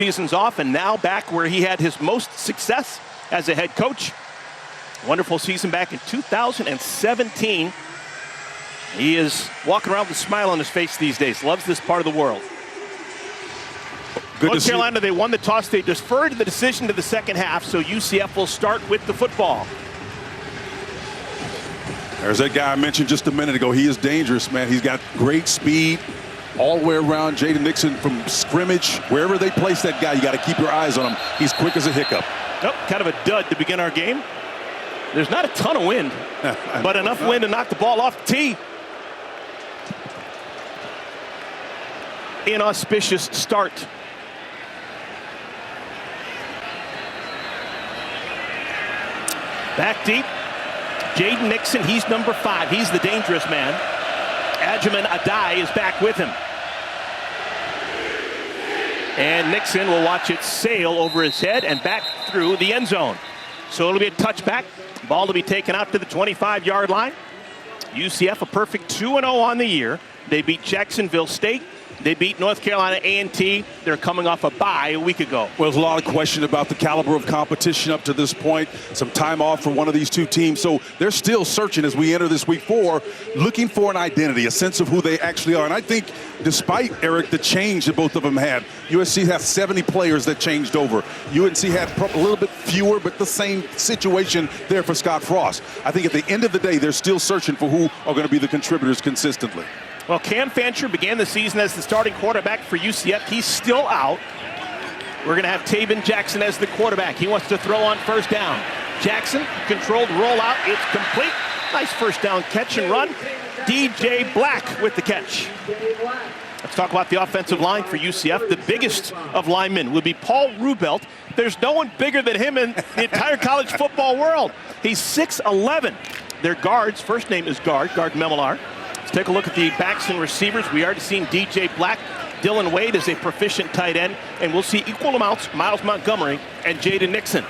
seasons off, and now back where he had his most success as a head coach. Wonderful season back in 2017. He is walking around with a smile on his face these days. Loves this part of the world. North Carolina, they won the toss. They deferred the decision to the second half, so UCF will start with the football. There's that guy I mentioned just a minute ago. He is dangerous, man. He's got great speed all the way around. Jaden Nixon from scrimmage. Wherever they place that guy, you got to keep your eyes on him. He's quick as a hiccup. Nope, kind of a dud to begin our game. There's not a ton of wind, but enough wind to knock the ball off the tee. Inauspicious start. Back deep. Jaden Nixon, he's number 5. He's the dangerous man. Ajuman Adai is back with him. And Nixon will watch it sail over his head and back through the end zone. So it'll be a touchback. Ball to be taken out to the 25-yard line. UCF a perfect 2-0 on the year. They beat Jacksonville State. They beat North Carolina A&T. They're coming off a bye a week ago. Well, there's a lot of question about the caliber of competition up to this point. Some time off for one of these two teams. So they're still searching as we enter this week 4, looking for an identity, a sense of who they actually are. And I think despite, Eric, the change that both of them had, USC has 70 players that changed over. UNC had a little bit fewer, but the same situation there for Scott Frost. I think at the end of the day, they're still searching for who are going to be the contributors consistently. Well, Cam Fancher began the season as the starting quarterback for UCF. He's still out. We're going to have Taven Jackson as the quarterback. He wants to throw on first down. Jackson, controlled rollout. It's complete. Nice first down catch and run. DJ Black with the catch. Let's talk about the offensive line for UCF. The biggest of linemen will be Paul Rubelt. There's no one bigger than him in the entire college football world. He's 6'11". Their guards, first name is Guard Memelar. Take a look at the backs and receivers. We already seen DJ Black. Dylan Wade is a proficient tight end. And we'll see equal amounts, Miles Montgomery and Jaden Nixon.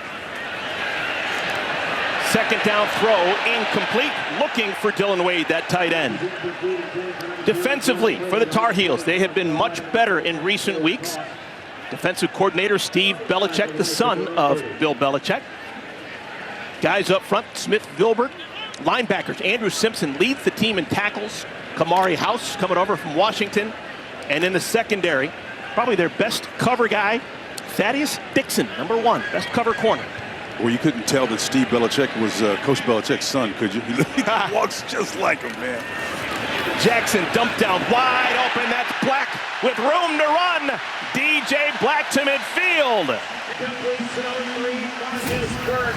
Second down throw, incomplete. Looking for Dylan Wade, that tight end. Defensively, for the Tar Heels, they have been much better in recent weeks. Defensive coordinator Steve Belichick, the son of Bill Belichick. Guys up front, Smith Vilbert. Linebackers, Andrew Simpson leads the team in tackles. Kamari House coming over from Washington. And in the secondary, probably their best cover guy, Thaddeus Dixon, number 1, best cover corner. Well, you couldn't tell that Steve Belichick was Coach Belichick's son, could you? He walks just like him, man. Jackson dumped down wide open. That's Black with room to run. DJ Black to midfield.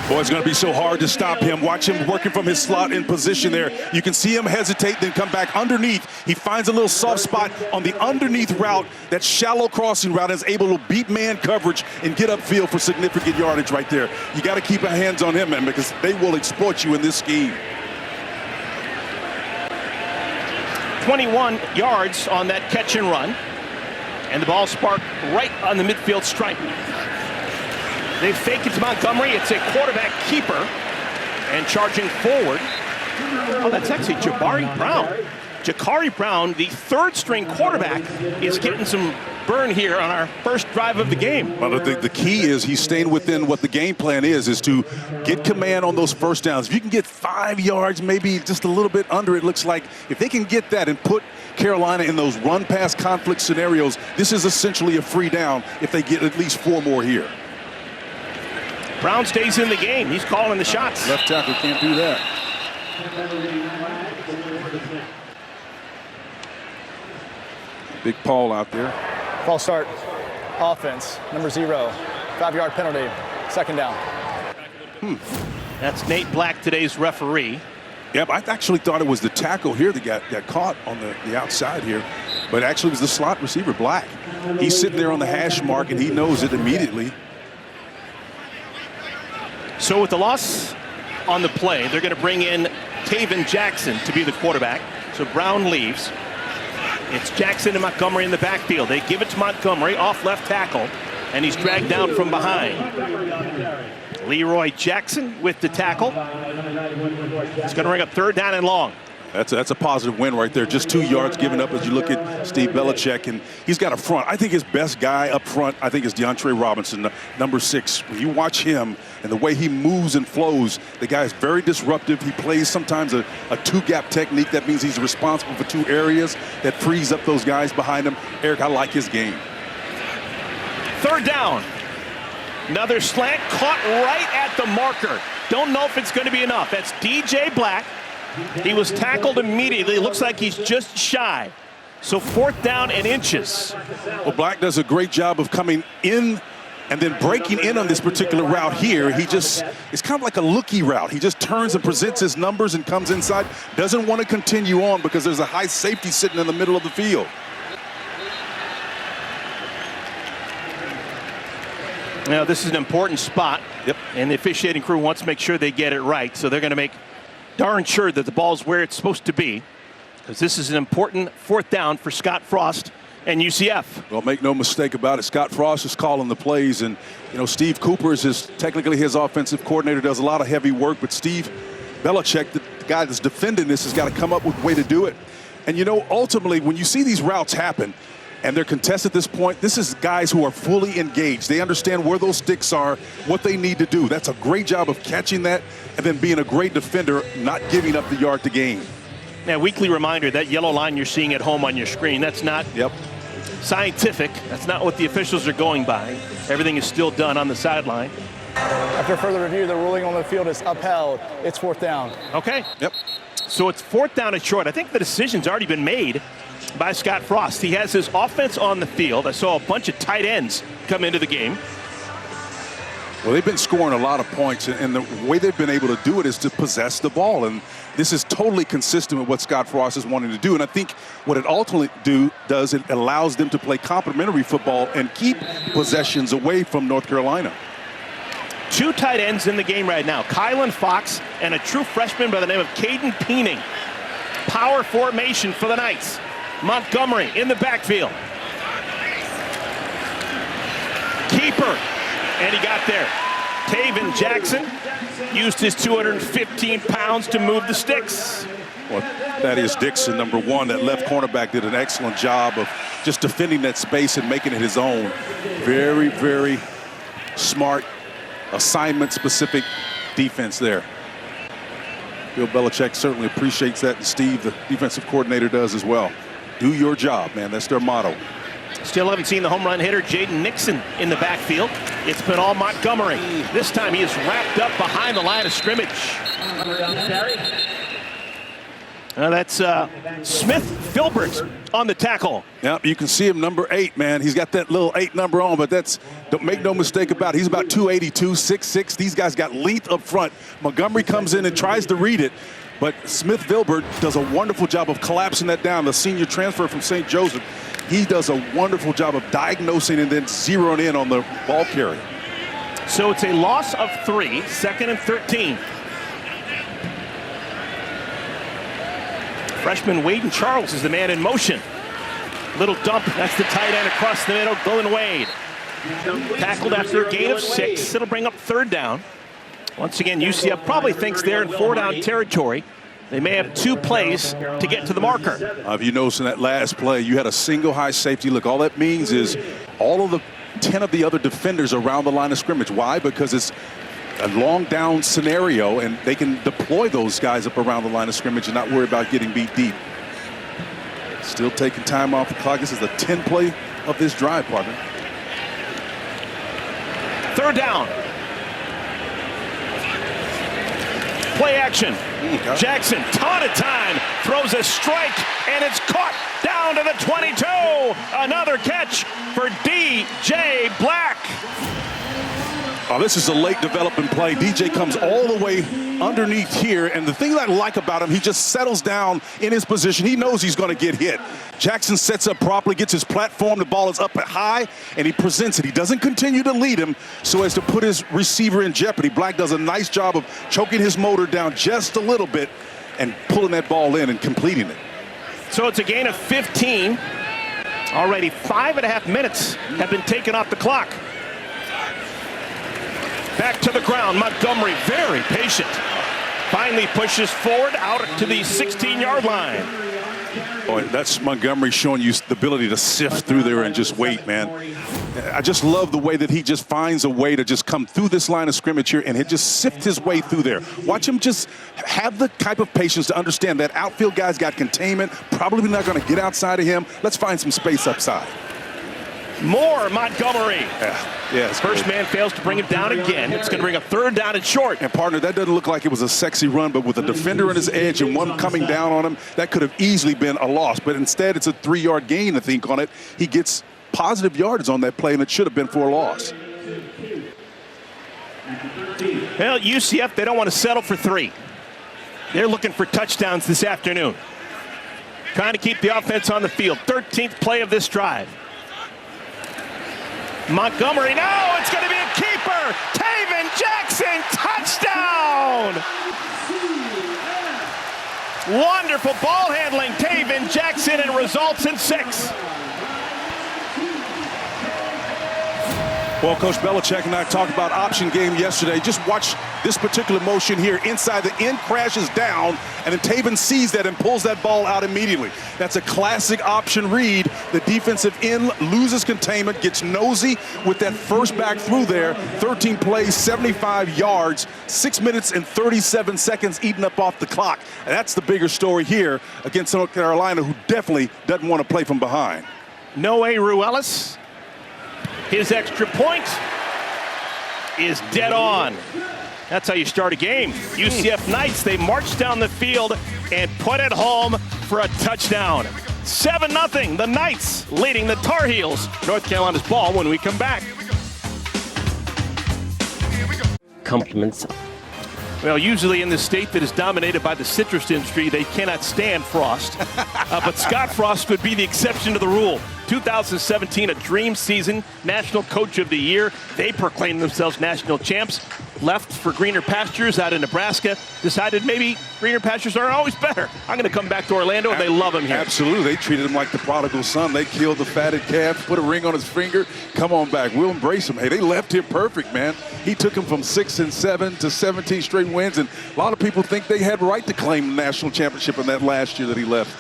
Boy, it's going to be so hard to stop him. Watch him working from his slot in position there. You can see him hesitate, then come back underneath. He finds a little soft spot on the underneath route, that shallow crossing route, is able to beat man coverage and get upfield for significant yardage right there. You got to keep your hands on him, man, because they will exploit you in this scheme. 21 yards on that catch and run. And the ball sparked right on the midfield stripe. They fake it to Montgomery. It's a quarterback keeper. And charging forward. Oh, that's actually Jabari Brown. Jakari Brown, the third-string quarterback, is getting some burn here on our first drive of the game. Well, the key is he's staying within what the game plan is to get command on those first downs. If you can get 5 yards, maybe just a little bit under, it looks like. If they can get that and put Carolina in those run-pass conflict scenarios, this is essentially a free down if they get at least 4 more here. Brown stays in the game. He's calling the shots. Left tackle can't do that. Big Paul out there. False start. Offense, number 0. 5-yard penalty. Second down. That's Nate Black, today's referee. Yep, I actually thought it was the tackle here that got caught on the outside here. But actually it was the slot receiver, Black. He's sitting there on the hash mark, and he knows it immediately. So with the loss on the play, they're going to bring in Taven Jackson to be the quarterback. So Brown leaves. It's Jackson and Montgomery in the backfield. They give it to Montgomery off left tackle, and he's dragged down from behind. Leroy Jackson with the tackle. It's going to bring up third down and long. That's a positive win right there. Just 2 yards given up as you look at Steve Belichick, and he's got a front. I think his best guy up front, I think, is DeAndre Robinson, number 6. When you watch him and the way he moves and flows, the guy is very disruptive. He plays sometimes a 2-gap technique. That means he's responsible for 2 areas that frees up those guys behind him. Eric, I like his game. 3rd down. Another slant caught right at the marker. Don't know if it's going to be enough. That's DJ Black. He was tackled immediately. Looks like he's just shy. So 4th down and inches. Well, Black does a great job of coming in and then breaking in on this particular route here. It's kind of like a looky route. He just turns and presents his numbers and comes inside. Doesn't want to continue on because there's a high safety sitting in the middle of the field. Now, this is an important spot. Yep. And the officiating crew wants to make sure they get it right. So they're going to make darn sure that the ball's where it's supposed to be, because this is an important 4th down for Scott Frost and UCF. Well, make no mistake about it. Scott Frost is calling the plays, and Steve Cooper is technically his offensive coordinator, does a lot of heavy work, but Steve Belichick, the guy that's defending this, has got to come up with a way to do it. And ultimately, when you see these routes happen and they're contested at this point, this is guys who are fully engaged. They understand where those sticks are, what they need to do. That's a great job of catching that and then being a great defender, not giving up the yard to gain. Now, weekly reminder, that yellow line you're seeing at home on your screen, that's not scientific. That's not what the officials are going by. Everything is still done on the sideline. After further review, the ruling on the field is upheld. It's 4th down. Okay. Yep. So it's 4th down and short. I think the decision's already been made by Scott Frost. He has his offense on the field. I saw a bunch of tight ends come into the game. Well, they've been scoring a lot of points, and the way they've been able to do it is to possess the ball. And this is totally consistent with what Scott Frost is wanting to do. And I think what it ultimately does, it allows them to play complementary football and keep possessions away from North Carolina. 2 tight ends in the game right now. Kylan Fox and a true freshman by the name of Caden Peening. Power formation for the Knights. Montgomery in the backfield. Keeper. And he got there. Taven Jackson used his 215 pounds to move the sticks. Well, Thaddeus Dixon, number 1, that left cornerback, did an excellent job of just defending that space and making it his own. Very, very smart, assignment-specific defense there. Bill Belichick certainly appreciates that, and Steve, the defensive coordinator, does as well. Do your job, man. That's their motto. Still haven't seen the home run hitter, Jaden Nixon, in the backfield. It's been all Montgomery. This time he is wrapped up behind the line of scrimmage. Now that's Smith Filbert on the tackle. Yep, you can see him, number 8, man. He's got that little 8 number on, but don't make no mistake about it. He's about 282, 6'6". These guys got length up front. Montgomery comes in and tries to read it, but Smith Filbert does a wonderful job of collapsing that down. The senior transfer from St. Joseph, he does a wonderful job of diagnosing and then zeroing in on the ball carrier. So it's a loss of 3, 2nd and 13. Freshman Waden Charles is the man in motion. Little dump, that's the tight end across the middle, Dylan Wade. Tackled after a gain of 6. It'll bring up 3rd down. Once again, UCF probably thinks they're in 4-down territory. They may have 2 plays to get to the marker. If you notice in that last play, you had a single high safety look. All that means is all of the 10 of the other defenders around the line of scrimmage. Why? Because it's a long down scenario, and they can deploy those guys up around the line of scrimmage and not worry about getting beat deep. Still taking time off the clock. This is the 10th play of this drive, partner. 3rd down. Play action. Jackson, ton of time, throws a strike, and it's caught down to the 22. Another catch for DJ Black. Oh, this is a late development play. DJ comes all the way underneath here, and the thing that I like about him, he just settles down in his position. He knows he's going to get hit. Jackson sets up properly, gets his platform. The ball is up high, and he presents it. He doesn't continue to lead him so as to put his receiver in jeopardy. Black does a nice job of choking his motor down just a little bit and pulling that ball in and completing it. So it's a gain of 15. Already 5.5 minutes have been taken off the clock. Back to the ground, Montgomery very patient. Finally pushes forward out to the 16-yard line. Oh, that's Montgomery showing you the ability to sift through there and just wait, man. I just love the way that he just finds a way to just come through this line of scrimmage here and just sift his way through there. Watch him just have the type of patience to understand that outfield guy's got containment, probably not going to get outside of him. Let's find some space upside. More Montgomery. Yeah, First man fails to bring it down again. It's going to bring a third down and short. And partner, that doesn't look like it was a sexy run, but with a defender on his edge and one coming down on him, that could have easily been a loss. But instead, it's a 3-yard gain, I think, on it. He gets positive yardage on that play, and it should have been for a loss. Well, UCF, they don't want to settle for 3. They're looking for touchdowns this afternoon. Trying to keep the offense on the field. 13th play of this drive. Montgomery, no, it's going to be a keeper. Taven Jackson, touchdown! Wonderful ball handling, Taven Jackson, and results in 6. Well, Coach Belichick and I talked about option game yesterday. Just watch this particular motion here. Inside the end, crashes down, and then Taven sees that and pulls that ball out immediately. That's a classic option read. The defensive end loses containment, gets nosy with that first back through there. 13 plays, 75 yards, 6 minutes and 37 seconds eaten up off the clock. And that's the bigger story here against North Carolina, who definitely doesn't want to play from behind. Noe Ruelas. His extra point is dead on. That's how you start a game. UCF Knights, they march down the field and put it home for a touchdown. 7-0, the Knights leading the Tar Heels. North Carolina's ball when we come back. Compliments. Well, usually in the state that is dominated by the citrus industry, they cannot stand Frost. But Scott Frost would be the exception to the rule. 2017, a dream season, National Coach of the Year. They proclaimed themselves national champs. Left for greener pastures out in Nebraska. Decided maybe greener pastures aren't always better. I'm going to come back to Orlando, and they love him here. Absolutely. They treated him like the prodigal son. They killed the fatted calf, put a ring on his finger. Come on back. We'll embrace him. Hey, they left him perfect, man. He took him from 6-7 to 17 straight wins, and a lot of people think they had right to claim the national championship in that last year that he left.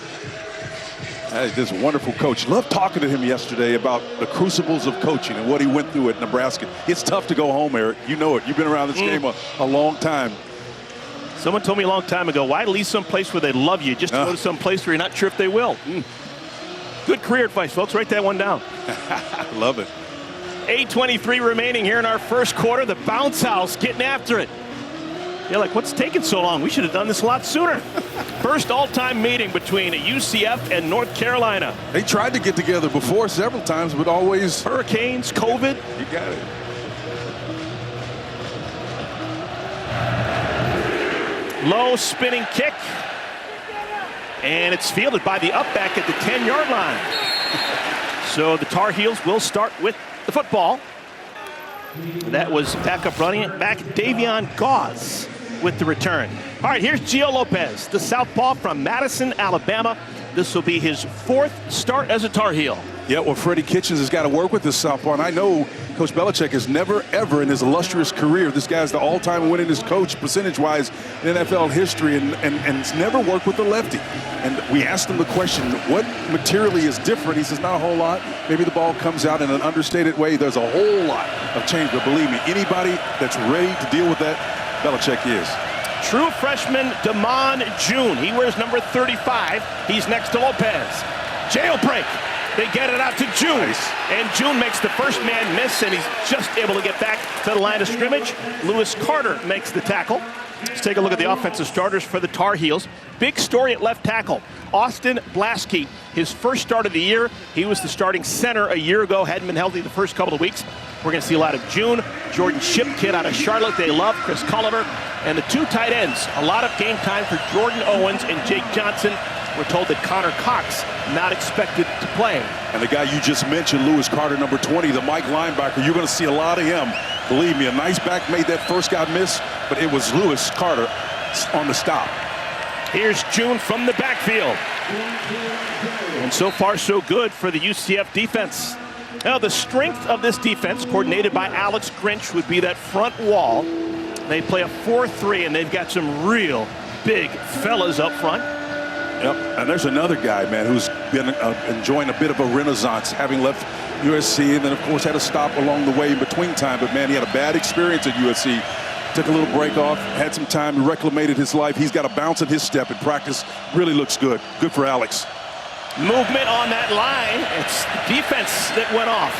This wonderful coach. Loved talking to him yesterday about the crucibles of coaching and what he went through at Nebraska. It's tough to go home, Eric. You know it. You've been around this game a long time. Someone told me a long time ago, why leave someplace where they love you just to go to some place where you're not sure if they will? Good career advice, folks. Write that one down. Love it. 8:23 remaining here in our first quarter. The bounce house getting after it. You're like, what's taking so long? We should have done this a lot sooner. First all-time meeting between UCF and North Carolina. They tried to get together before several times, but always hurricanes, COVID. You got it. Low spinning kick. And it's fielded by the up back at the 10-yard line. So the Tar Heels will start with the football. That was backup running back Davion Gauze with the return. All right, here's Gio Lopez, the southpaw from Madison, Alabama. This will be his 4th start as a Tar Heel. Yeah, well, Freddie Kitchens has got to work with this southpaw, and I know Coach Belichick has never, ever in his illustrious career, this guy's the all-time winningest coach percentage-wise in NFL history, and has never worked with the lefty. And we asked him the question, what materially is different? He says, not a whole lot. Maybe the ball comes out in an understated way. There's a whole lot of change, but believe me, anybody that's ready to deal with that, Belichick is. True freshman Damon June. He wears number 35. He's next to Lopez. Jailbreak. They get it out to June. Nice. And June makes the first man miss, and he's just able to get back to the line of scrimmage. Lewis Carter makes the tackle. Let's take a look at the offensive starters for the Tar Heels. Big story at left tackle. Austin Blaskey, his first start of the year. He was the starting center a year ago, hadn't been healthy the first couple of weeks. We're going to see a lot of June. Jordan Shipkid out of Charlotte, they love. Chris Culliver. And the 2 tight ends, a lot of game time for Jordan Owens and Jake Johnson. We're told that Connor Cox not expected to play. And the guy you just mentioned, Lewis Carter, number 20, the Mike linebacker, you're going to see a lot of him. Believe me, a nice back made that first guy miss, but it was Lewis Carter on the stop. Here's June from the backfield. And so far, so good for the UCF defense. Now, the strength of this defense, coordinated by Alex Grinch, would be that front wall. They play a 4-3, and they've got some real big fellas up front. Yep, and there's another guy, man, who's been enjoying a bit of a renaissance, having left USC, and then, of course, had a stop along the way in between time. But, man, he had a bad experience at USC. Took a little break off, had some time, reclamated his life. He's got a bounce in his step in practice. Really looks good. Good for Alex. Movement on that line. It's defense that went off.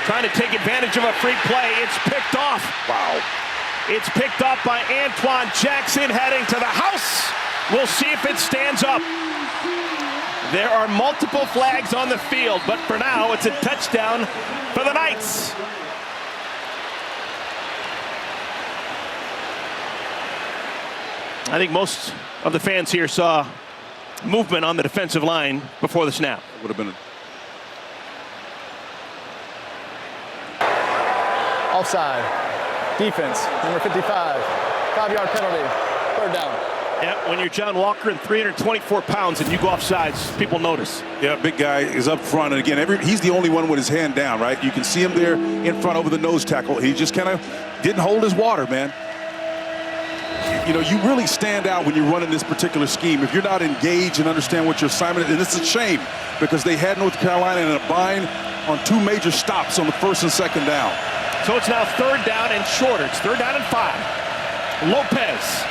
Trying to take advantage of a free play. It's picked off. Wow. It's picked off by Antoine Jackson heading to the house. We'll see if it stands up. There are multiple flags on the field, but for now, it's a touchdown for the Knights. I think most of the fans here saw movement on the defensive line before the snap. Would have been Offside. Defense, number 55. 5-yard penalty. 3rd down. Yeah, when you're John Walker and 324 pounds and you go offsides, people notice. Yeah, big guy is up front, and again, he's the only one with his hand down, right? You can see him there in front over the nose tackle. He just kind of didn't hold his water, man. You know, you really stand out when you're running this particular scheme. If you're not engaged and understand what your assignment is, and it's a shame because they had North Carolina in a bind on 2 major stops on the 1st and 2nd down. So it's now 3rd down and shorter. It's 3rd down and 5. Lopez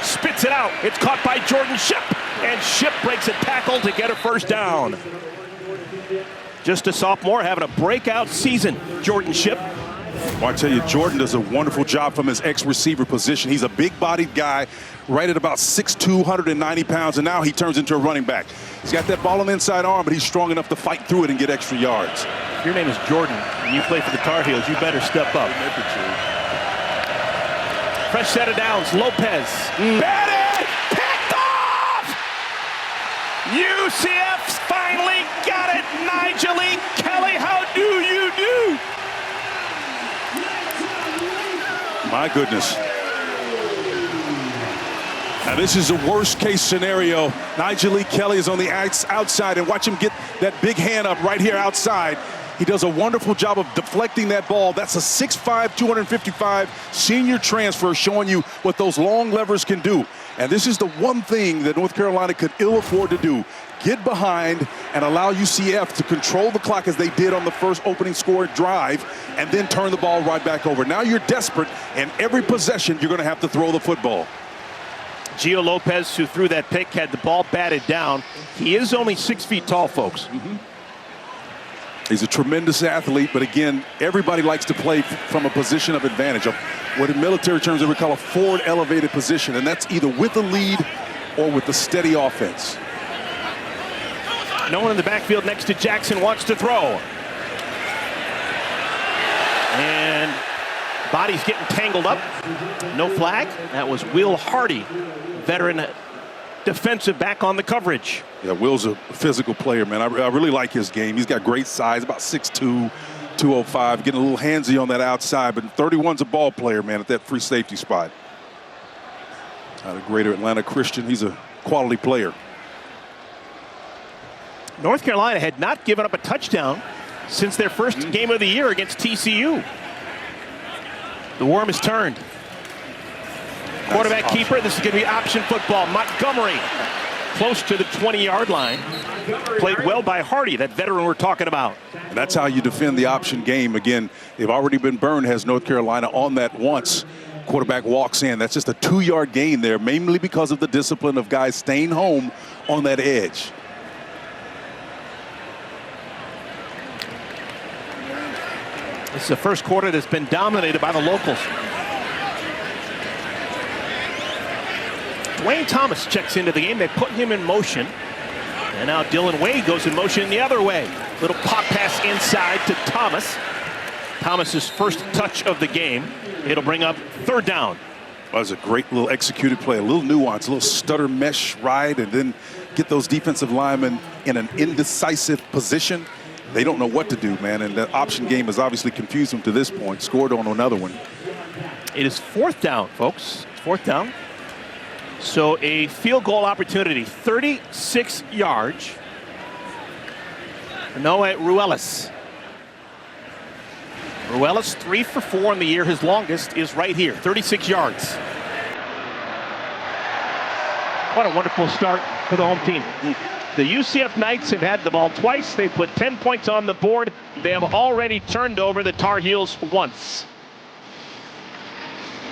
spits it out. It's caught by Jordan Shipp, and Shipp breaks a tackle to get a 1st down. Just a sophomore having a breakout season, Jordan Shipp. Well, I tell you, Jordan does a wonderful job from his ex-receiver position. He's a big-bodied guy, right at about 6'2", 190 pounds, and now he turns into a running back. He's got that ball on the inside arm, but he's strong enough to fight through it and get extra yards. If your name is Jordan and you play for the Tar Heels, you better step up. Fresh set of downs. Lopez. Batted! Picked off! UCF's finally got it. Nigel E. Kelly, how do you do? My goodness. Now this is a worst case scenario. Nigel E. Kelly is on the outside, and watch him get that big hand up right here outside. He does a wonderful job of deflecting that ball. That's a 6'5", 255 senior transfer showing you what those long levers can do. And this is the one thing that North Carolina could ill afford to do. Get behind and allow UCF to control the clock as they did on the first opening score drive and then turn the ball right back over. Now you're desperate, and every possession you're going to have to throw the football. Gio Lopez, who threw that pick, had the ball batted down. He is only 6 feet tall, folks. He's a tremendous athlete, but again, everybody likes to play from a position of advantage, of what in military terms we call a forward elevated position, and that's either with the lead or with the steady offense. No one in the backfield next to Jackson wants to throw. And body's getting tangled up. No flag. That was Will Hardy, veteran defensive back on the coverage. Yeah, Will's a physical player, man. I really like his game. He's got great size, about 6'2", 205, getting a little handsy on that outside, but 31's a ball player, man, at that free safety spot. Out of Greater Atlanta Christian, he's a quality player. North Carolina had not given up a touchdown since their first game of the year against TCU. The worm is turned. Quarterback keeper, this is going to be option football. Montgomery, close to the 20-yard line. Played well by Hardy, that veteran we're talking about. And that's how you defend the option game. Again, they've already been burned, has North Carolina on that once. Quarterback walks in. That's just a 2-yard gain there, mainly because of the discipline of guys staying home on that edge. This is the first quarter that's been dominated by the locals. Wayne Thomas checks into the game. They put him in motion. And now Dylan Wade goes in motion the other way. Little pop pass inside to Thomas. Thomas's first touch of the game. It'll bring up 3rd down. That was a great little executed play, a little nuance, a little stutter mesh ride, and then get those defensive linemen in an indecisive position. They don't know what to do, man, and the option game has obviously confused them to this point. Scored on another one. It is 4th down, folks. 4th down. So a field goal opportunity, 36 yards. Noah Ruelas. Ruelas 3 for 4 in the year. His longest is right here, 36 yards. What a wonderful start for the home team. The UCF Knights have had the ball twice. They put 10 points on the board. They have already turned over the Tar Heels once.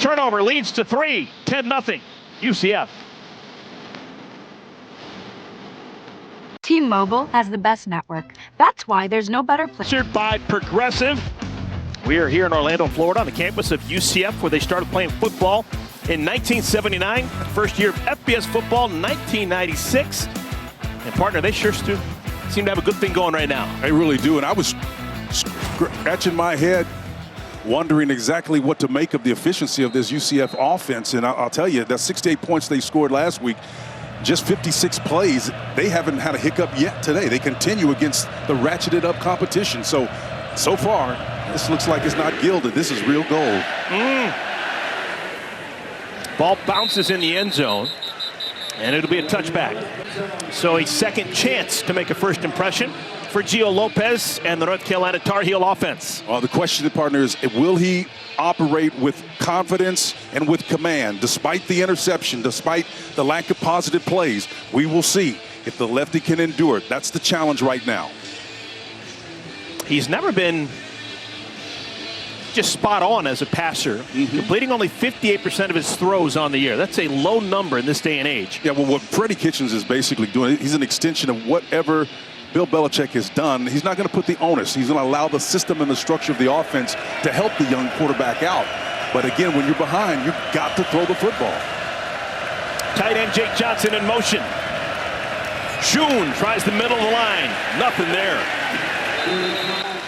Turnover leads to 3, 10-0, UCF. T-Mobile has the best network. That's why there's no better place. Sponsored by Progressive. We are here in Orlando, Florida, on the campus of UCF, where they started playing football in 1979. First year of FBS football, 1996. And partner, they sure seem to have a good thing going right now. They really do. And I was scratching my head, wondering exactly what to make of the efficiency of this UCF offense. And I'll tell you, that 68 points they scored last week, just 56 plays, they haven't had a hiccup yet today. They continue against the ratcheted up competition. So far, this looks like it's not gilded. This is real gold. Ball bounces in the end zone, and it'll be a touchback. So a second chance to make a first impression for Gio Lopez and the North Carolina Tar Heel offense. Well, the question, partner, is will he operate with confidence and with command despite the interception, despite the lack of positive plays? We will see if the lefty can endure it. That's the challenge right now. He's never been just spot on as a passer, completing only 58% of his throws on the year. That's a low number in this day and age. Yeah, well, what Freddie Kitchens is basically doing, he's an extension of whatever Bill Belichick has done. He's not going to put the onus. He's going to allow the system and the structure of the offense to help the young quarterback out. But again, when you're behind, you've got to throw the football. Tight end Jake Johnson in motion. June tries the middle of the line. Nothing there.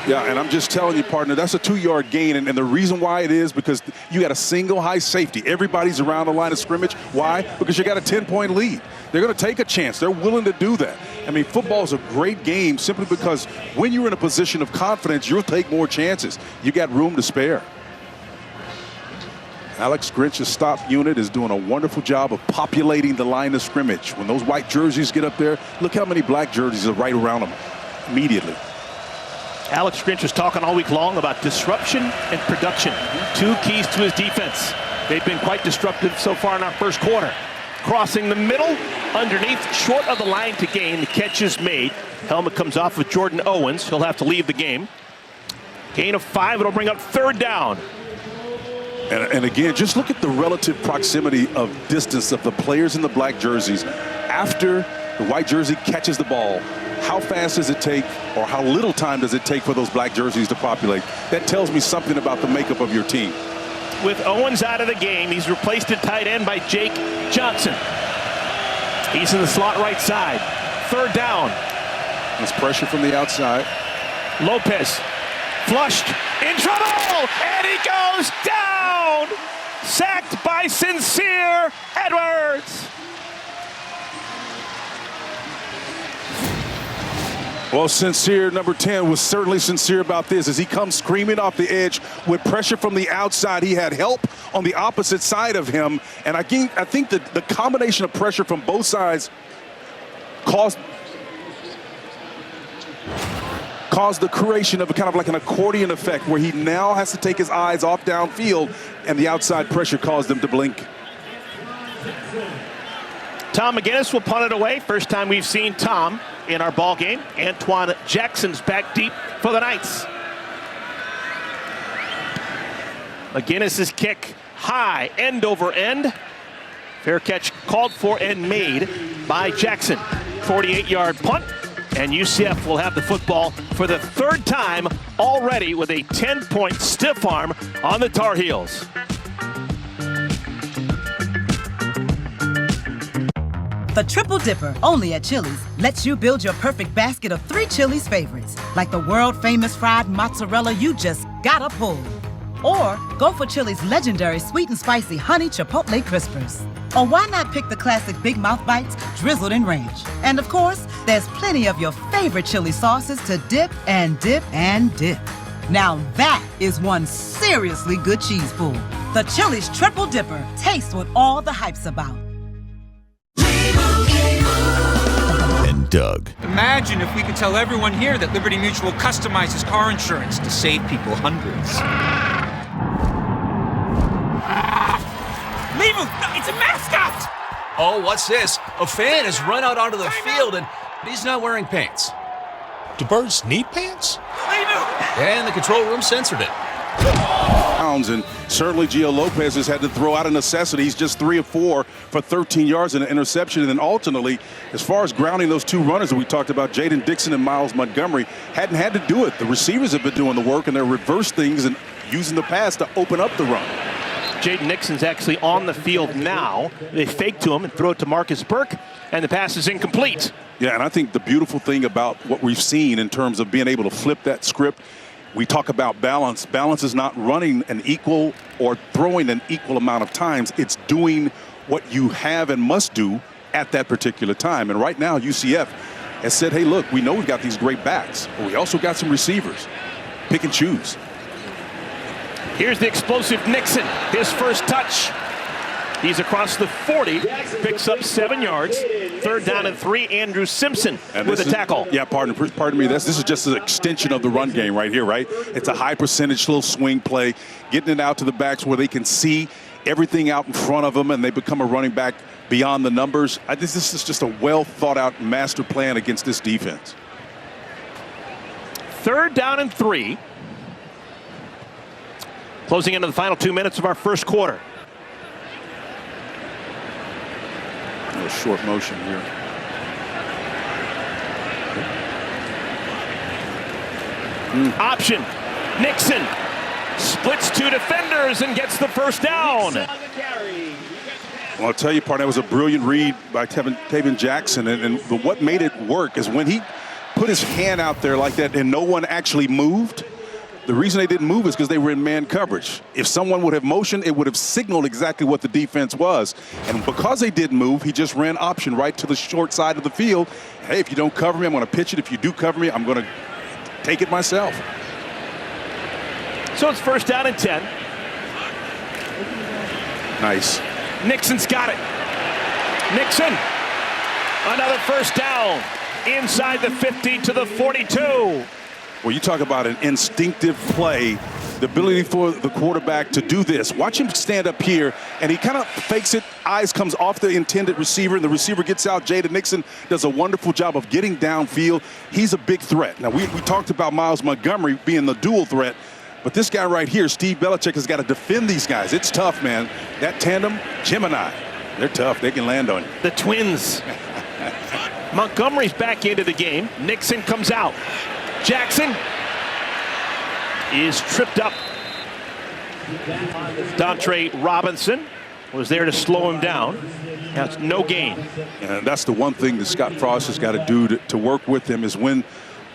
Yeah, and I'm just telling you, partner, that's a 2-yard gain. And the reason why it is because you got a single high safety. Everybody's around the line of scrimmage. Why? Because you got a 10-point lead. They're going to take a chance. They're willing to do that. I mean, football is a great game simply because when you're in a position of confidence, you'll take more chances. You got room to spare. Alex Grinch's stop unit is doing a wonderful job of populating the line of scrimmage. When those white jerseys get up there, look how many black jerseys are right around them immediately. Alex Grinch was talking all week long about disruption and production. Two keys to his defense. They've been quite disruptive so far in our first quarter. Crossing the middle, underneath, short of the line to gain. The catch is made. Helmet comes off with Jordan Owens. He'll have to leave the game. Gain of 5. It'll bring up 3rd down. And again, just look at the relative proximity of distance of the players in the black jerseys. After the white jersey catches the ball, how fast does it take, or how little time does it take for those black jerseys to populate? That tells me something about the makeup of your team. With Owens out of the game, he's replaced at tight end by Jake Johnson. He's in the slot right side. 3rd down. There's pressure from the outside. Lopez flushed, in trouble, and he goes down. Sacked by Sincere Edwards. Well, Sincere, number 10, was certainly sincere about this as he comes screaming off the edge with pressure from the outside. He had help on the opposite side of him. And I think that the combination of pressure from both sides caused the creation of a kind of like an accordion effect where he now has to take his eyes off downfield, and the outside pressure caused him to blink. Tom McGinnis will punt it away. First time we've seen Tom in our ball game. Antoine Jackson's back deep for the Knights. McGinnis's kick high, end over end. Fair catch called for and made by Jackson. 48-yard punt, and UCF will have the football for the 3rd time already with a 10-point stiff arm on the Tar Heels. The Triple Dipper, only at Chili's, lets you build your perfect basket of 3 Chili's favorites, like the world-famous fried mozzarella you just gotta pull. Or go for Chili's legendary sweet and spicy honey chipotle crispers. Or why not pick the classic Big Mouth Bites drizzled in ranch? And of course, there's plenty of your favorite chili sauces to dip and dip and dip. Now that is one seriously good cheese pull. The Chili's Triple Dipper. Taste what all the hype's about. And Doug. Imagine if we could tell everyone here that Liberty Mutual customizes car insurance to save people hundreds. Leave him! It's a mascot! Oh, what's this? A fan has run out onto the field and he's not wearing pants. Do birds need pants? Leave him! And the control room censored it. And certainly Gio Lopez has had to throw out a necessity. He's just 3 of 4 for 13 yards and an interception. And then ultimately, as far as grounding those two runners that we talked about, Jaden Dixon and Miles Montgomery, hadn't had to do it. The receivers have been doing the work, and they're reverse things and using the pass to open up the run. Jaden Nixon's actually on the field now. They fake to him and throw it to Marcus Burke, and the pass is incomplete. Yeah, and I think the beautiful thing about what we've seen in terms of being able to flip that script, we talk about balance. Balance is not running an equal or throwing an equal amount of times. It's doing what you have and must do at that particular time. And right now, UCF has said, hey, look, we know we've got these great backs, but we also got some receivers. Pick and choose. Here's the explosive Nixon, his first touch. He's across the 40, picks up 7 yards. 3rd down and 3, Andrew Simpson with a tackle. Yeah, pardon me. This is just an extension of the run game right here, right? It's a high percentage little swing play, getting it out to the backs where they can see everything out in front of them and they become a running back beyond the numbers. This is just a well thought out master plan against this defense. 3rd down and 3. Closing into the final 2 minutes of our first quarter. A short motion here. Option. Nixon splits 2 defenders and gets the first down. Well, I'll tell you, partner, that was a brilliant read by Taven Jackson. And what made it work is when he put his hand out there like that and no one actually moved. The reason they didn't move is because they were in man coverage. If someone would have motioned, it would have signaled exactly what the defense was. And because they didn't move, he just ran option right to the short side of the field. Hey, if you don't cover me, I'm going to pitch it. If you do cover me, I'm going to take it myself. So it's 1st down and 10. Nice. Nixon's got it. Nixon, another 1st down inside the 50 to the 42. Well, you talk about an instinctive play, the ability for the quarterback to do this. Watch him stand up here, and he kind of fakes it. Eyes comes off the intended receiver, and the receiver gets out. Jaden Nixon does a wonderful job of getting downfield. He's a big threat. Now, we talked about Miles Montgomery being the dual threat, but this guy right here, Steve Belichick, has got to defend these guys. It's tough, man. That tandem, Gemini, they're tough. They can land on you. The twins. Montgomery's back into the game. Nixon comes out. Jackson is tripped up. Dontre Robinson was there to slow him down. That's no gain. And that's the one thing that Scott Frost has got to do to work with him is when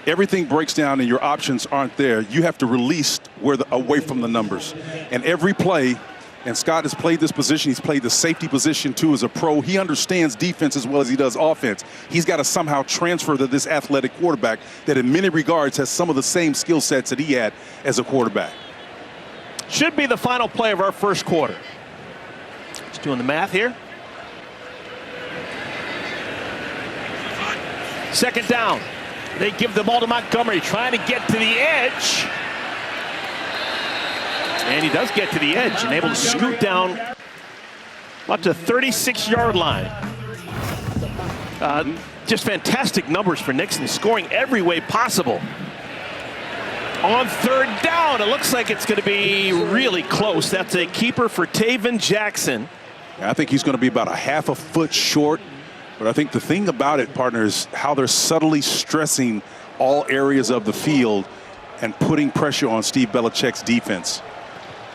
everything breaks down and your options aren't there, you have to release away from the numbers. And every play, and Scott has played this position, he's played the safety position too as a pro. He understands defense as well as he does offense. He's got to somehow transfer to this athletic quarterback that in many regards has some of the same skill sets that he had as a quarterback. Should be the final play of our first quarter. Just doing the math here. 2nd down. They give the ball to Montgomery, trying to get to the edge. And he does get to the edge and able to scoot down up to 36-yard line. Just fantastic numbers for Nixon, scoring every way possible. On 3rd down, it looks like it's going to be really close. That's a keeper for Taven Jackson. I think he's going to be about a half a foot short. But I think the thing about it, partner, is how they're subtly stressing all areas of the field and putting pressure on Steve Belichick's defense.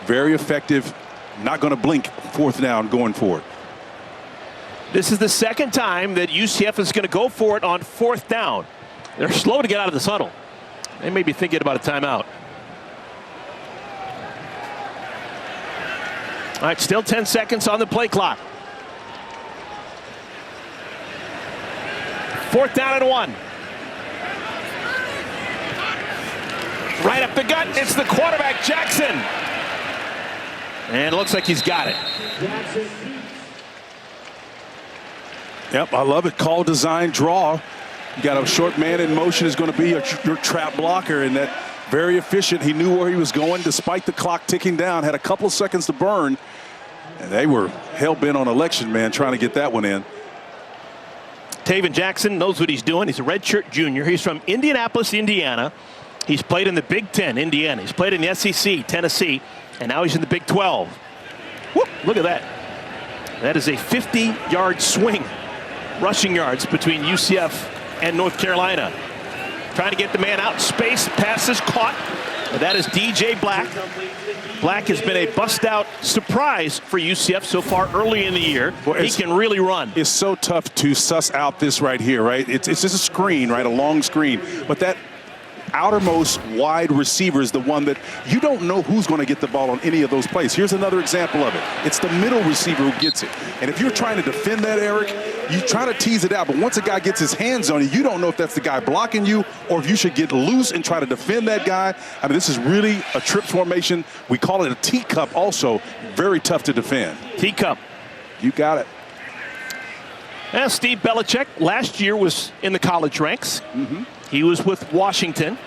Very effective, not going to blink 4th down going forward. This is the 2nd time that UCF is going to go for it on 4th down. They're slow to get out of this huddle. They may be thinking about a timeout. All right, still 10 seconds on the play clock. 4th down and 1. Right up the gut, it's the quarterback, Jackson. And it looks like he's got it. Yep, I love it. Call, design, draw. You got a short man in motion is going to be your trap blocker, and that very efficient. He knew where he was going despite the clock ticking down, had a couple of seconds to burn, and they were hell-bent on election, man, trying to get that one in. Taven Jackson knows what he's doing. He's a redshirt junior. He's from Indianapolis, Indiana. He's played in the Big Ten, Indiana. He's played in the SEC, Tennessee, and now he's in the Big 12. Whoop, look at that. That is a 50-yard swing, rushing yards between UCF and North Carolina. Trying to get the man out in space. Pass is caught. And that is DJ Black. Black has been a bust-out surprise for UCF so far early in the year. Well, he can really run. It's so tough to suss out this right here, right? It's just a screen, right? A long screen. But that outermost wide receiver is the one that you don't know who's going to get the ball on any of those plays. Here's another example of it. It's the middle receiver who gets it. And if you're trying to defend that, Eric, you try to tease it out. But once a guy gets his hands on you, you don't know if that's the guy blocking you or if you should get loose and try to defend that guy. I mean, this is really a trips formation. We call it a teacup also. Very tough to defend. Teacup. You got it. Now, Steve Belichick last year was in the college ranks. He was with Washington.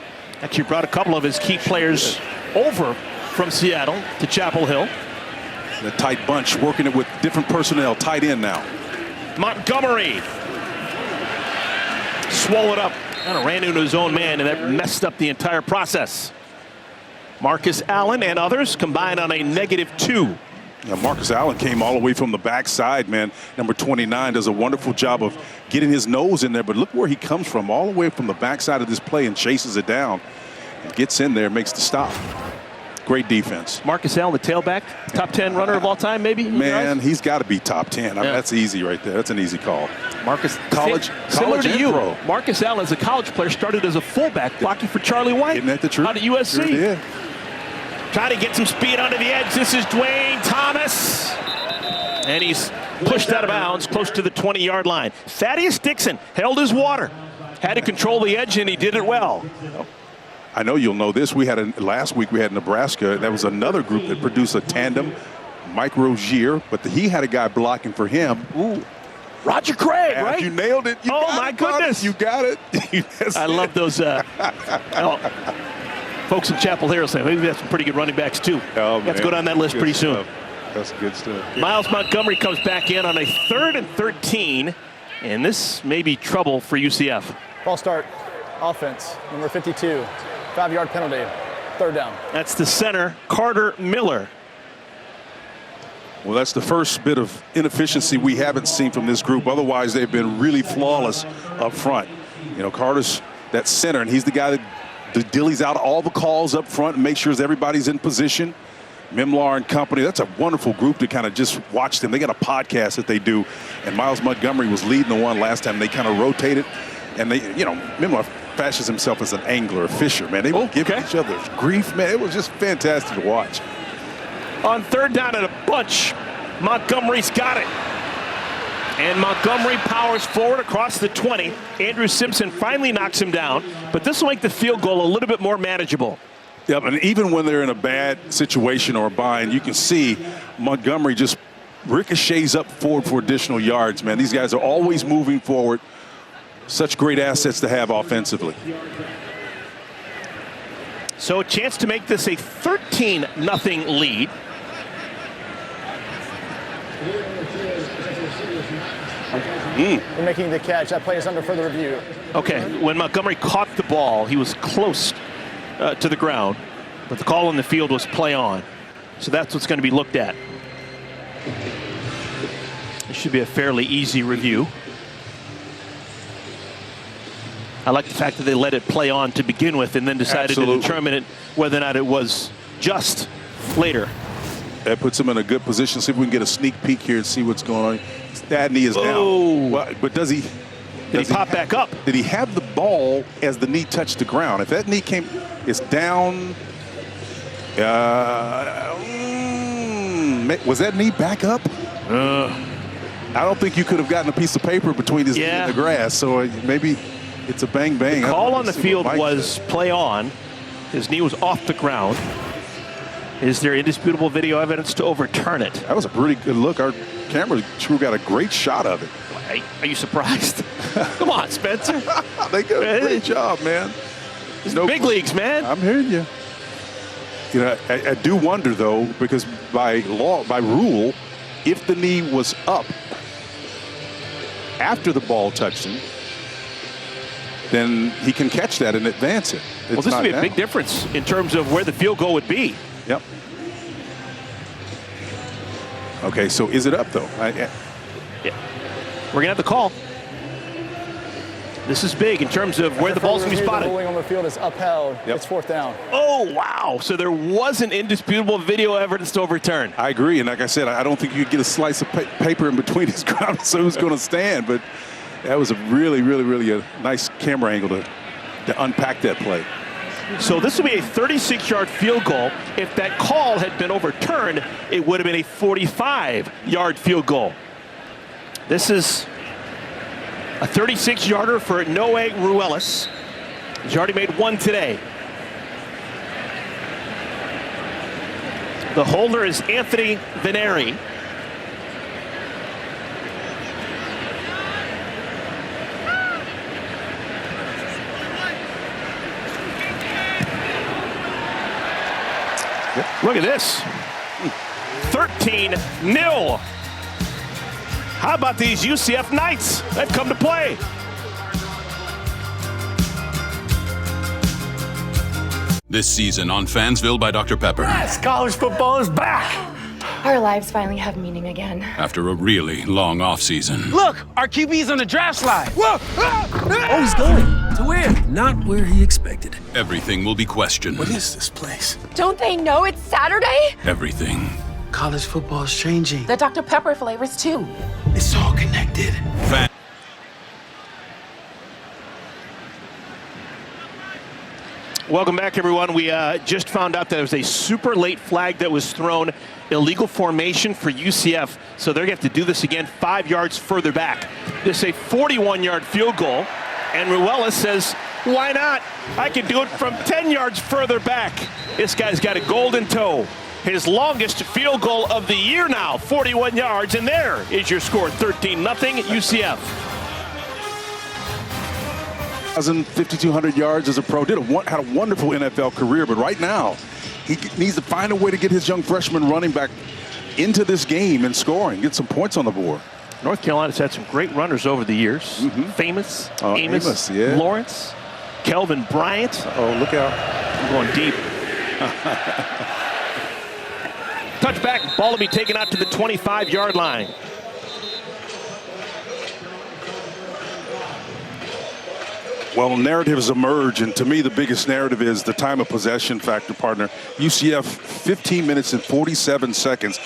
Actually brought a couple of his key players over from Seattle to Chapel Hill. The tight bunch working it with different personnel. Tight end now. Montgomery. Swallowed up. Kind of ran into his own man, and that messed up the entire process. Marcus Allen and others combined on a -2. Yeah, Marcus Allen came all the way from the backside, man. Number 29 does a wonderful job of getting his nose in there, but look where he comes from, all the way from the backside of this play and chases it down and gets in there, makes the stop. Great defense. Marcus Allen, the tailback, top 10 runner of all time, maybe? Man, he's got to be top 10. I mean, that's easy right there. That's an easy call. Marcus, college to and you, pro. Marcus Allen, as a college player, started as a fullback blocking for Charlie White. Isn't that the truth? Out at USC. Sure did. Trying to get some speed onto the edge. This is Dwayne Thomas. And he's pushed out of bounds close to the 20-yard line. Thaddeus Dixon held his water. Had to control the edge, and he did it well. I know you'll know this. Last week we had Nebraska. That was another group that produced a tandem, Mike Rozier, but he had a guy blocking for him. Ooh. Roger Craig, right? You nailed it. Oh, my goodness. You got it. I love those. Folks in Chapel Hill say, maybe that's some pretty good running backs, too. Oh, Let's go down that list pretty soon. That's good stuff. Miles Montgomery comes back in on a 3rd and 13, and this may be trouble for UCF. Ball start, offense, number 52, 5-yard penalty, 3rd down. That's the center, Carter Miller. Well, that's the first bit of inefficiency we haven't seen from this group. Otherwise, they've been really flawless up front. You know, Carter's that center, and he's the guy that dillies out all the calls up front and makes sure everybody's in position. Mimlar and company, that's a wonderful group to kind of just watch them. They got a podcast that they do, and Miles Montgomery was leading the one last time. They kind of rotated, and they, you know, Mimlar fashions himself as an angler, a fisher, man. They were giving each other grief, man. It was just fantastic to watch. On 3rd down and a bunch, Montgomery's got it. And Montgomery powers forward across the 20. Andrew Simpson finally knocks him down, but this will make the field goal a little bit more manageable. Yep, and even when they're in a bad situation or a bind, you can see Montgomery just ricochets up forward for additional yards, man. These guys are always moving forward. Such great assets to have offensively. So a chance to make this a 13-0 lead. We're making the catch. That play is under further review. Okay, when Montgomery caught the ball, he was close to the ground, but the call on the field was play on. So that's what's going to be looked at. It should be a fairly easy review. I like the fact that they let it play on to begin with and then decided to determine whether or not it was just later. That puts him in a good position. See if we can get a sneak peek here and see what's going on. That knee is down. But does he? Did he pop back up? Did he have the ball as the knee touched the ground? If that knee it's down. Was that knee back up? I don't think you could have gotten a piece of paper between his knee and the grass. So maybe it's a bang-bang. The call on the field was play on. His knee was off the ground. Is there indisputable video evidence to overturn it? That was a pretty good look. Our camera crew got a great shot of it. Are you surprised? Come on, Spencer. They did a great job, man. It's big leagues, man. I'm hearing you. You know, I do wonder, though, because by rule, if the knee was up after the ball touched him, then he can catch that and advance it. Well, this would be a big difference in terms of where the field goal would be. Yep. Okay, so is it up, though? Yeah. We're going to have the call. This is big in terms of where the ball's going to be spotted. The ruling on the field is upheld. It's 4th down. Oh, wow. So there wasn't indisputable video evidence to overturn. I agree. And like I said, I don't think you could get a slice of paper in between his ground so who's going to stand. But that was a really a nice camera angle to unpack that play. So this would be a 36-yard field goal. If that call had been overturned, it would have been a 45-yard field goal. This is a 36-yarder for Noé Ruelas. He's already made one today. The holder is Anthony Veneri. Look at this. 13-0. How about these UCF Knights? They've come to play. This season on Fansville by Dr. Pepper. Yes, college football is back. Our lives finally have meaning again. After a really long offseason. Look, our QB's on the draft slide. Whoa! Oh, he's going. To where? Not where he expected. Everything will be questioned. What is this place? Don't they know it's Saturday? Everything. College football is changing. The Dr. Pepper flavors, too. It's all connected. Welcome back, everyone. We just found out that there was a super late flag that was thrown. Illegal formation for UCF. So they're going to have to do this again 5 yards further back. This is a 41-yard field goal. And Ruelas says, why not? I can do it from 10 yards further back. This guy's got a golden toe. His longest field goal of the year now, 41 yards. And there is your score, 13-0 UCF. 5,200 yards as a pro. Had a wonderful NFL career, but right now he needs to find a way to get his young freshman running back into this game and scoring, get some points on the board. North Carolina's had some great runners over the years. Famous, Amos, yeah. Lawrence, Kelvin Bryant. Oh, look out. I'm going deep. Touchback, ball to be taken out to the 25-yard line. Well, narratives emerge, and to me, the biggest narrative is the time of possession factor, partner. UCF, 15 minutes and 47 seconds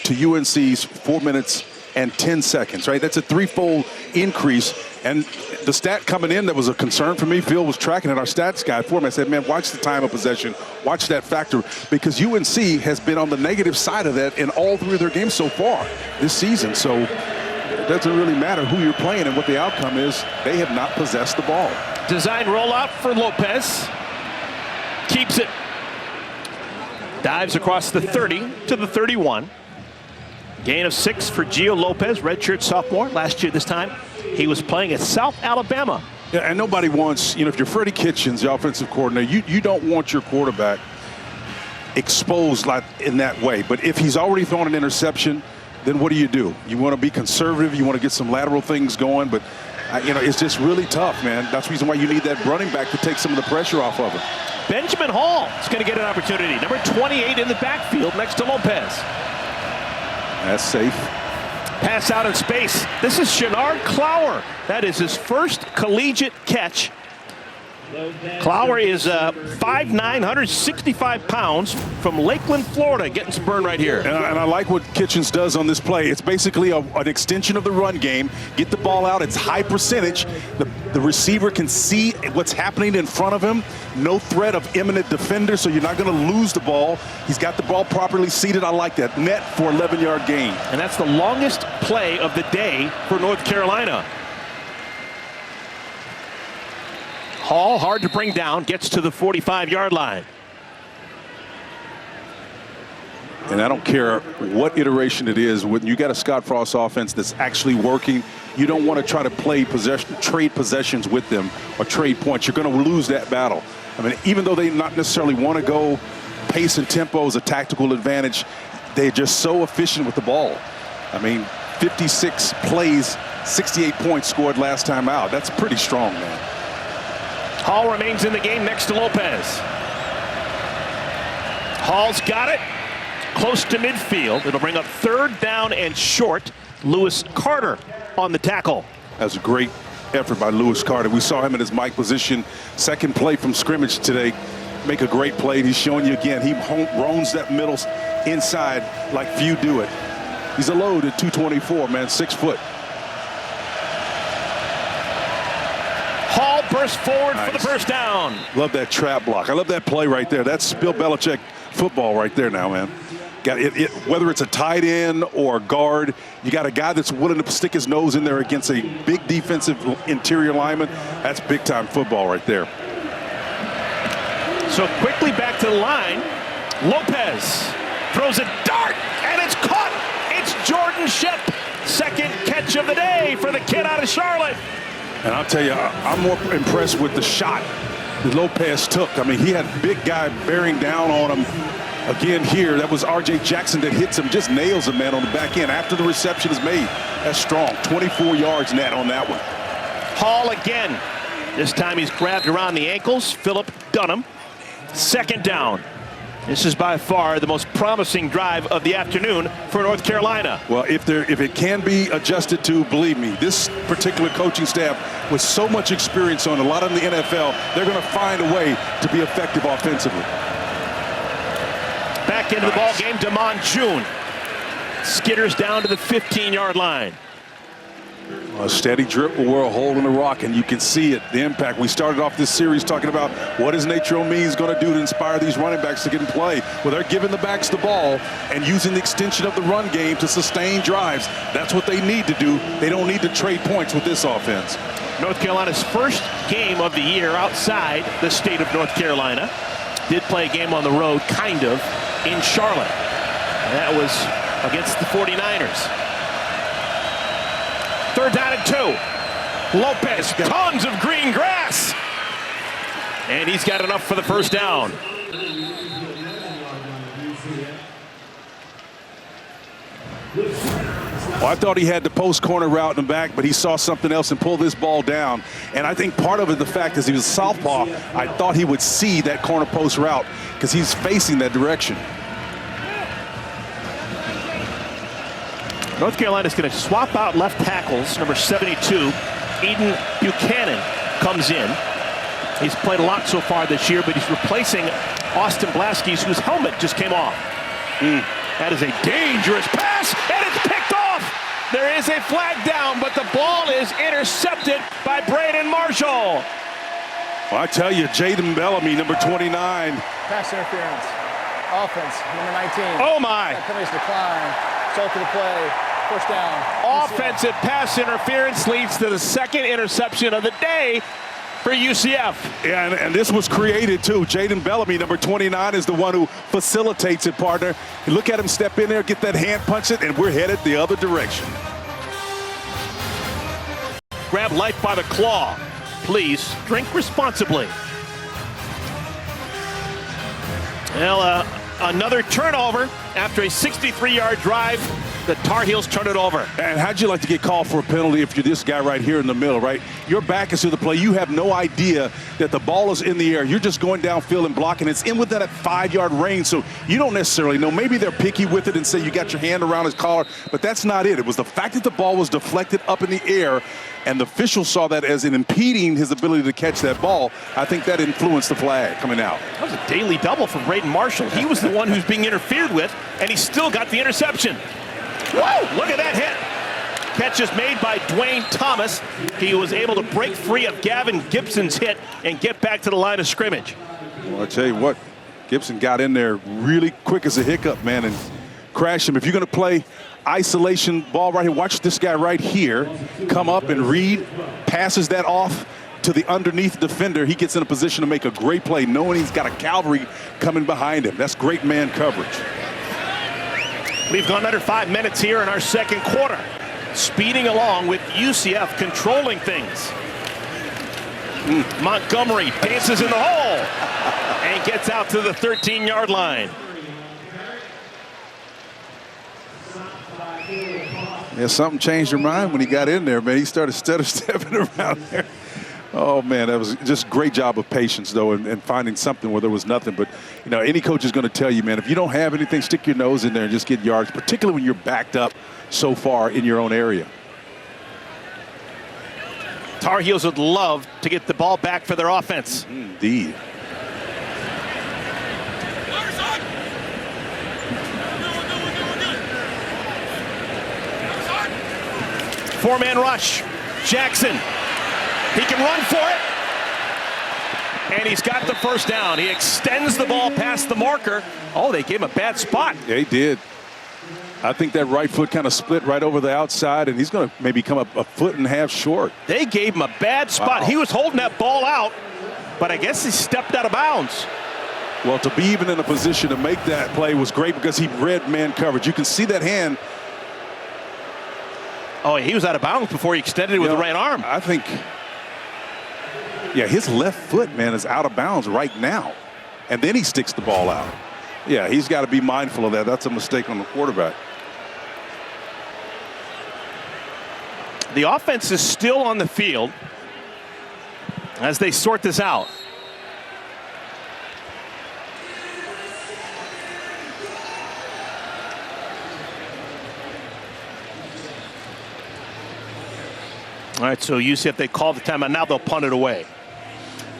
to UNC's 4 minutes and 10 seconds, right? That's a threefold increase. And the stat coming in that was a concern for me, Phil was tracking it, our stats guy for me. I said, man, watch the time of possession, watch that factor, because UNC has been on the negative side of that in all 3 of their games so far this season. So it doesn't really matter who you're playing and what the outcome is. They have not possessed the ball. Design rollout for Lopez. Keeps it. Dives across the 30 to the 31. Gain of 6 for Gio Lopez, redshirt sophomore. Last year this time, he was playing at South Alabama. Yeah, and nobody wants, if you're Freddie Kitchens, the offensive coordinator, you don't want your quarterback exposed like in that way. But if he's already thrown an interception, then what do? You want to be conservative. You want to get some lateral things going. But, it's just really tough, man. That's the reason why you need that running back to take some of the pressure off of him. Benjamin Hall is going to get an opportunity. Number 28 in the backfield next to Lopez. That's safe. Pass out in space. This is Shenard Clower. That is his first collegiate catch. Clower is 5'9", 165 pounds from Lakeland, Florida, getting some burn right here. And I like what Kitchens does on this play. It's basically an extension of the run game. Get the ball out. It's high percentage. The receiver can see what's happening in front of him. No threat of imminent defender, so you're not going to lose the ball. He's got the ball properly seated. I like that. Net for 11-yard gain. And that's the longest play of the day for North Carolina. Hall, hard to bring down, gets to the 45-yard line. And I don't care what iteration it is, when you got a Scott Frost offense that's actually working, you don't want to try to play trade possessions with them or trade points. You're going to lose that battle. I mean, even though they not necessarily want to go, pace and tempo is a tactical advantage. They're just so efficient with the ball. I mean, 56 plays, 68 points scored last time out. That's pretty strong, man. Hall remains in the game next to Lopez. Hall's got it. Close to midfield. It'll bring up 3rd down and short. Lewis Carter on the tackle. That's a great effort by Lewis Carter. We saw him in his Mike position. Second play from scrimmage today. Make a great play. He's showing you again. He roams that middle inside like few do it. He's a load at 224, man, 6 foot. Hall bursts forward for the first down. Love that trap block. I love that play right there. That's Bill Belichick football right there now, man. Got it, whether it's a tight end or a guard, you got a guy that's willing to stick his nose in there against a big defensive interior lineman. That's big-time football right there. So quickly back to the line. Lopez throws a dart, and it's caught. It's Jordan Sept. Second catch of the day for the kid out of Charlotte. And I'll tell you, I'm more impressed with the shot that Lopez took. I mean, he had a big guy bearing down on him. Again here, that was R.J. Jackson that hits him, just nails him, man, on the back end after the reception is made. That's strong. 24 yards net on that one. Hall again. This time he's grabbed around the ankles. Philip Dunham. 2nd down. This is by far the most promising drive of the afternoon for North Carolina. Well, if it can be adjusted to, believe me, this particular coaching staff with so much experience on a lot of the NFL, they're going to find a way to be effective offensively. Back into the ball game, Damon June skitters down to the 15-yard line. A steady dribble where a hole in the rock, and you can see it, the impact. We started off this series talking about what is Nate Means going to do to inspire these running backs to get in play. Well, they're giving the backs the ball and using the extension of the run game to sustain drives. That's what they need to do. They don't need to trade points with this offense. North Carolina's first game of the year outside the state of North Carolina. Did play a game on the road, kind of, in Charlotte. And that was against the 49ers. 3rd down and 2. Lopez, tons of green grass. And he's got enough for the first down. Well, I thought he had the post corner route in the back, but he saw something else and pulled this ball down. And I think part of it, the fact is he was a southpaw. I thought he would see that corner post route because he's facing that direction. North Carolina's going to swap out left tackles. Number 72, Eden Buchanan, comes in. He's played a lot so far this year, but he's replacing Austin Blaskis, whose helmet just came off. That is a dangerous pass, and it's picked off. There is a flag down, but the ball is intercepted by Braden Marshall. Well, I tell you, Jaden Bellamy, number 29. Pass interference. Offense, number 19. Oh, my. That penalty's decline. Result of the play. First down. Offensive pass interference leads to the 2nd interception of the day for UCF. Yeah, and this was created, too. Jaden Bellamy, number 29, is the one who facilitates it, partner. You look at him step in there, get that hand, punch it, and we're headed the other direction. Grab life by the claw. Please drink responsibly. Well, another turnover after a 63-yard drive. The Tar Heels turn it over. And how'd you like to get called for a penalty if you're this guy right here in the middle, right? Your back is to the play. You have no idea that the ball is in the air. You're just going downfield and blocking. It's in within that 5-yard range, so you don't necessarily know. Maybe they're picky with it and say you got your hand around his collar, but that's not it. It was the fact that the ball was deflected up in the air, and the officials saw that as an impeding his ability to catch that ball. I think that influenced the flag coming out. That was a daily double for Braden Marshall. He was the one who's being interfered with, and he still got the interception. Whoa, look at that hit. Catch is made by Dwayne Thomas. He was able to break free of Gavin Gibson's hit and get back to the line of scrimmage. Well, I tell you what, Gibson got in there really quick as a hiccup, man, and crashed him. If you're going to play isolation ball right here, watch this guy right here come up and read, passes that off to the underneath defender. He gets in a position to make a great play, knowing he's got a cavalry coming behind him. That's great man coverage. We've gone under 5 minutes here in our second quarter. Speeding along with UCF controlling things. Montgomery dances in the hole and gets out to the 13-yard line. Yeah, something changed your mind when he got in there, man. He started stutter stepping around there. Oh, man, that was just a great job of patience, though, and finding something where there was nothing. But, you know, any coach is going to tell you, man, if you don't have anything, stick your nose in there and just get yards, particularly when you're backed up so far in your own area. Tar Heels would love to get the ball back for their offense. Indeed. Four-man rush. Jackson. He can run for it. And he's got the first down. He extends the ball past the marker. Oh, they gave him a bad spot. Yeah, he did. I think that right foot kind of split right over the outside, and he's going to maybe come up a foot and a half short. They gave him a bad spot. Wow. He was holding that ball out, but I guess he stepped out of bounds. Well, to be even in a position to make that play was great because he read man coverage. You can see that hand. Oh, he was out of bounds before he extended it with the right arm. I think, yeah, his left foot, man, is out of bounds right now. And then he sticks the ball out. Yeah, he's got to be mindful of that. That's a mistake on the quarterback. The offense is still on the field as they sort this out. All right, so UCF, they call the timeout. Now they'll punt it away.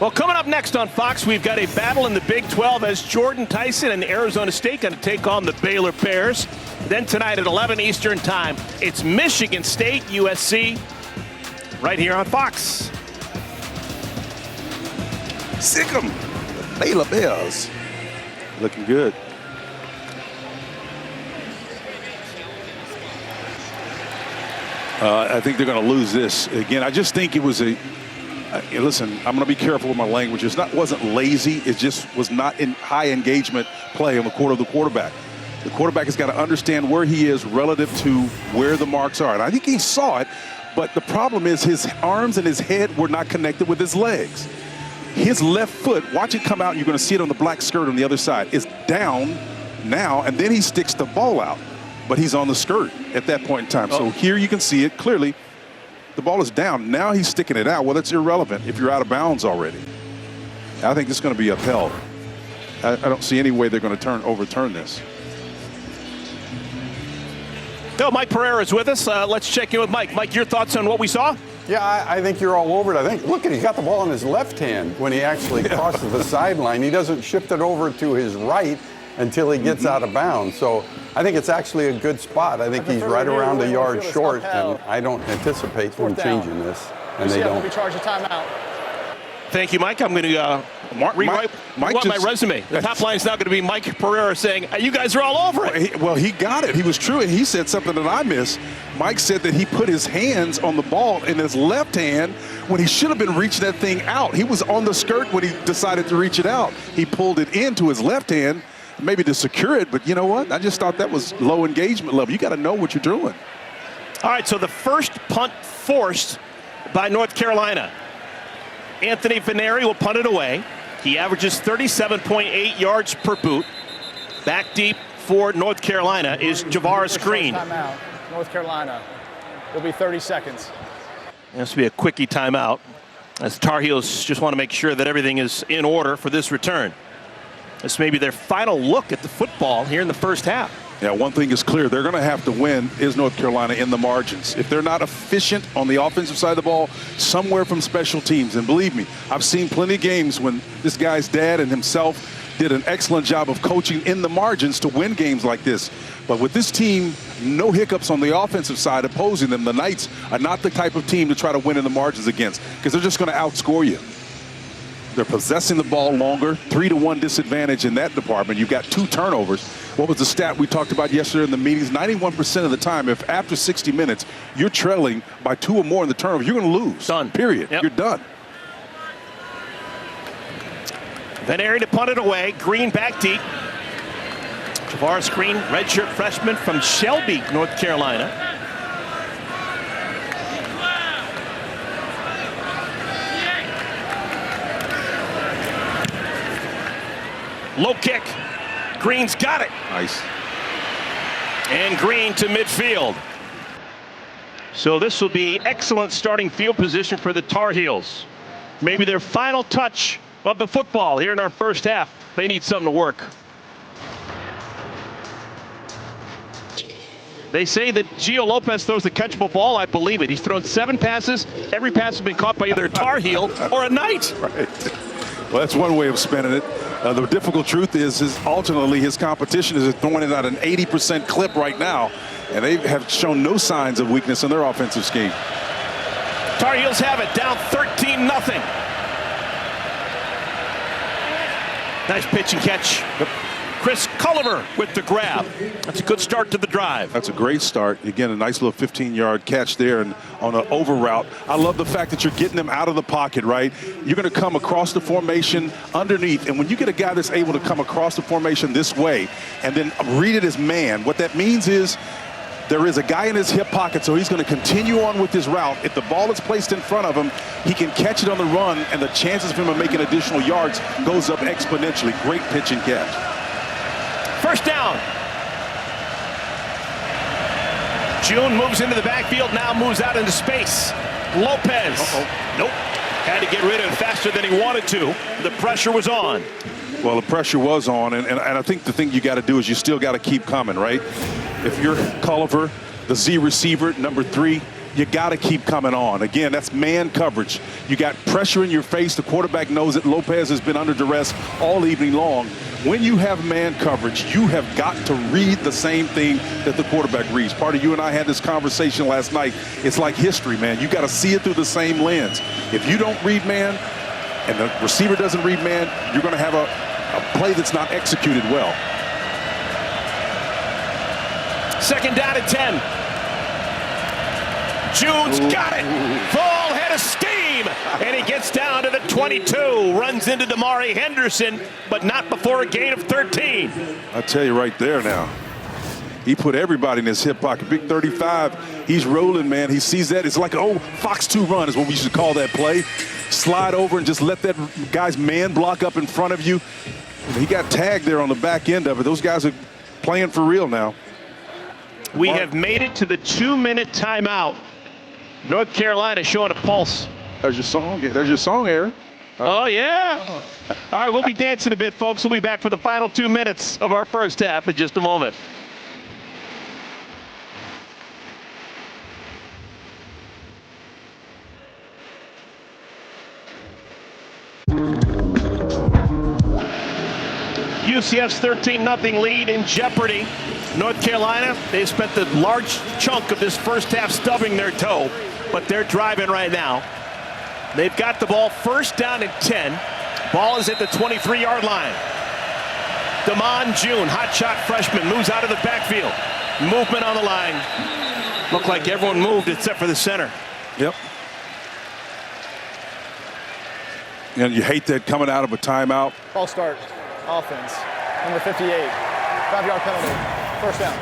Well, coming up next on Fox, we've got a battle in the Big 12 as Jordan Tyson and Arizona State going to take on the Baylor Bears. Then tonight at 11 Eastern time, it's Michigan State, USC, right here on Fox. Sick 'em. The Baylor Bears. Looking good. I think they're going to lose this. Again, I just think it was a listen, I'm going to be careful with my language. It wasn't lazy. It just was not in high engagement play on the court of the quarterback. The quarterback has got to understand where he is relative to where the marks are. And I think he saw it, but the problem is his arms and his head were not connected with his legs. His left foot, watch it come out, you're going to see it on the black skirt on the other side, is down now, and then he sticks the ball out. But he's on the skirt at that point in time. So here you can see it clearly. The ball is down. Now he's sticking it out. Well, that's irrelevant if you're out of bounds already. I think it's going to be upheld. I don't see any way they're going to overturn this. No, Mike Pereira is with us. Let's check in with Mike. Mike, your thoughts on what we saw? Yeah, I think you're all over it. I think, look, he's got the ball in his left hand when he actually crosses the sideline. He doesn't shift it over to his right until he gets out of bounds. So I think it's actually a good spot. I think he's right around a yard short, and I don't anticipate them changing this. And they don't. Be charged a timeout. Thank you, Mike. I'm going to rewrite my resume. The top line is now going to be Mike Pereira saying, you guys are all over it. Well, he got it. He was true, and he said something that I missed. Mike said that he put his hands on the ball in his left hand when he should have been reaching that thing out. He was on the skirt when he decided to reach it out. He pulled it into his left hand, maybe to secure it, but you know what? I just thought that was low engagement level. You got to know what you're doing. All right, so the first punt forced by North Carolina. Anthony Veneri will punt it away. He averages 37.8 yards per boot. Back deep for North Carolina is Javaris Green. Timeout. North Carolina. It'll be 30 seconds. This will be a quickie timeout as Tar Heels just want to make sure that everything is in order for this return. This may be their final look at the football here in the first half. Yeah, one thing is clear. They're going to have to win is North Carolina in the margins. If they're not efficient on the offensive side of the ball, somewhere from special teams. And believe me, I've seen plenty of games when this guy's dad and himself did an excellent job of coaching in the margins to win games like this. But with this team, no hiccups on the offensive side opposing them. The Knights are not the type of team to try to win in the margins against because they're just going to outscore you. They're possessing the ball longer, 3-1 disadvantage in that department. You've got 2 turnovers. What was the stat we talked about yesterday in the meetings? 91% of the time, if after 60 minutes you're trailing by 2 or more in the turnover, you're going to lose. Done. Period. Yep. You're done. Veneri to punt it away. Green back deep. Tavares Green, redshirt freshman from Shelby, North Carolina. Low kick. Green's got it. Nice. And Green to midfield. So this will be excellent starting field position for the Tar Heels. Maybe their final touch of the football here in our first half. They need something to work. They say that Gio Lopez throws the catchable ball. I believe it. He's thrown 7 passes. Every pass has been caught by either a Tar Heel or a Knight. Right. Well, that's one way of spinning it. The difficult truth is ultimately his competition is throwing it at an 80% clip right now, and they have shown no signs of weakness in their offensive scheme. Tar Heels have it, down 13-0. Nice pitch and catch. Chris Culliver with the grab. That's a good start to the drive. That's a great start. Again, a nice little 15-yard catch there and on an over route. I love the fact that you're getting them out of the pocket, right? You're going to come across the formation underneath, and when you get a guy that's able to come across the formation this way and then read it as man, what that means is there is a guy in his hip pocket, so he's going to continue on with his route. If the ball is placed in front of him, he can catch it on the run, and the chances of him making additional yards goes up exponentially. Great pitch and catch. First down. June moves into the backfield, now moves out into space. Lopez. Nope. Had to get rid of it faster than he wanted to. The pressure was on. Well, the pressure was on, and I think the thing you got to do is you still got to keep coming, right? If you're Culliver, the Z receiver, number 3, you got to keep coming on. Again, that's man coverage. You got pressure in your face. The quarterback knows that Lopez has been under duress all evening long. When you have man coverage, you have got to read the same thing that the quarterback reads. Part of you and I had this conversation last night. It's like history, man. You got to see it through the same lens. If you don't read man and the receiver doesn't read man, you're going to have a play that's not executed well. Second down at 10. June's got it. Full head of steam. And he gets down to the 22. Runs into Damari Henderson, but not before a gain of 13. I'll tell you right there now. He put everybody in his hip pocket. Big 35. He's rolling, man. He sees that. It's like an old Fox 2 run is what we used to call that play. Slide over and just let that guy's man block up in front of you. He got tagged there on the back end of it. Those guys are playing for real now. We have made it to the 2-minute timeout. North Carolina showing a pulse. There's your song. There's your song, Aaron. Oh, yeah. All right, we'll be dancing a bit, folks. We'll be back for the final 2 minutes of our first half in just a moment. UCF's 13-0 lead in jeopardy. North Carolina, they've spent the large chunk of this first half stubbing their toe, but they're driving right now. They've got the ball first down and 10. Ball is at the 23-yard line. Damon June, hot shot freshman, moves out of the backfield. Movement on the line. Looked like everyone moved except for the center. Yep. And you hate that coming out of a timeout. Ball start. Offense. Number 58. 5-yard penalty. First down.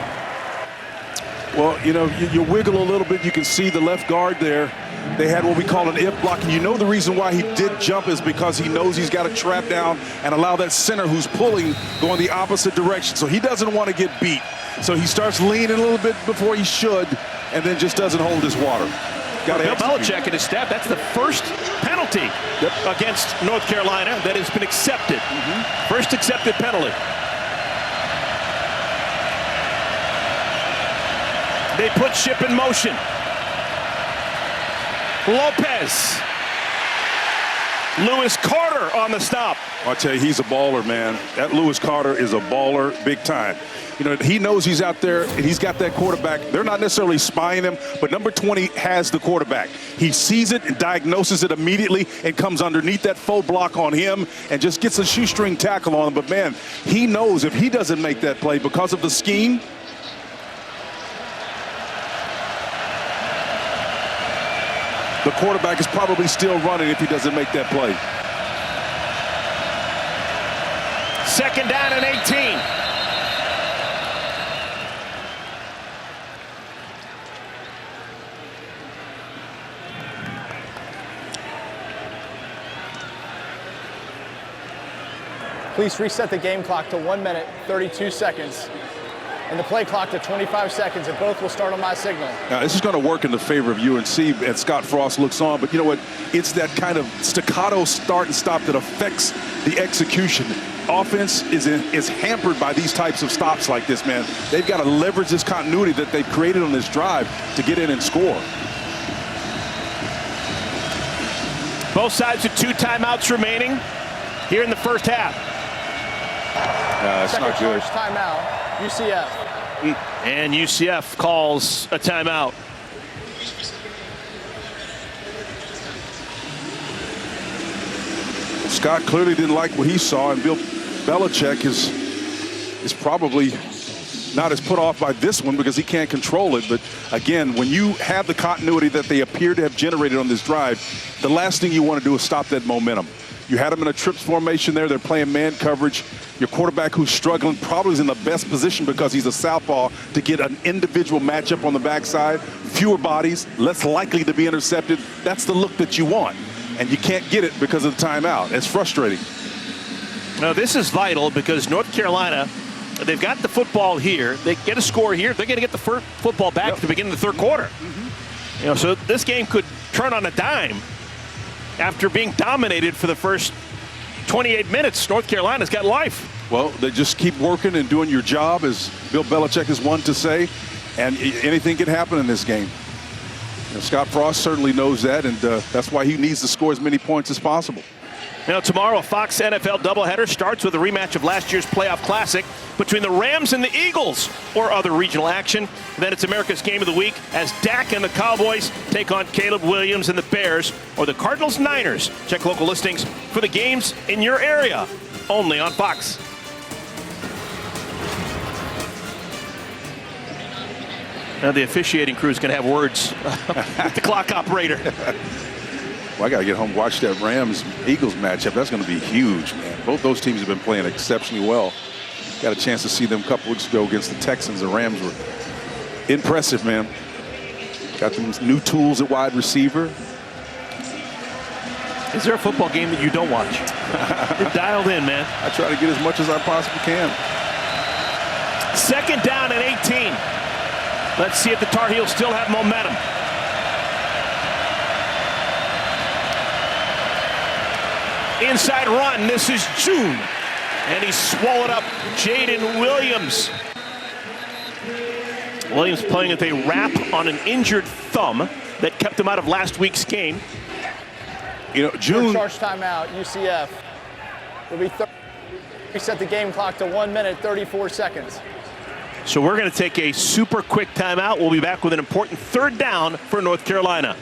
Well, you know, you wiggle a little bit. You can see the left guard there. They had what we call an if block. And you know the reason why he did jump is because he knows he's got to trap down and allow that center who's pulling go in the opposite direction. So he doesn't want to get beat. So he starts leaning a little bit before he should and then just doesn't hold his water. Bill Belichick and his staff, that's the first penalty against North Carolina that has been accepted. First accepted penalty. They put Ship in motion. Lopez. Lewis Carter on the stop. I'll tell you, he's a baller, man. That Lewis Carter is a baller big time. You know, he knows he's out there and he's got that quarterback. They're not necessarily spying him, but number 20 has the quarterback. He sees it and diagnoses it immediately and comes underneath that faux block on him and just gets a shoestring tackle on him. But, man, he knows if he doesn't make that play because of the scheme, the quarterback is probably still running if he doesn't make that play. Second down and 18. Please reset the game clock to 1 minute, 32 seconds. And the play clock to 25 seconds, and both will start on my signal. Now, this is going to work in the favor of UNC, and Scott Frost looks on. But you know what? It's that kind of staccato start and stop that affects the execution. Offense is hampered by these types of stops like this, man. They've got to leverage this continuity that they've created on this drive to get in and score. Both sides with 2 timeouts remaining here in the first half. That's Second not good. charge timeout, UCF. And UCF calls a timeout. Scott clearly didn't like what he saw, and Bill Belichick is probably not as put off by this one because he can't control it. But again, when you have the continuity that they appear to have generated on this drive, the last thing you want to do is stop that momentum. You had them in a trips formation there. They're playing man coverage. Your quarterback who's struggling probably is in the best position because he's a southpaw to get an individual matchup on the backside. Fewer bodies, less likely to be intercepted. That's the look that you want. And you can't get it because of the timeout. It's frustrating. Now, this is vital because North Carolina, they've got the football here. They get a score here. They're going to get the first football back at the beginning of the third quarter. You know, so this game could turn on a dime after being dominated for the first 28 minutes. North Carolina's got life. Well, they just keep working and doing your job, as Bill Belichick is one to say, and anything can happen in this game. And Scott Frost certainly knows that, and that's why he needs to score as many points as possible. Now, tomorrow, a Fox NFL doubleheader starts with a rematch of last year's playoff classic between the Rams and the Eagles, or other regional action. And then it's America's Game of the Week as Dak and the Cowboys take on Caleb Williams and the Bears, or the Cardinals-Niners. Check local listings for the games in your area, only on Fox. Now, the officiating crew is going to have words with the clock operator. Well, I got to get home and watch that Rams-Eagles matchup. That's going to be huge, man. Both those teams have been playing exceptionally well. Got a chance to see them a couple weeks ago against the Texans. The Rams were impressive, man. Got them new tools at wide receiver. Is there a football game that you don't watch? You're dialed in, man. I try to get as much as I possibly can. Second down and 18. Let's see if the Tar Heels still have momentum. Inside run, this is June. And he swallowed up Jaden Williams. Williams playing with a wrap on an injured thumb that kept him out of last week's game. You know, June. Charge timeout, UCF. Will be reset the game clock to 1 minute, 34 seconds. So we're going to take a super quick timeout. We'll be back with an important third down for North Carolina.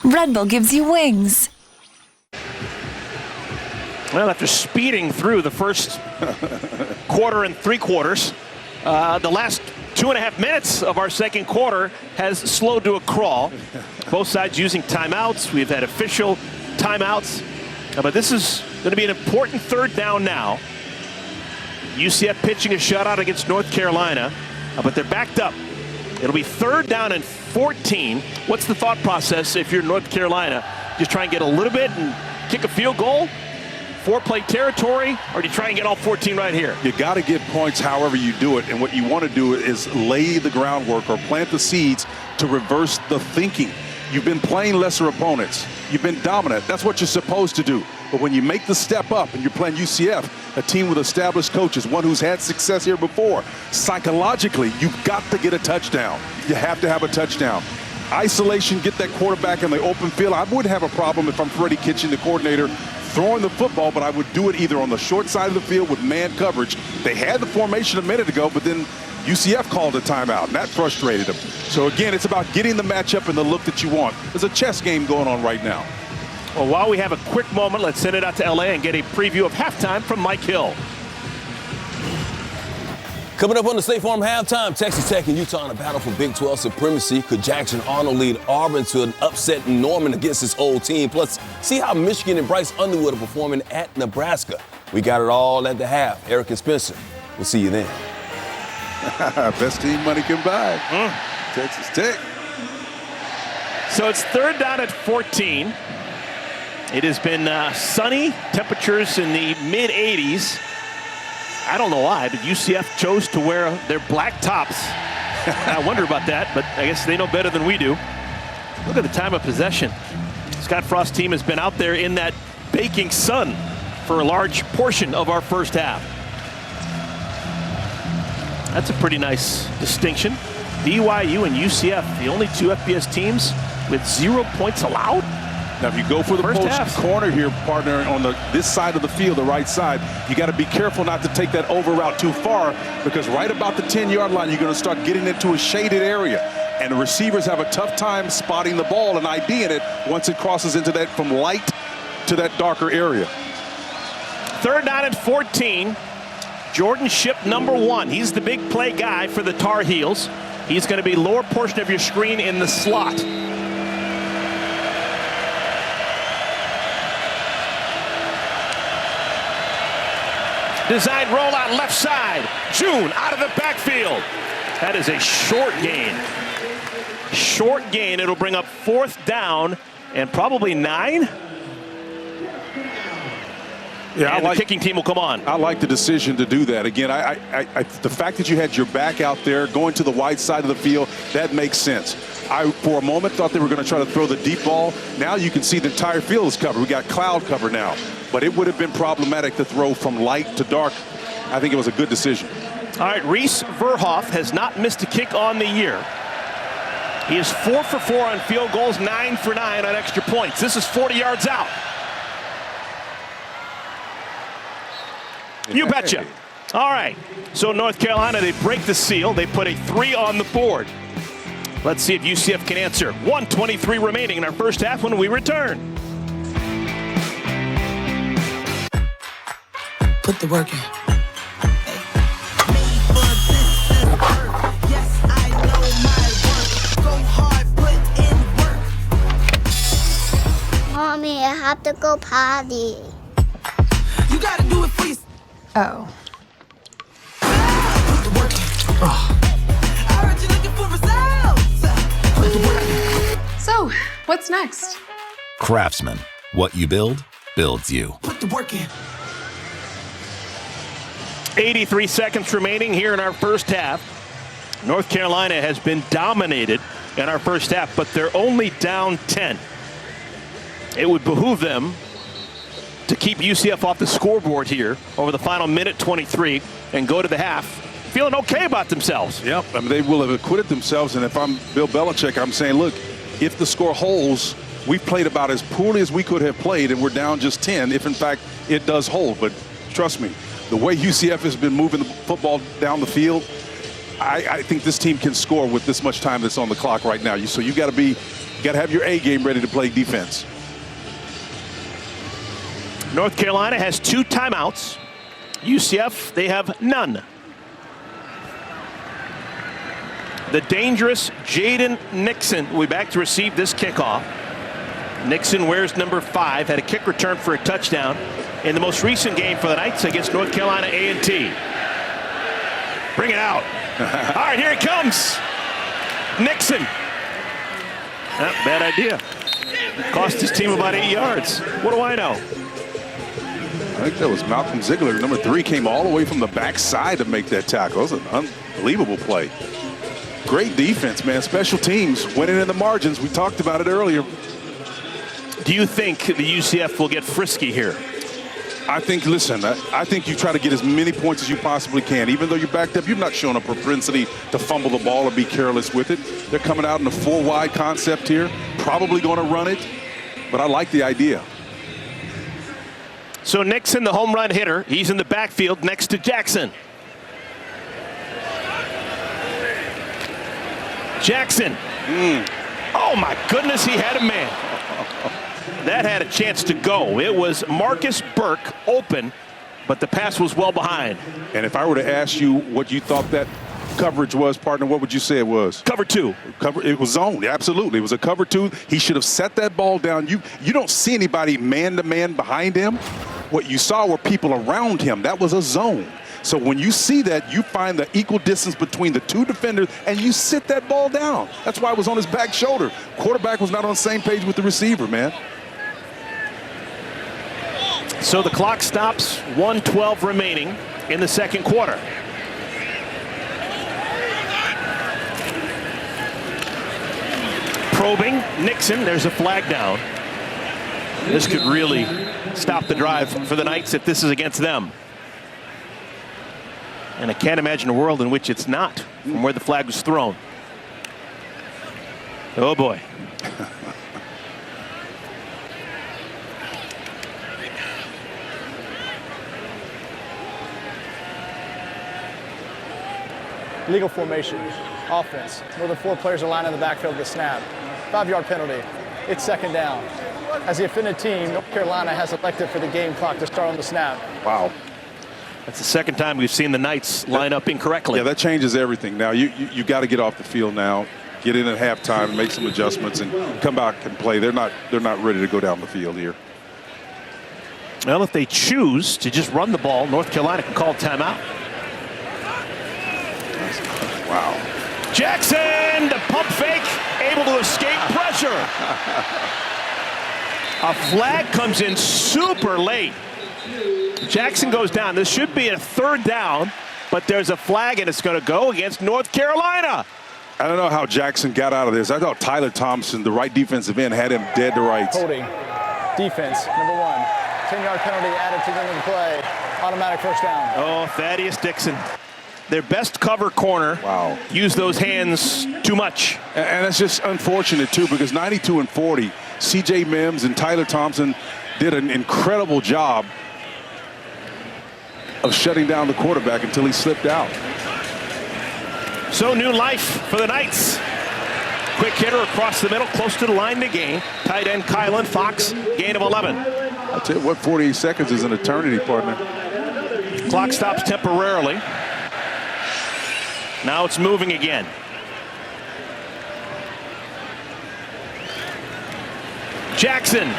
Red Bull gives you wings. Well, after speeding through the first quarter and 3 quarters, the last 2.5 minutes of our second quarter has slowed to a crawl. Both sides using timeouts. We've had official timeouts. But this is going to be an important third down now. UCF pitching a shutout against North Carolina, but they're backed up. It'll be third down and 14. What's the thought process if you're North Carolina? Just try and get a little bit and kick a field goal? 4-play territory, or do you try and get all 14 right here? You got to get points however you do it, and what you want to do is lay the groundwork or plant the seeds to reverse the thinking. You've been playing lesser opponents. You've been dominant. That's what you're supposed to do. But when you make the step up and you're playing UCF, a team with established coaches, one who's had success here before, psychologically, you've got to get a touchdown. You have to have a touchdown. Isolation, get that quarterback in the open field. I wouldn't have a problem if I'm Freddie Kitchen, the coordinator, throwing the football, but I would do it either on the short side of the field with man coverage. They had the formation a minute ago, but then UCF called a timeout, and that frustrated them. So again, it's about getting the matchup and the look that you want. There's a chess game going on right now. Well, while we have a quick moment, let's send it out to LA and get a preview of halftime from Mike Hill. Coming up on the State Farm Halftime, Texas Tech and Utah in a battle for Big 12 supremacy. Could Jackson Arnold lead Auburn to an upset in Norman against his old team? Plus, see how Michigan and Bryce Underwood are performing at Nebraska. We got it all at the half. Eric and Spencer, we'll see you then. Best team money can buy. Texas Tech. So it's third down at 14. It has been sunny, temperatures in the mid-80s. I don't know why, but UCF chose to wear their black tops. I wonder about that, but I guess they know better than we do. Look at the time of possession. Scott Frost's team has been out there in that baking sun for a large portion of our first half. That's a pretty nice distinction. BYU and UCF, the only two FBS teams with 0 points allowed. Now, if you go for the post corner here, partner, on this side of the field, the right side, you got to be careful not to take that over route too far, because right about the 10-yard line, you're going to start getting into a shaded area. And the receivers have a tough time spotting the ball and IDing it once it crosses into that from light to that darker area. Third down at 14. Jordan Shipp, #1. He's the big play guy for the Tar Heels. He's going to be lower portion of your screen in the slot. Design rollout left side. June out of the backfield. That is a short gain. Short gain. It'll bring up fourth down and probably 9. Yeah, and the kicking team will come on. I like the decision to do that. Again, the fact that you had your back out there going to the wide side of the field, that makes sense. I, for a moment, thought they were going to try to throw the deep ball. Now you can see the entire field is covered. We got cloud cover now. But it would have been problematic to throw from light to dark. I think it was a good decision. All right, Reese Verhoff has not missed a kick on the year. He is 4 for 4 on field goals, 9 for 9 on extra points. This is 40 yards out. You betcha. All right, so North Carolina, they break the seal. They put a 3 on the board. Let's see if UCF can answer. 1:23 remaining in our first half when we return. Put the work in. Mommy, I have to go potty. You gotta do it for yourself. Oh. I heard you looking for results. So, what's next? Craftsman. What you build, builds you. Put the work in. 83 seconds remaining here in our first half. North Carolina has been dominated in our first half, but they're only down 10. It would behoove them to keep UCF off the scoreboard here over the final minute 23 and go to the half feeling okay about themselves. Yep, I mean, they will have acquitted themselves, and if I'm Bill Belichick, I'm saying, look, if the score holds, we've played about as poorly as we could have played, and we're down just 10, if in fact it does hold. But trust me, the way UCF has been moving the football down the field, I think this team can score with this much time that's on the clock right now. So you got to have your A game ready to play defense. North Carolina has 2 timeouts. UCF, they have none. The dangerous Jaden Nixon will be back to receive this kickoff. Nixon wears #5, had a kick return for a touchdown in the most recent game for the Knights against North Carolina A&T. Bring it out. All right, here it comes. Nixon. Bad idea. Cost his team about 8 yards. What do I know? I think that was Malcolm Ziegler. #3 came all the way from the backside to make that tackle. It was an unbelievable play. Great defense, man. Special teams winning in the margins. We talked about it earlier. Do you think the UCF will get frisky here? I think, listen, I think you try to get as many points as you possibly can. Even though you're backed up, you're not showing a propensity to fumble the ball or be careless with it. They're coming out in a 4-wide concept here. Probably going to run it, but I like the idea. So Nixon, the home run hitter, he's in the backfield next to Jackson. Jackson. Oh, my goodness, he had a man. That had a chance to go. It was Marcus Burke open but the pass was well behind. And if I were to ask you what you thought that coverage was, partner, what would you say it was? Cover 2. It was zone, absolutely. It was a cover 2. He should have set that ball down. You don't see anybody man-to-man behind him. What you saw were people around him. That was a zone. So when you see that, you find the equal distance between the two defenders, and you sit that ball down. That's why it was on his back shoulder. Quarterback was not on the same page with the receiver, man. So the clock stops, 1:12 remaining in the second quarter. Probing, Nixon, there's a flag down. This could really stop the drive for the Knights if this is against them. And I can't imagine a world in which it's not from where the flag was thrown. Oh boy. Legal formation, offense. More than 4 players are lined in the backfield of the snap. 5-yard penalty. It's second down. As the offended team, North Carolina has elected for the game clock to start on the snap. Wow. That's the second time we've seen the Knights line up incorrectly. Yeah, that changes everything. Now you got to get off the field now, get in at halftime, and make some adjustments, and come back and play. They're not ready to go down the field here. Well, if they choose to just run the ball, North Carolina can call timeout. Wow. Jackson, the pump fake, able to escape pressure. A flag comes in super late. Jackson goes down. This should be a third down, but there's a flag, and it's going to go against North Carolina. I don't know how Jackson got out of this. I thought Tyler Thompson, the right defensive end, had him dead to rights. Holding. Defense, number 1. 10-yard penalty added to the end of the play. Automatic first down. Oh, Thaddeus Dixon. Their best cover corner. Wow. Used those hands too much. And it's just unfortunate, too, because 92 and 40, C.J. Mims and Tyler Thompson did an incredible job of shutting down the quarterback until he slipped out. So new life for the Knights. Quick hitter across the middle, close to the line to gain. Tight end Kylan Fox, gain of 11. I'll tell you what, 48 seconds is an eternity, partner. Clock stops temporarily. Now it's moving again. Jackson.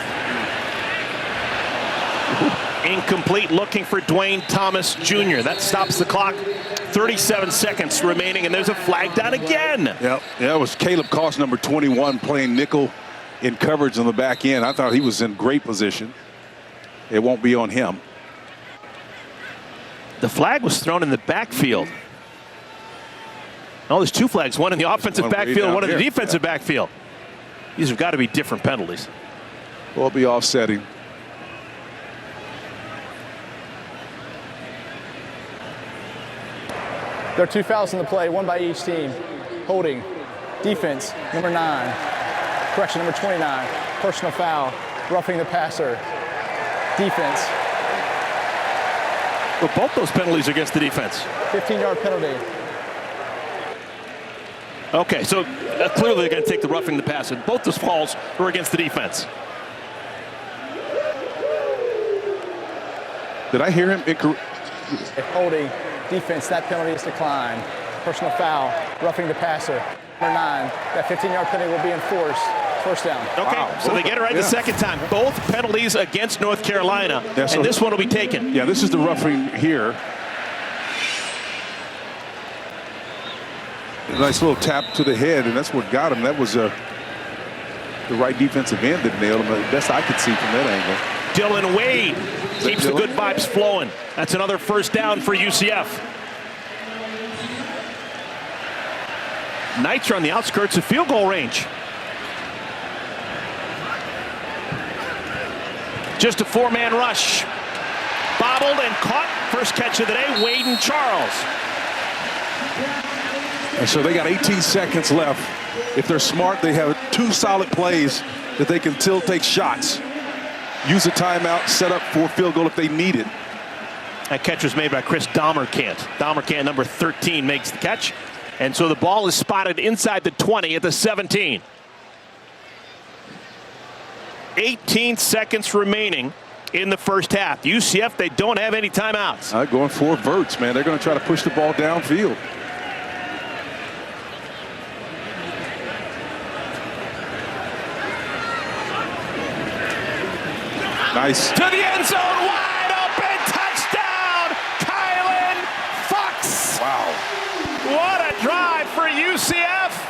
Incomplete, looking for Dwayne Thomas Jr. That stops the clock. 37 seconds remaining, and there's a flag down again. Yep. Yeah, it was Caleb Cost, number 21, playing nickel in coverage on the back end. I thought he was in great position. It won't be on him. The flag was thrown in the backfield. Oh, there's 2 flags, one in the offensive backfield, one in the defensive backfield. These have got to be different penalties. Will be offsetting. There are 2 fouls in the play, 1 by each team. Holding. Defense, number 9. Correction, number 29. Personal foul, roughing the passer. Defense. Well, both those penalties against the defense. 15-yard penalty. Okay, so clearly they're going to take the roughing the passer. Both those falls were against the defense. Did I hear him? Holding. Defense, that penalty is declined. Personal foul, roughing the passer. Number 9, that 15-yard penalty will be enforced. First down. Okay, wow. So they get it right the second time. Both penalties against North Carolina, and this one will be taken. Yeah, this is the roughing here. A nice little tap to the head, and that's what got him. That was the right defensive end that nailed him. The best I could see from that angle. Dylan Wade keeps the good vibes flowing. That's another first down for UCF. Knights are on the outskirts of field goal range. Just a 4-man rush. Bobbled and caught. First catch of the day, Wade and Charles. And so they got 18 seconds left. If they're smart, they have 2 solid plays that they can still take shots. Use a timeout, set up for a field goal if they need it. That catch was made by Chris Domerkant. Domerkant, number 13, makes the catch. And so the ball is spotted inside the 20 at the 17. 18 seconds remaining in the first half. UCF, they don't have any timeouts. Going for verts, man. They're going to try to push the ball downfield. Nice. To the end zone, wide open, touchdown, Kylan Fox. Wow. What a drive for UCF.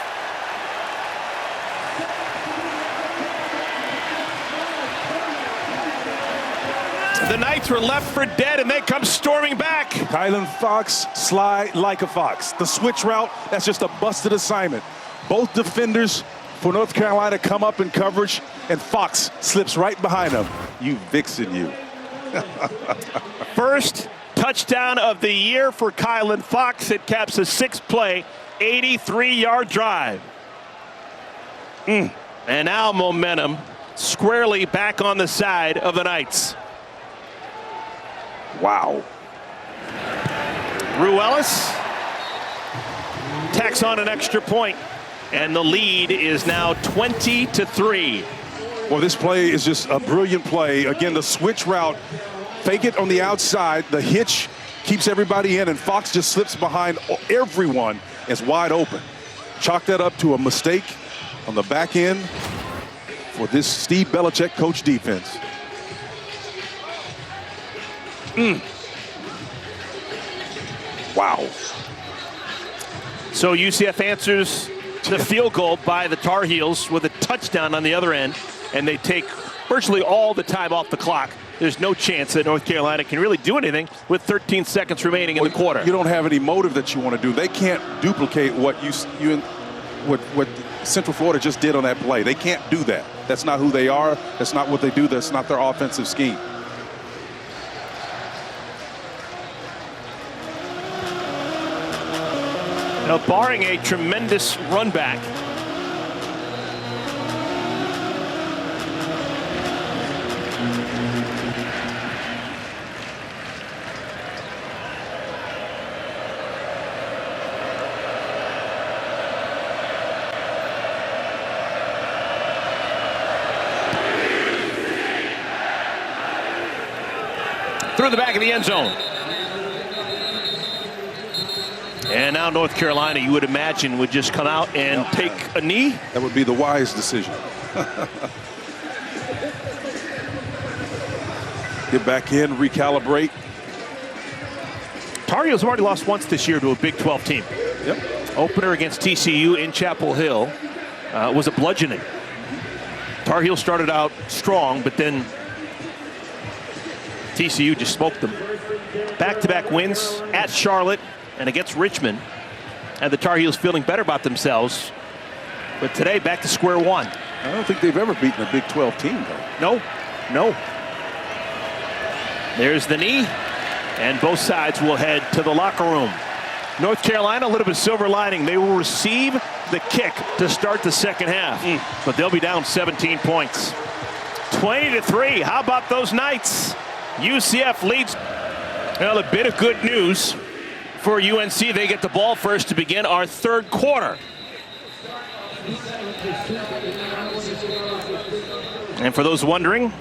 The Knights were left for dead, and they come storming back. Kylan Fox, slide like a fox. The switch route, that's just a busted assignment. Both defenders for North Carolina come up in coverage, and Fox slips right behind them. You vixen, you. First touchdown of the year for Kylan Fox. It caps a 6-play, 83-yard drive. And now momentum squarely back on the side of the Knights. Wow. Ruelas tacks on an extra point, and the lead is now 20-3. Well, this play is just a brilliant play. Again, the switch route, fake it on the outside. The hitch keeps everybody in, and Fox just slips behind everyone. It's wide open. Chalk that up to a mistake on the back end for this Steve Belichick coach defense. Wow. So UCF answers the field goal by the Tar Heels with a touchdown on the other end, and they take virtually all the time off the clock. There's no chance that North Carolina can really do anything with 13 seconds remaining in the quarter. You don't have any motive that you want to do. They can't duplicate what what Central Florida just did on that play. They can't do that. That's not who they are. That's not what they do. That's not their offensive scheme. Now, barring a tremendous run back, through the back of the end zone. And now North Carolina, you would imagine, would just come out and take a knee. That would be the wise decision. Get back in, recalibrate. Tar Heels have already lost once this year to a Big 12 team. Yep. Opener against TCU in Chapel Hill was a bludgeoning. Tar Heels started out strong, but then TCU just smoked them. Back-to-back wins at Charlotte and against Richmond, and the Tar Heels feeling better about themselves. But today, back to square one. I don't think they've ever beaten a Big 12 team, though. No. There's the knee, and both sides will head to the locker room. North Carolina, a little bit of silver lining. They will receive the kick to start the second half, but they'll be down 17 points. 20-3. How about those Knights? UCF leads. Well, a bit of good news for UNC. They get the ball first to begin our third quarter. And for those wondering,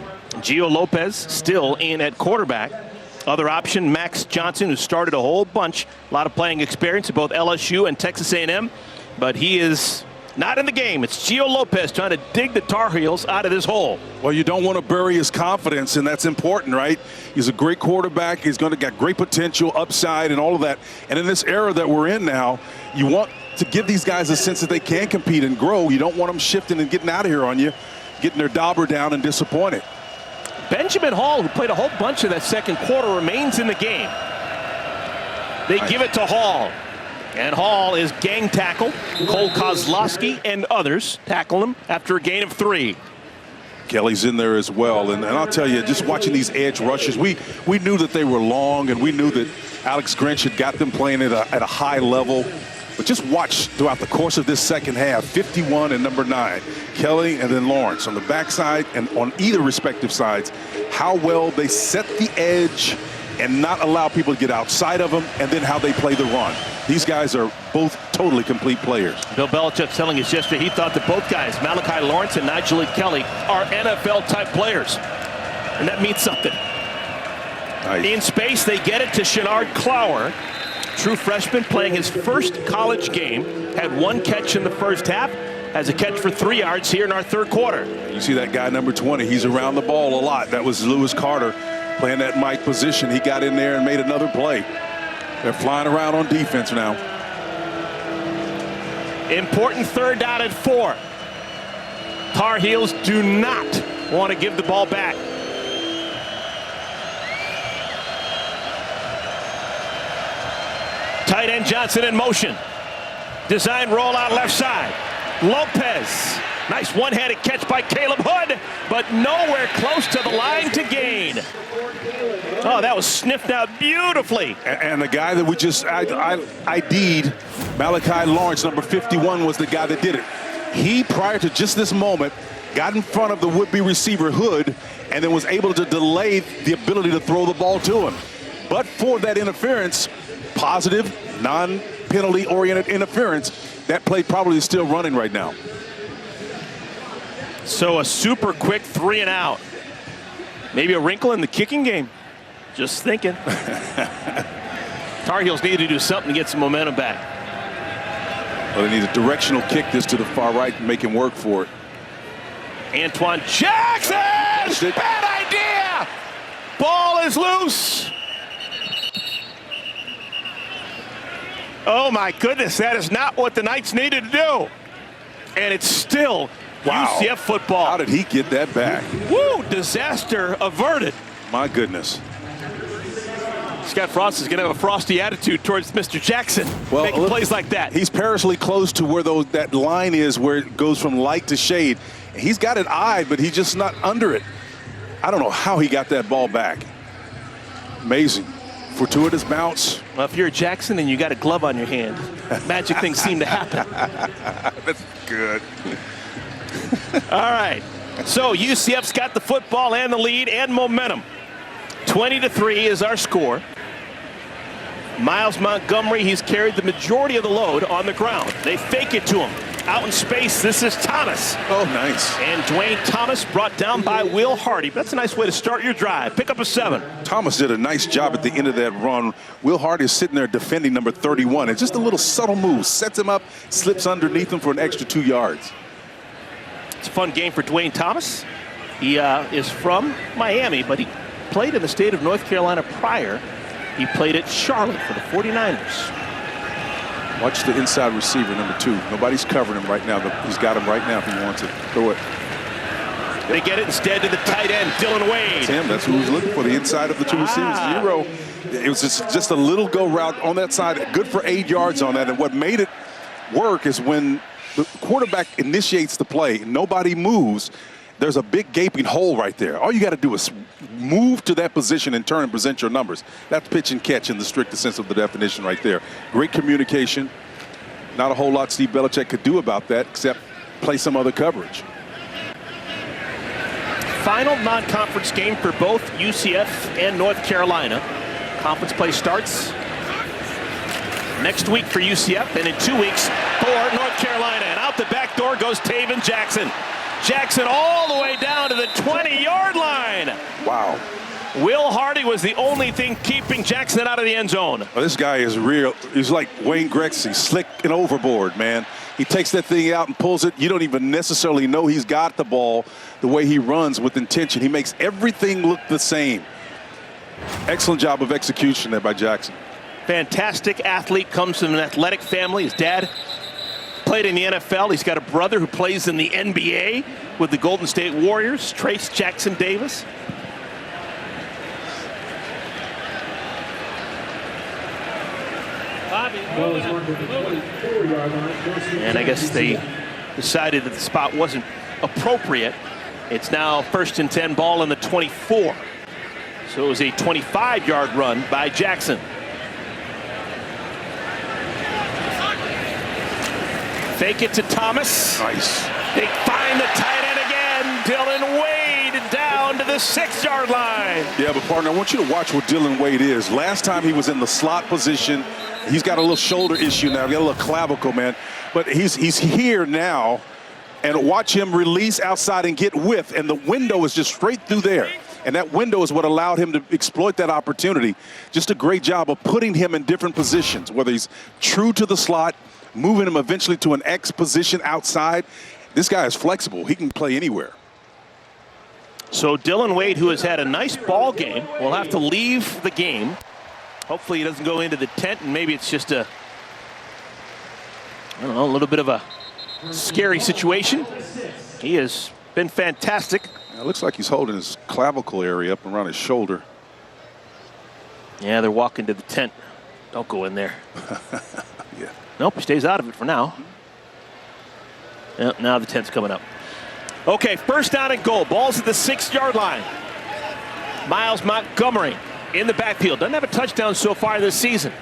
Gio Lopez still in at quarterback. Other option, Max Johnson, who started a whole bunch. A lot of playing experience at both LSU and Texas A&M. But he is not in the game. It's Gio Lopez trying to dig the Tar Heels out of this hole. Well, you don't want to bury his confidence, and that's important, right? He's a great quarterback. He's going to get great potential, upside, and all of that. And in this era that we're in now, you want to give these guys a sense that they can compete and grow. You don't want them shifting and getting out of here on you, getting their dauber down and disappointed. Benjamin Hall, who played a whole bunch of that second quarter, remains in the game. They give it to Hall. And Hall is gang tackled. Cole Kozlowski and others tackle him after a gain of 3. Kelly's in there as well. And I'll tell you, just watching these edge rushes, we knew that they were long, and we knew that Alex Grinch had got them playing at a high level. But just watch throughout the course of this second half, 51 and number 9, Kelly and then Lawrence on the backside and on either respective sides, how well they set the edge and not allow people to get outside of them, and then how they play the run. These guys are both totally complete players. Bill Belichick telling us yesterday he thought that both guys, Malachi Lawrence and Nigel Kelly, are NFL-type players. And that means something. Nice. In space, they get it to Shenard Clower. True freshman playing his first college game. Had 1 catch in the first half. Has a catch for 3 yards here in our third quarter. You see that guy, number 20. He's around the ball a lot. That was Lewis Carter playing that Mike position. He got in there and made another play. They're flying around on defense now. Important third down and 4. Tar Heels do not want to give the ball back. Tight end Johnson in motion. Design rollout left side. Lopez. Nice one-handed catch by Caleb Hood, but nowhere close to the line to gain. Oh, that was sniffed out beautifully. And the guy that we just ID'd, Malachi Lawrence, number 51, was the guy that did it. He, prior to just this moment, got in front of the would-be receiver Hood and then was able to delay the ability to throw the ball to him. But for that interference, positive, non-penalty oriented interference, that play probably is still running right now. So a super quick 3 and out. Maybe a wrinkle in the kicking game. Just thinking. Tar Heels need to do something to get some momentum back. Well, they need a directional kick this to the far right and make him work for it. Antoine Jackson! Bad idea! Ball is loose. Oh my goodness, that is not what the Knights needed to do. And it's still UCF football. How did he get that back? Woo, disaster averted. My goodness. Scott Frost is going to have a frosty attitude towards Mr. Jackson. Well, making plays like that. He's perilously close to where that line is where it goes from light to shade. He's got it eyed, but he's just not under it. I don't know how he got that ball back. Amazing. Fortuitous bounce. Well, if you're a Jackson and you got a glove on your hand, magic things seem to happen. That's good. All right. So UCF's got the football and the lead and momentum. 20-3 is our score. Miles Montgomery, he's carried the majority of the load on the ground. They fake it to him. Out in space, this is Thomas. Oh, nice. And Dwayne Thomas brought down by Will Hardy. That's a nice way to start your drive. Pick up a 7. Thomas did a nice job at the end of that run. Will Hardy is sitting there defending number 31. It's just a little subtle move. Sets him up, slips underneath him for an extra 2 yards. It's a fun game for Dwayne Thomas. He is from Miami, but he played in the state of North Carolina prior. He played at Charlotte for the 49ers. Watch the inside receiver, number 2. Nobody's covering him right now. He's got him right now if he wants it. Throw it. Yep. They get it instead to the tight end, Dylan Wade. That's him. That's who he was looking for, the inside of the 2 receivers. 0. It was just a little go route on that side. Good for 8 yards on that. And what made it work is when the quarterback initiates the play, nobody moves, there's a big gaping hole right there. All you got to do is move to that position and turn and present your numbers. That's pitch and catch in the strictest sense of the definition right there. Great communication. Not a whole lot Steve Belichick could do about that except play some other coverage. Final non-conference game for both UCF and North Carolina. Conference play starts next week for UCF and in 2 weeks for North Carolina. And out the back door goes Taven Jackson. Jackson all the way down to the 20-yard line. Wow. Will Hardy was the only thing keeping Jackson out of the end zone. Well, this guy is real. He's like Wayne Gretzky, slick and overboard, man. He takes that thing out and pulls it. You don't even necessarily know he's got the ball the way he runs with intention. He makes everything look the same. Excellent job of execution there by Jackson. Fantastic athlete, comes from an athletic family. His dad played in the NFL. He's got a brother who plays in the NBA with the Golden State Warriors, Trace Jackson Davis. And I guess they decided that the spot wasn't appropriate. It's now 1st and 10, ball in the 24. So it was a 25-yard run by Jackson. Fake it to Thomas. Nice. They find the tight end again. Dylan Wade down to the 6-yard line. Yeah, but partner, I want you to watch what Dylan Wade is. Last time he was in the slot position. He's got a little shoulder issue now. Got a little clavicle, man. But he's here now. And watch him release outside and get width. And the window is just straight through there. And that window is what allowed him to exploit that opportunity. Just a great job of putting him in different positions, whether he's true to the slot, moving him eventually to an X position outside. This guy is flexible. He can play anywhere. So Dylan Wade, who has had a nice ball game, will have to leave the game. Hopefully he doesn't go into the tent, and maybe it's just a little bit of a scary situation. He has been fantastic. It looks like he's holding his clavicle area up around his shoulder. Yeah, they're walking to the tent. Don't go in there. Yeah. Nope, he stays out of it for now. Yep, now the tent's coming up. Okay, first down and goal. Ball's at the 6-yard line. Miles Montgomery in the backfield. Doesn't have a touchdown so far this season.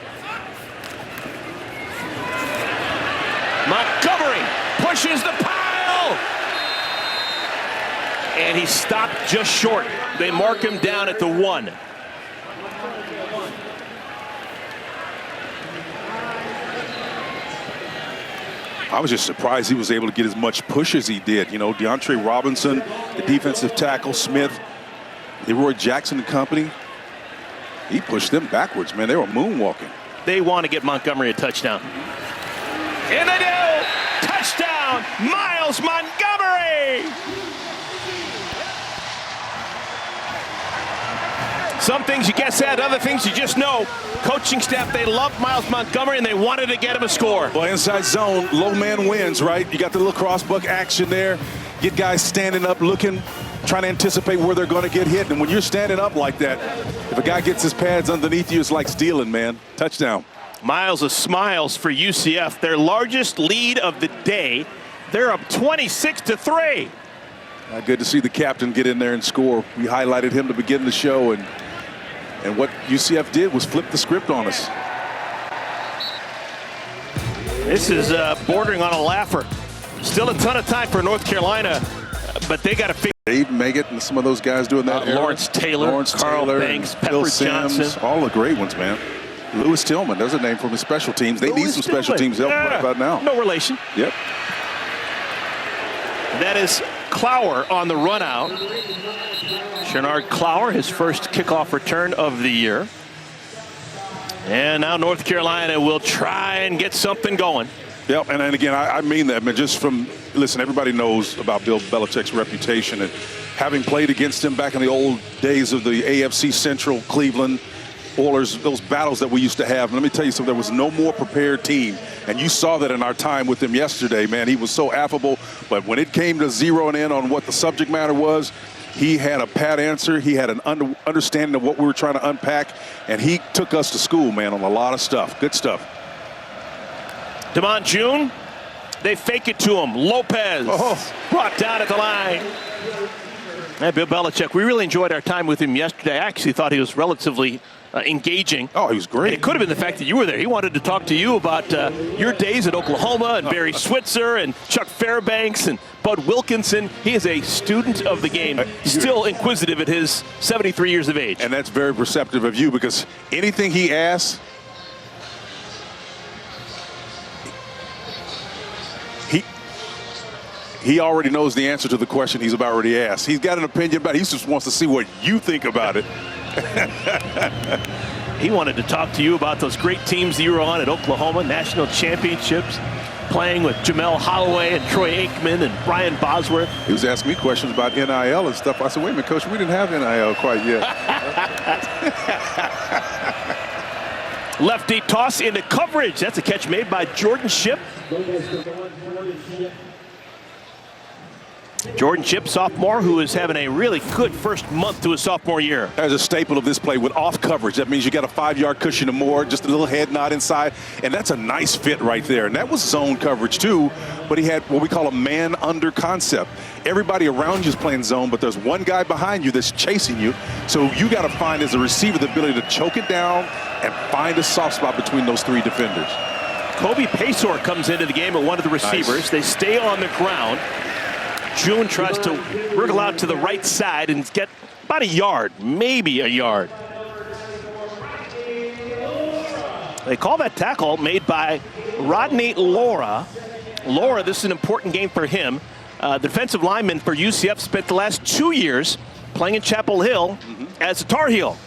Montgomery pushes the pile. And he stopped just short. They mark him down at the 1. I was just surprised he was able to get as much push as he did. You know, DeAndre Robinson, the defensive tackle, Smith, Leroy Jackson and company. He pushed them backwards, man. They were moonwalking. They want to get Montgomery a touchdown. And they do! Touchdown, Miles Montgomery! Some things you guess at, other things you just know. Coaching staff, they love Miles Montgomery, and they wanted to get him a score. Well, inside zone, low man wins, right? You got the little crossbuck action there. Get guys standing up, looking, trying to anticipate where they're going to get hit. And when you're standing up like that, if a guy gets his pads underneath you, it's like stealing, man. Touchdown. Miles of smiles for UCF. Their largest lead of the day. They're up 26-3. Good to see the captain get in there and score. We highlighted him to begin the show, and what UCF did was flip the script on us. This is bordering on a laugher. Still a ton of time for North Carolina, but they got to figure. Dave Meggett and some of those guys doing that. Lawrence Taylor, Carl Banks, Pepper Johnson. All the great ones, man. Lewis Tillman, there's a name from his special teams. They need some special teams help right about now. No relation. Yep. That is Clower on the run out. Shenard Clower, his first kickoff return of the year. And now North Carolina will try and get something going. Yep, and again, I mean that. I mean, just from, listen, everybody knows about Bill Belichick's reputation, and having played against him back in the old days of the AFC Central, Cleveland, Oilers, those battles that we used to have. And let me tell you something, there was no more prepared team. And you saw that in our time with him yesterday, man. He was so affable. But when it came to zeroing in on what the subject matter was, he had a pat answer. He had an understanding of what we were trying to unpack. And he took us to school, man, on a lot of stuff. Good stuff. Damon June, they fake it to him. Lopez brought down at the line. And Bill Belichick, we really enjoyed our time with him yesterday. I actually thought he was relatively engaging. Oh, he was great. And it could have been the fact that you were there. He wanted to talk to you about your days at Oklahoma and Barry Switzer and Chuck Fairbanks and Bud Wilkinson. He is a student of the game, still inquisitive at his 73 years of age. And that's very perceptive of you, because anything he asks, he already knows the answer to the question he's already asked. He's got an opinion about it. He just wants to see what you think about it. He wanted to talk to you about those great teams that you were on at Oklahoma, national championships, playing with Jamel Holloway and Troy Aikman and Brian Bosworth. He was asking me questions about NIL and stuff. I said, wait a minute, Coach, we didn't have NIL quite yet. Left deep toss into coverage. That's a catch made by Jordan Shipp. Jordan Shipp, sophomore, who is having a really good first month to his sophomore year. There's a staple of this play with off coverage. That means you got a 5-yard cushion or more, just a little head nod inside, and that's a nice fit right there. And that was zone coverage too, but he had what we call a man under concept. Everybody around you is playing zone, but there's one guy behind you that's chasing you. So you got to find, as a receiver, the ability to choke it down and find a soft spot between those three defenders. Kobe Paysour comes into the game at one of the receivers. Nice. They stay on the ground. June tries to wriggle out to the right side and get about a yard, maybe a yard. They call that tackle made by Rodney Laura. Laura, this is an important game for him. The defensive lineman for UCF spent the last 2 years playing in Chapel Hill as a Tar Heel.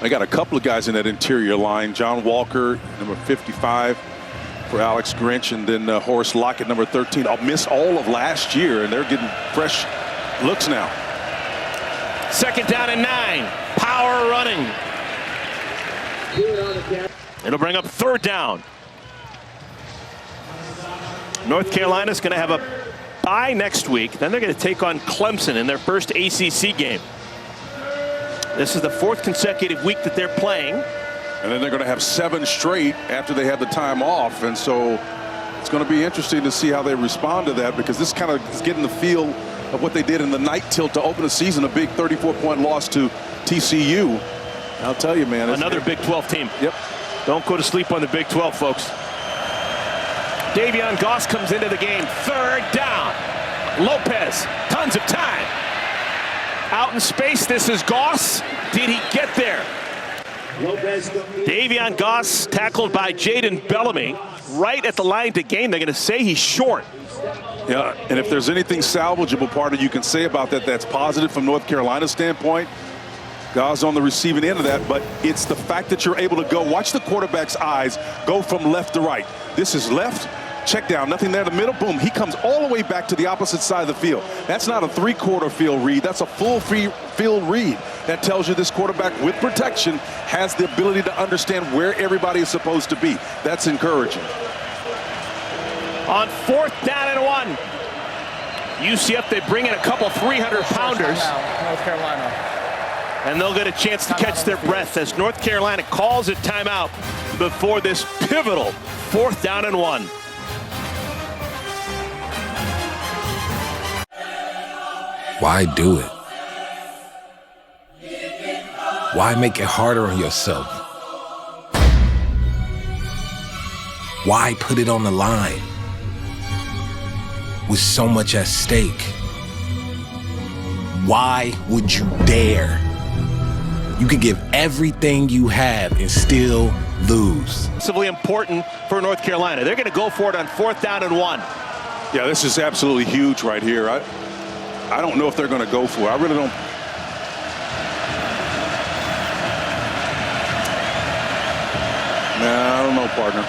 They got a couple of guys in that interior line. John Walker, number 55 for Alex Grinch, and then Horace Lockett, number 13. Missed all of last year, and they're getting fresh looks now. 2nd down and 9. Power running. It'll bring up 3rd down. North Carolina's going to have a bye next week. Then they're going to take on Clemson in their first ACC game. This is the 4th consecutive week that they're playing. And then they're going to have 7 straight after they have the time off. And so it's going to be interesting to see how they respond to that, because this kind of is getting the feel of what they did in the night tilt to open the season, a big 34-point loss to TCU. I'll tell you, man. Another Big 12 team. Yep. Don't go to sleep on the Big 12, folks. Davion Goss comes into the game. 3rd down. Lopez, tons of time. Out in space, this is Goss. Did he get there? Davion Goss tackled by Jaden Bellamy right at the line to gain. They're going to say he's short. Yeah, and if there's anything salvageable part of you can say about that, that's positive from North Carolina's standpoint. Goss on the receiving end of that, but it's the fact that you're able to go. Watch the quarterback's eyes go from left to right. This is left. Check down, nothing there in the middle, boom. He comes all the way back to the opposite side of the field. That's not a 3/4 field read, that's a full field read. That tells you this quarterback with protection has the ability to understand where everybody is supposed to be. That's encouraging. On 4th down and 1. UCF, they bring in a couple 300-pounders. North Carolina. And they'll get a chance to catch their breath as North Carolina calls a timeout before this pivotal 4th down and 1. Why do it? Why make it harder on yourself? Why put it on the line with so much at stake? Why would you dare? You could give everything you have and still lose. It's really important for North Carolina. They're going to go for it on 4th down and 1. Yeah, this is absolutely huge right here. I don't know if they're going to go for it. I really don't. Nah, I don't know, partner.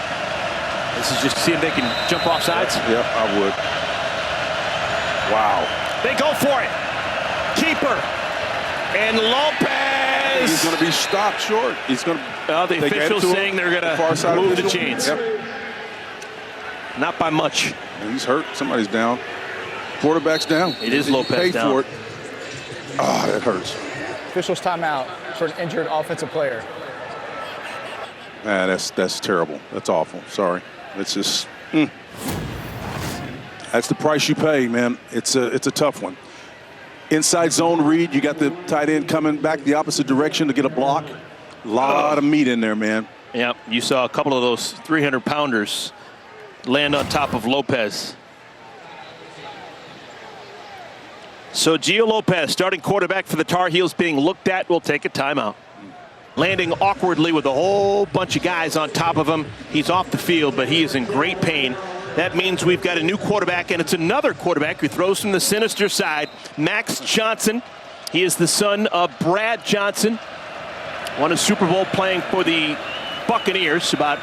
This is just to see if they can jump off sides? Yep, I would. Wow. They go for it. Keeper. And Lopez. He's going to be stopped short. He's going to. The officials saying they're going to move the chains. Yep. Not by much. And he's hurt. Somebody's down. Quarterback's down. It is Lopez down. For it. Oh, that hurts. Officials timeout for an injured offensive player. That's terrible. That's awful. Sorry. It's just. That's the price you pay, man. It's a tough one. Inside zone read. You got the tight end coming back the opposite direction to get a block. A lot of meat in there, man. Yeah, you saw a couple of those 300-pounders land on top of Lopez. So Gio Lopez, starting quarterback for the Tar Heels, being looked at, will take a timeout. Landing awkwardly with a whole bunch of guys on top of him. He's off the field, but he is in great pain. That means we've got a new quarterback, and it's another quarterback who throws from the sinister side, Max Johnson. He is the son of Brad Johnson. Won a Super Bowl playing for the Buccaneers about,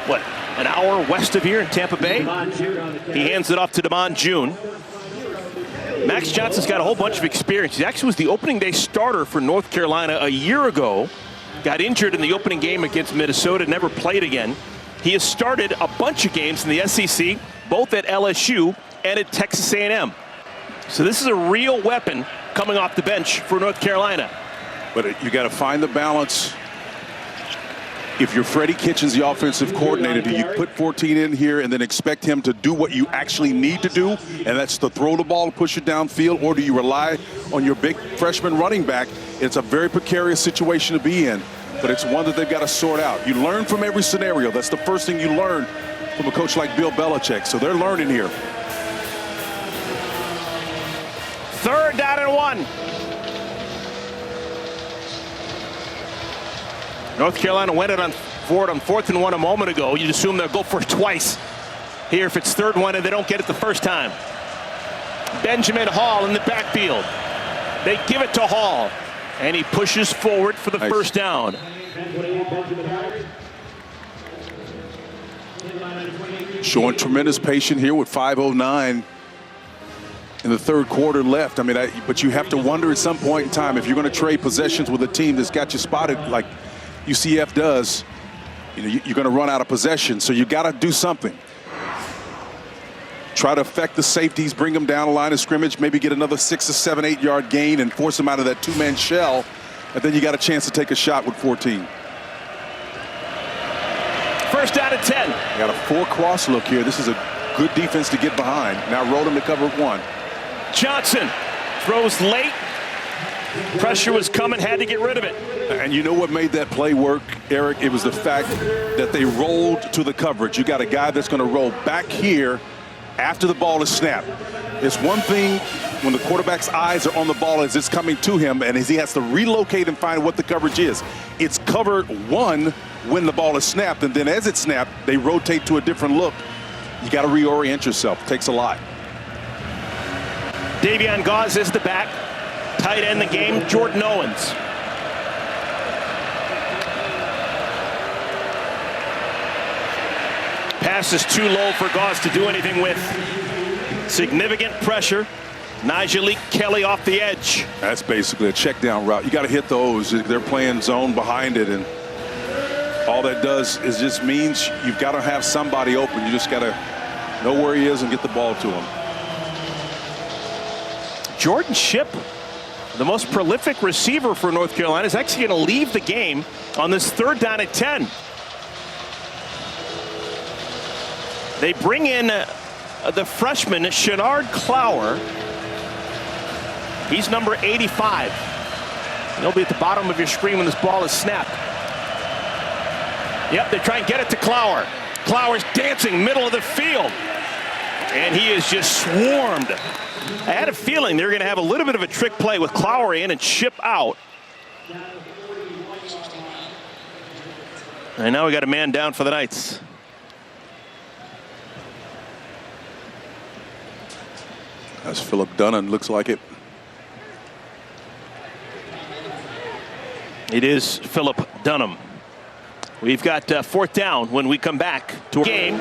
an hour west of here in Tampa Bay. He hands it off to Damon June. Max Johnson's got a whole bunch of experience. He actually was the opening day starter for North Carolina a year ago. Got injured in the opening game against Minnesota, never played again. He has started a bunch of games in the SEC, both at LSU and at Texas A&M. So this is a real weapon coming off the bench for North Carolina. But you got to find the balance. If you're Freddie Kitchens, the offensive coordinator, do you put 14 in here and then expect him to do what you actually need to do, and that's to throw the ball, push it downfield, or do you rely on your big freshman running back? It's a very precarious situation to be in, but it's one that they've got to sort out. You learn from every scenario. That's the first thing you learn from a coach like Bill Belichick, so they're learning here. 3rd down and 1. North Carolina went for it on 4th and 1 a moment ago. You'd assume they'll go for it twice. Here, if it's 3rd and 1 and they don't get it the first time. Benjamin Hall in the backfield. They give it to Hall, and he pushes forward for the first down. Showing tremendous patience here with 5:09 in the third quarter left. I mean, but you have to wonder at some point in time if you're going to trade possessions with a team that's got you spotted like UCF does. You know, you're going to run out of possession, so you got to do something. Try to affect the safeties, bring them down the line of scrimmage, maybe get another 6 or 7, 8 yard gain and force them out of that two-man shell, and then you got a chance to take a shot with 14. First down at 10. Got a 4-cross look here. This is a good defense to get behind. Now roll them to cover 1. Johnson throws late. Pressure was coming, had to get rid of it. And you know what made that play work, Eric? It was the fact that they rolled to the coverage. You got a guy that's going to roll back here after the ball is snapped. It's one thing when the quarterback's eyes are on the ball as it's coming to him and as he has to relocate and find what the coverage is. It's cover 1 when the ball is snapped, and then as it's snapped, they rotate to a different look. You got to reorient yourself. It takes a lot. Davion Gauze is the back. Tight end the game, Jordan Owens. Pass is too low for Gauze to do anything with. Significant pressure. Nigel Kelly off the edge. That's basically a check down route. You got to hit those. They're playing zone behind it, and all that does is just means you've got to have somebody open. You just got to know where he is and get the ball to him. Jordan Shipp, the most prolific receiver for North Carolina, is actually going to leave the game on this third down at 10. They bring in the freshman, Shenard Clower. He's number 85. And he'll be at the bottom of your screen when this ball is snapped. Yep, they try and get it to Clower. Clower's dancing middle of the field. And he is just swarmed. I had a feeling they were going to have a little bit of a trick play with Clower in and Shipp out. And now we got a man down for the Knights. That's Philip Dunnan, looks like it. It is Philip Dunham. We've got fourth down when we come back to a game.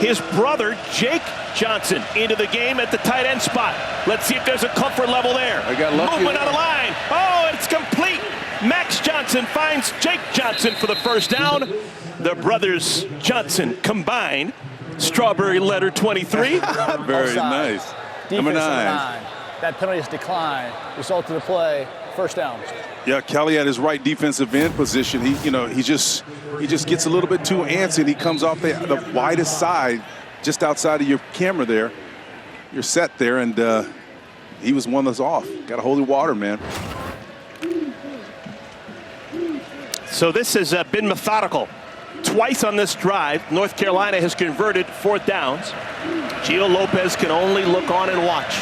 His brother, Jake Johnson, into the game at the tight end spot. Let's see if there's a comfort level there. I got lucky. Movement on the line. Oh, it's complete. Max Johnson finds Jake Johnson for the first down. The brothers Johnson combined. Strawberry letter 23. Very nice. Number 9. That penalty is declined. Result of the play, first down. Yeah, Kelly at his right defensive end position. He just gets a little bit too antsy, and he comes off the widest side, just outside of your camera there. You're set there, and he was one that's off. Got to hold the water, man. So this has been methodical. Twice on this drive, North Carolina has converted fourth downs. Gio Lopez can only look on and watch.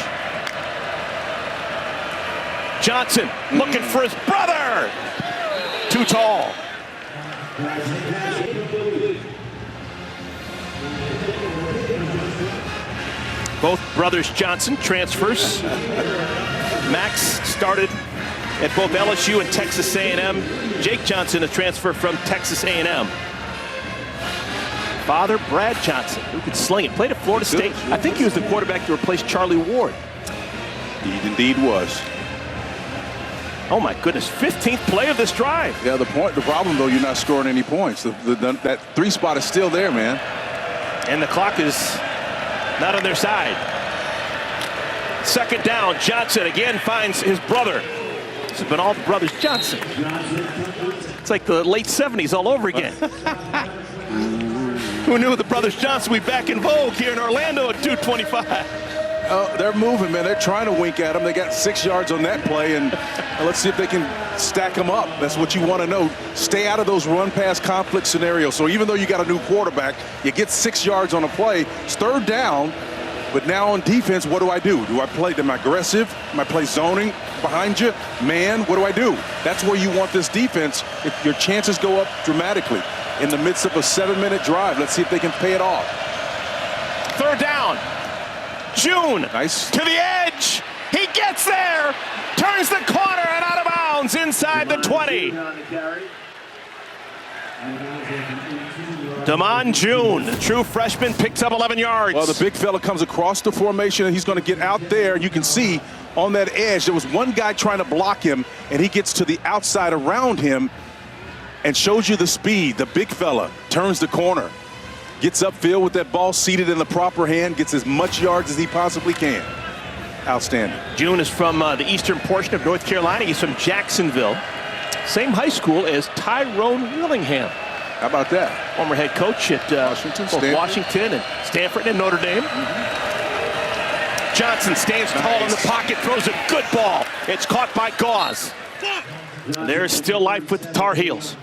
Johnson looking for his brother. Too tall. Both brothers Johnson transfers. Max started at both LSU and Texas A&M. Jake Johnson, a transfer from Texas A&M. Father, Brad Johnson, who could sling it. Played at Florida State. I think he was the quarterback to replace Charlie Ward. He indeed was. Oh my goodness, 15th play of this drive. Yeah, the problem though, you're not scoring any points. That 3 spot is still there, man. And the clock is not on their side. Second down, Johnson again finds his brother. This has been all the brothers Johnson. It's like the late 70s all over again. Who knew the brothers Johnson would be back in vogue here in Orlando at 2:25? Oh, they're moving, man. They're trying to wink at him. They got 6 yards on that play, and let's see if they can stack them up. That's what you want to know. Stay out of those run-pass conflict scenarios. So even though you got a new quarterback, you get 6 yards on a play. It's third down, but now on defense, what do I do? Am I aggressive? Am I play zoning behind you? Man, what do I do? That's where you want this defense. If your chances go up dramatically in the midst of a 7-minute drive. Let's see if they can pay it off. Third down. June nice to the edge. He gets there, turns the corner and out of bounds inside the 20. Damon June, the true freshman, picks up 11 yards. Well, the big fella comes across the formation, and he's going to get out there. You can see on that edge, there was one guy trying to block him, and he gets to the outside around him and shows you the speed. The big fella turns the corner, gets upfield with that ball seated in the proper hand, gets as much yards as he possibly can. Outstanding. June is from the eastern portion of North Carolina. He's from Jacksonville. Same high school as Tyrone Willingham. How about that? Former head coach at Washington and Stanford and Notre Dame. Johnson stands tall in the pocket, throws a good ball. It's caught by Gauze. There's still life with the Tar Heels.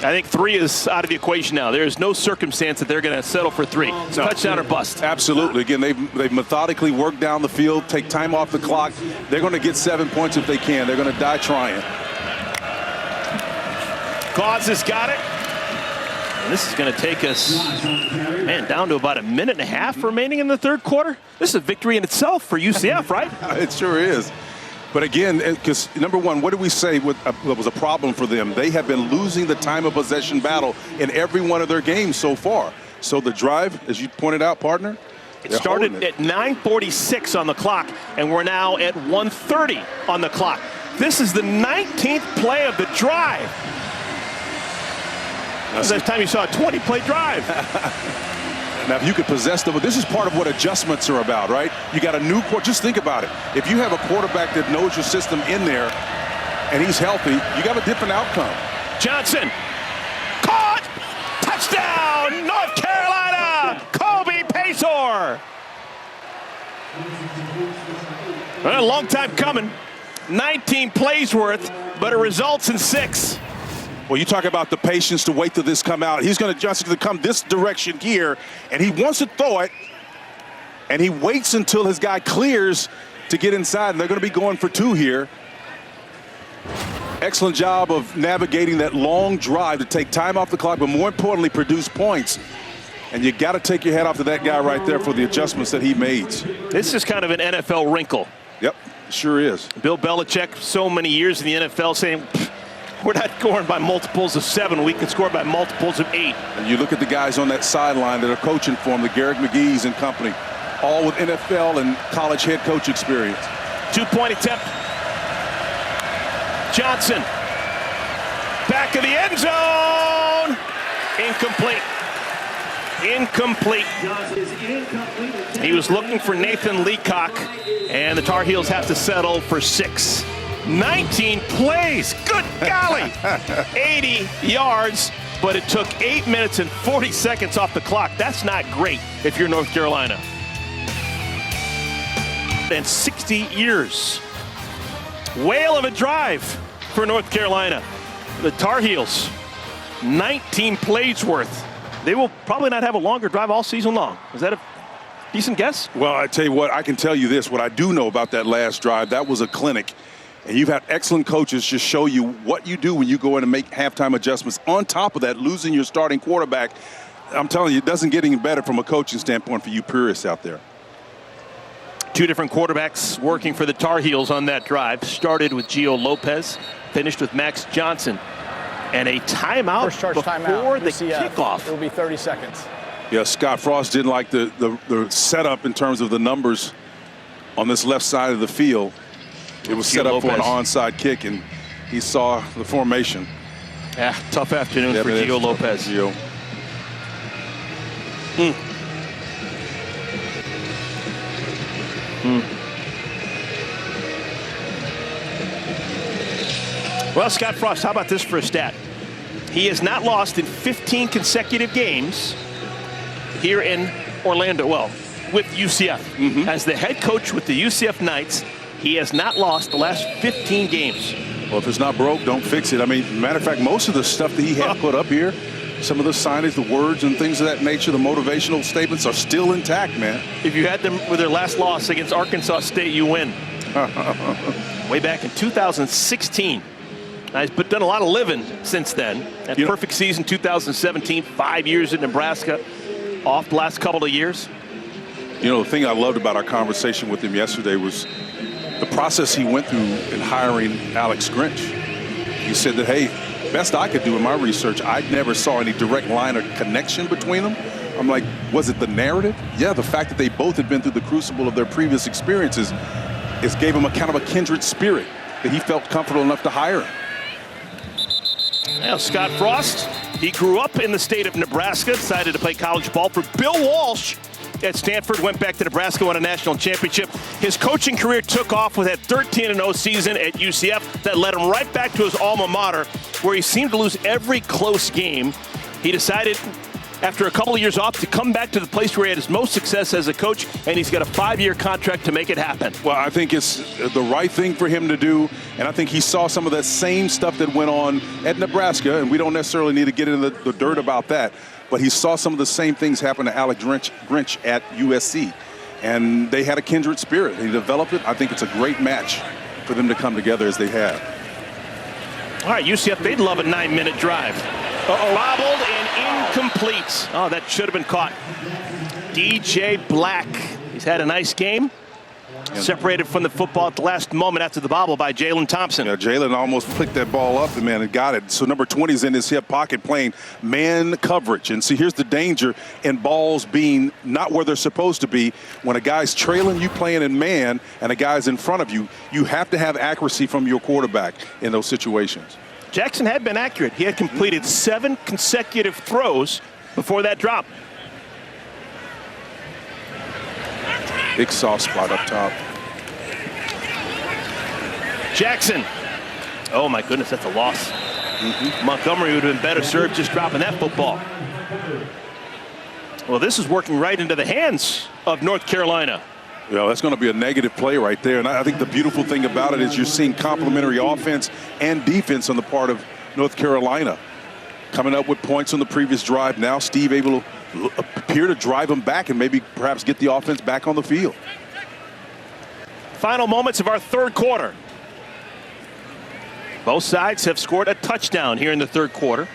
I think 3 is out of the equation now. There is no circumstance that they're going to settle for 3. It's touchdown or bust. Absolutely. Again, they've methodically worked down the field, take time off the clock. They're going to get 7 points if they can. They're going to die trying. Gauze has got it. And this is going to take us, down to about a minute and a half remaining in the third quarter. This is a victory in itself for UCF, right? It sure is. But again, because number one, what did we say what was a problem for them? They have been losing the time of possession battle in every one of their games so far. So the drive, as you pointed out, partner, it started at 9:46 on the clock, and we're now at 1:30 on the clock. This is the 19th play of the drive. That's the last time you saw a 20-play drive. Now, if you could possess them, this is part of what adjustments are about, right? You got a new quarterback. Just think about it. If you have a quarterback that knows your system in there and he's healthy, you got a different outcome. Johnson, caught, touchdown, North Carolina, Kobe Paysour. Well, a long time coming. 19 plays worth, but it results in 6. Well, you talk about the patience to wait till this come out. He's going to Johnson to come this direction here, and he wants to throw it, and he waits until his guy clears to get inside, and they're going to be going for 2 here. Excellent job of navigating that long drive to take time off the clock, but more importantly, produce points. And you got to take your hat off to that guy right there for the adjustments that he made. This is kind of an NFL wrinkle. Yep, sure is. Bill Belichick, so many years in the NFL, saying, we're not scoring by multiples of 7. We can score by multiples of 8. And you look at the guys on that sideline that are coaching for him, the Garrett McGee's and company, all with NFL and college head coach experience. 2-point attempt. Johnson, back of the end zone. Incomplete. Incomplete. He was looking for Nathan Leacock, and the Tar Heels have to settle for 6. 19 plays, good golly, 80 yards, but it took 8 minutes and 40 seconds off the clock. That's not great if you're North Carolina. And 60 years. Whale of a drive for North Carolina. The Tar Heels, 19 plays worth. They will probably not have a longer drive all season long. Is that a decent guess? Well, I tell you what, I can tell you this. What I do know about that last drive, that was a clinic. And you've had excellent coaches just show you what you do when you go in and make halftime adjustments. On top of that, losing your starting quarterback, I'm telling you, it doesn't get any better from a coaching standpoint for you purists out there. 2 different quarterbacks working for the Tar Heels on that drive. Started with Gio Lopez, finished with Max Johnson. And a timeout First charge before timeout. the UCF. kickoff. It will be 30 seconds. Yeah, Scott Frost didn't like the setup in terms of the numbers on this left side of the field. It was set up for an onside kick, and he saw the formation. Yeah, tough afternoon for Gio Lopez. Gio. Well, Scott Frost, how about this for a stat? He has not lost in 15 consecutive games here in Orlando, well, with UCF. As the head coach with the UCF Knights, he has not lost the last 15 games. Well, if it's not broke, don't fix it. I mean, matter of fact, most of the stuff that he had put up here, some of the signage, the words and things of that nature, the motivational statements are still intact, man. If you had them with their last loss against Arkansas State, you win. Way back in 2016. He's done a lot of living since then. That perfect season, 2017, 5 years in Nebraska, off the last couple of years. You know, the thing I loved about our conversation with him yesterday was the process he went through in hiring Alex Grinch. He said that, hey, best I could do in my research, I never saw any direct line or connection between them. I'm like, was it the narrative? Yeah, the fact that they both had been through the crucible of their previous experiences gave him a kind of a kindred spirit that he felt comfortable enough to hire him. Now, Scott Frost, he grew up in the state of Nebraska, decided to play college ball for Bill Walsh at Stanford, went back to Nebraska, won a national championship. His coaching career took off with that 13-0 season at UCF that led him right back to his alma mater, where he seemed to lose every close game. He decided, after a couple of years off, to come back to the place where he had his most success as a coach, and he's got a 5-year contract to make it happen. Well, I think it's the right thing for him to do, and I think he saw some of that same stuff that went on at Nebraska, and we don't necessarily need to get into the dirt about that, but he saw some of the same things happen to Alex Grinch at USC, and they had a kindred spirit. He developed it. I think it's a great match for them to come together as they have. All right, UCF, they'd love a 9-minute drive. Bobbled and incomplete. Oh, that should have been caught. DJ Black. He's had a nice game. Separated from the football at the last moment after the bobble by Jalen Thompson. Yeah, Jalen almost picked that ball up and got it. So number 20 is in his hip pocket playing man coverage. And see, here's the danger in balls being not where they're supposed to be. When a guy's trailing you playing in man and a guy's in front of you, you have to have accuracy from your quarterback in those situations. Jackson had been accurate. He had completed 7 consecutive throws before that drop. Big soft spot up top. Jackson. Oh, my goodness, that's a loss. Montgomery would have been better served just dropping that football. Well, this is working right into the hands of North Carolina. Yeah, that's going to be a negative play right there. And I think the beautiful thing about it is you're seeing complementary offense and defense on the part of North Carolina. Coming up with points on the previous drive. Now Steve able to appear to drive them back and maybe perhaps get the offense back on the field. Final moments of our third quarter. Both sides have scored a touchdown here in the third quarter.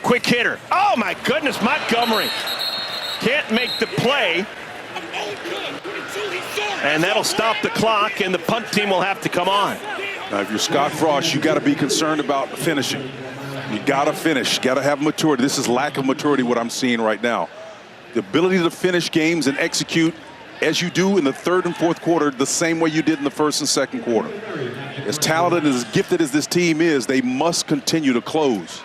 Quick hitter. Oh, my goodness, Montgomery can't make the play. And that'll stop the clock, and the punt team will have to come on. Now, if you're Scott Frost, you got to be concerned about finishing. You got to finish. Got to have maturity. This is lack of maturity, what I'm seeing right now. The ability to finish games and execute as you do in the third and fourth quarter the same way you did in the first and second quarter. As talented and as gifted as this team is, they must continue to close.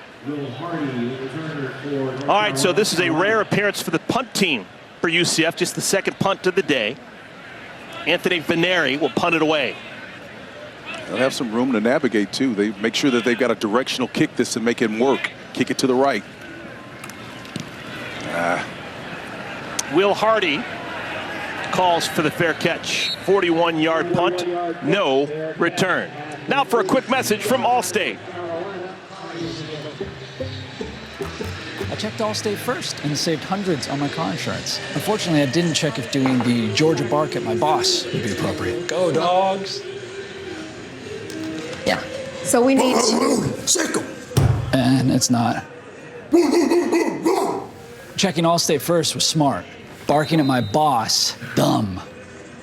All right, so this is a rare appearance for the punt team for UCF, just the second punt of the day. Anthony Veneri will punt it away. They'll have some room to navigate, too. They make sure that they've got a directional kick this and make it work. Kick it to the right. Will Hardy calls for the fair catch. 41-yard punt, no return. Now for a quick message from Allstate. I checked Allstate first and saved hundreds on my car insurance. Unfortunately, I didn't check if doing the Georgia bark at my boss would be appropriate. Go, dogs. Yeah. So we need And it's not. Checking Allstate first was smart. Barking at my boss, dumb.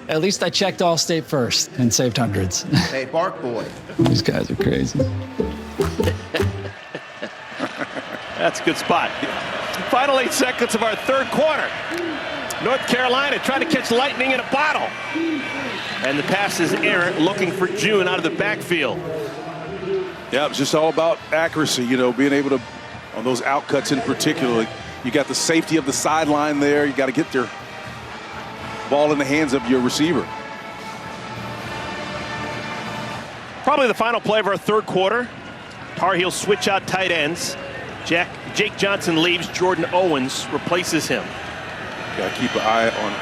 At least I checked Allstate first and saved hundreds. Hey, bark boy. These guys are crazy. That's a good spot. Final 8 seconds of our third quarter. North Carolina trying to catch lightning in a bottle. And the pass is errant, looking for June out of the backfield. Yeah, it's just all about accuracy, you know, being able to, on those outcuts in particular, you got the safety of the sideline there. You got to get your ball in the hands of your receiver. Probably the final play of our third quarter. Tar Heels switch out tight ends. Jake Johnson leaves. Jordan Owens replaces him. Got to keep an eye on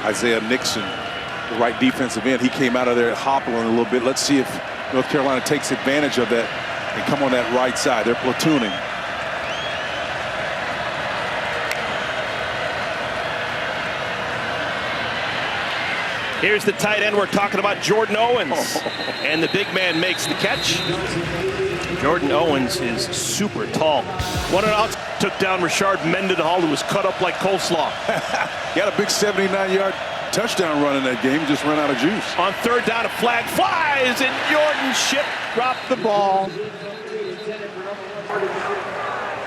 Isaiah Nixon, the right defensive end. He came out of there hobbling a little bit. Let's see if North Carolina takes advantage of that and come on that right side. They're platooning. Here's the tight end we're talking about, Jordan Owens. And the big man makes the catch. Jordan Owens is super tall. One and out. took down Richard Mendenhall, who was cut up like coleslaw. He had a big 79-yard touchdown run in that game. Just ran out of juice. On third down, a flag flies, and Jordan Shipp dropped the ball.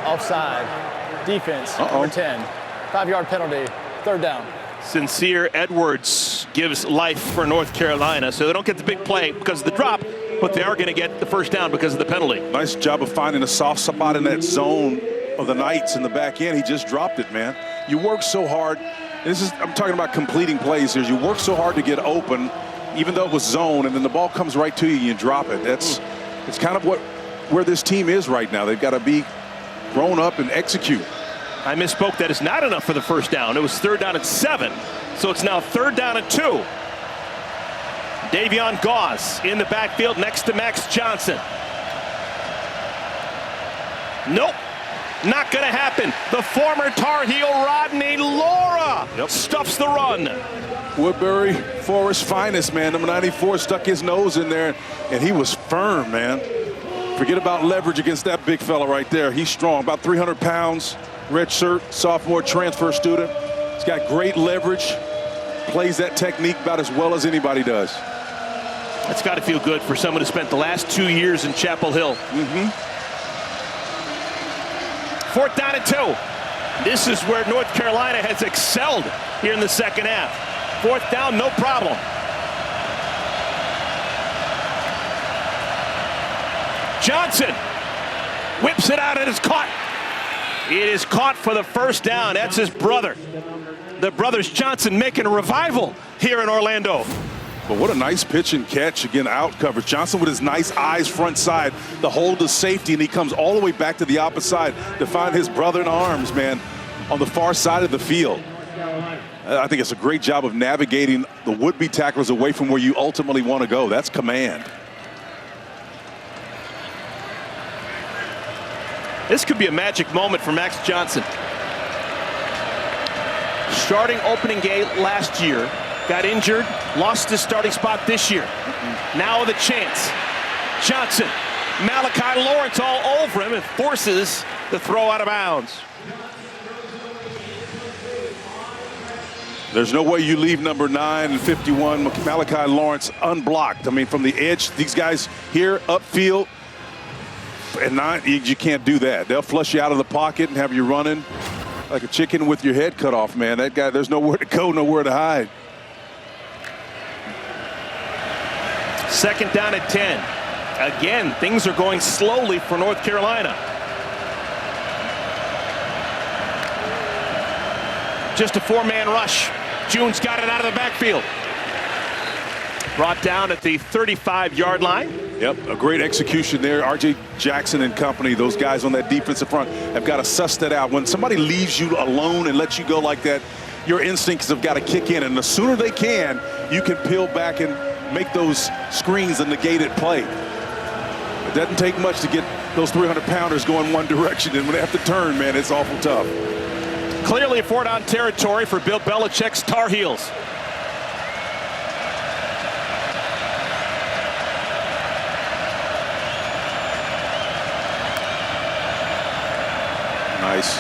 Offside. Defense, number 10. 5-yard penalty. Third down. Sincere Edwards gives life for North Carolina, so they don't get the big play because of the drop, but they are going to get the first down because of the penalty. Nice job of finding a soft spot in that zone of the Knights in the back end. He just dropped it, man. You work so hard. I'm talking about completing plays here. You work so hard to get open, even though it was zone, and then the ball comes right to you and you drop it. It's kind of where this team is right now. They've got to be grown up and execute. I misspoke. That is not enough for the first down. It was third down and 7. So it's now third down and 2. Davion Gauze in the backfield next to Max Johnson. Nope. Not going to happen. The former Tar Heel Rodney Laura stuffs the run. Woodbury Forest finest, man. Number 94 stuck his nose in there, and he was firm, man. Forget about leverage against that big fella right there. He's strong, about 300 pounds. Redshirt, sophomore transfer student. He's got great leverage. Plays that technique about as well as anybody does. That's got to feel good for someone who spent the last 2 years in Chapel Hill. Fourth down and 2. This is where North Carolina has excelled here in the second half. Fourth down, no problem. Johnson whips it out and it's caught. It is caught for the first down. That's his brother. The brothers Johnson making a revival here in Orlando. But what a nice pitch and catch. Again, out coverage. Johnson with his nice eyes front side. The hold is safety, and he comes all the way back to the opposite side to find his brother in arms, man, on the far side of the field. I think it's a great job of navigating the would-be tacklers away from where you ultimately want to go. That's command. This could be a magic moment for Max Johnson. Starting opening game last year, got injured, lost his starting spot this year. Now with a chance. Johnson, Malachi Lawrence all over him and forces the throw out of bounds. There's no way you leave number 9 and 51, Malachi Lawrence, unblocked. I mean, from the edge, these guys here upfield, and you can't do that. They'll flush you out of the pocket and have you running like a chicken with your head cut off, man. That guy, there's nowhere to go, nowhere to hide. Second down at 10. Again, things are going slowly for North Carolina. Just a 4-man rush. June's got it out of the backfield. Brought down at the 35-yard line. Yep, a great execution there. R.J. Jackson and company, those guys on that defensive front have got to suss that out. When somebody leaves you alone and lets you go like that, your instincts have got to kick in. And the sooner they can, you can peel back and make those screens a negated play. It doesn't take much to get those 300-pounders going one direction. And when they have to turn, man, it's awful tough. Clearly a four-down territory for Bill Belichick's Tar Heels. Nice.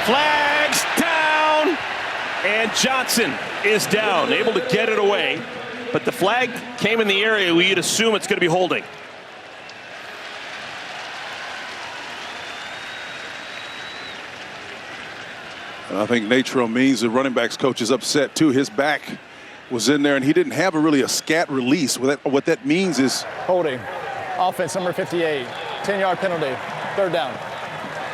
Flags down, and Johnson is down, able to get it away, but the flag came in the area where you'd assume it's going to be holding. And I think Natro means the running backs coach is upset too. His back was in there, and he didn't have a scat release. What that means is holding. Offense number 58. 10-yard penalty. Third down.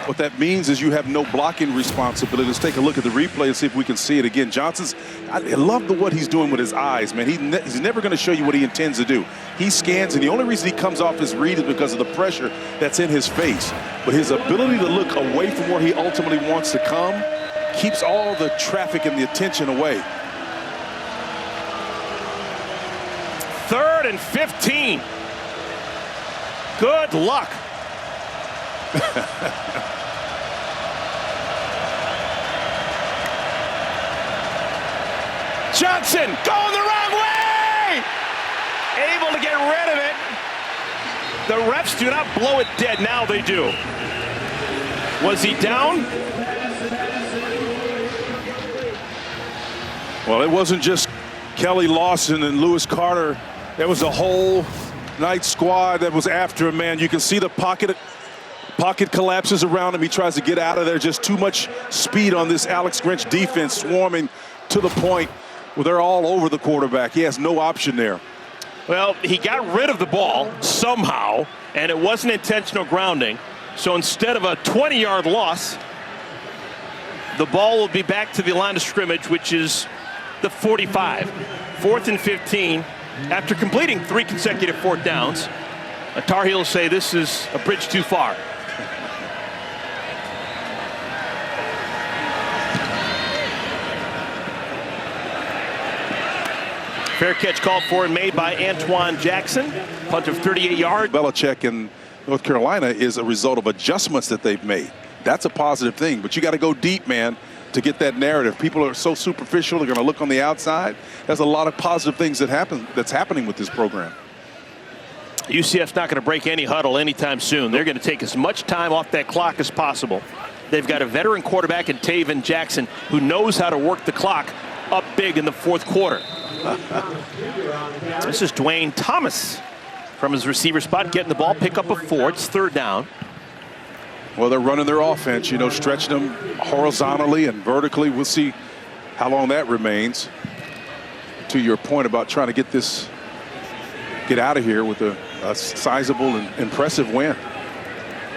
What that means is you have no blocking responsibility. Let's take a look at the replay and see if we can see it again. I love what he's doing with his eyes, man. He's never going to show you what he intends to do. He scans, and the only reason he comes off his read is because of the pressure that's in his face. But his ability to look away from where he ultimately wants to come keeps all the traffic and the attention away. 3rd and 15. Good luck. Johnson going the wrong way. Able to get rid of it. The refs do not blow it dead. Now they do. Was he down? Well, it wasn't just Kelly Lawson and Lewis Carter. There was a whole Knights squad that was after him, man. You can see the pocket collapses around him. He tries to get out of there. Just too much speed on this Alex Grinch defense, swarming to the point where they're all over the quarterback. He has no option there. Well, he got rid of the ball somehow, and it wasn't intentional grounding. So instead of a 20-yard loss, the ball will be back to the line of scrimmage, which is the 45. 4th and 15 after completing 3 consecutive 4th downs. The Tar Heels say this is a bridge too far. Fair catch called for and made by Antoine Jackson. Punt of 38 yards. Belichick in North Carolina is a result of adjustments that they've made. That's a positive thing, but you got to go deep, man, to get that narrative. People are so superficial. They're going to look on the outside. There's a lot of positive things that's happening with this program. UCF's not going to break any huddle anytime soon. They're going to take as much time off that clock as possible. They've got a veteran quarterback in Taven Jackson who knows how to work the clock up big in the 4th quarter. This is Dwayne Thomas from his receiver spot, getting the ball, pick up a 4. It's 3rd down. Well, they're running their offense, you know, stretching them horizontally and vertically. We'll see how long that remains. To your point about trying to get out of here with a sizable and impressive win.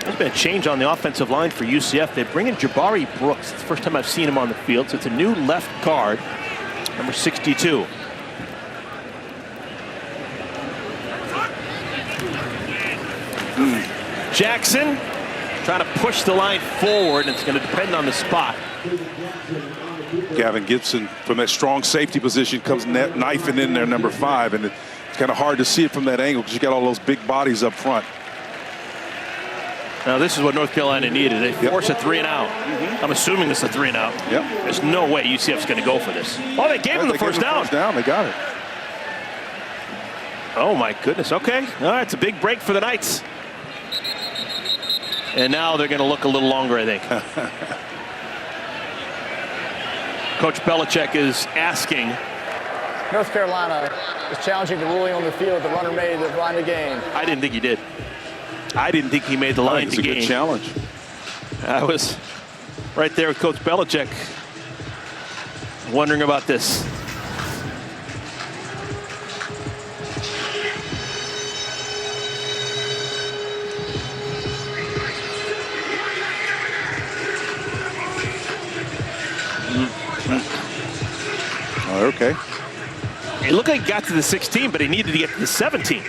There's been a change on the offensive line for UCF. They bring in Jabari Brooks. It's the first time I've seen him on the field, so it's a new left guard, number 62. Jackson trying to push the line forward, and it's going to depend on the spot. Gavin Gibson from that strong safety position comes knifing in there, number 5, and it's kind of hard to see it from that angle because you got all those big bodies up front. Now this is what North Carolina needed. They force a 3-and-out. I'm assuming it's a 3-and-out. Yep. There's no way UCF's going to go for this. Oh, they gave him the first down. They got it. Oh my goodness. Okay. All right. It's a big break for the Knights. And now they're going to look a little longer, I think. Coach Belichick is asking. North Carolina is challenging the ruling on the field. The runner made the line to gain. I didn't think he did. I didn't think he made the line to gain. It's a good challenge. I was right there with Coach Belichick wondering about this. Okay. It looked like he got to the 16, but he needed to get to the 17.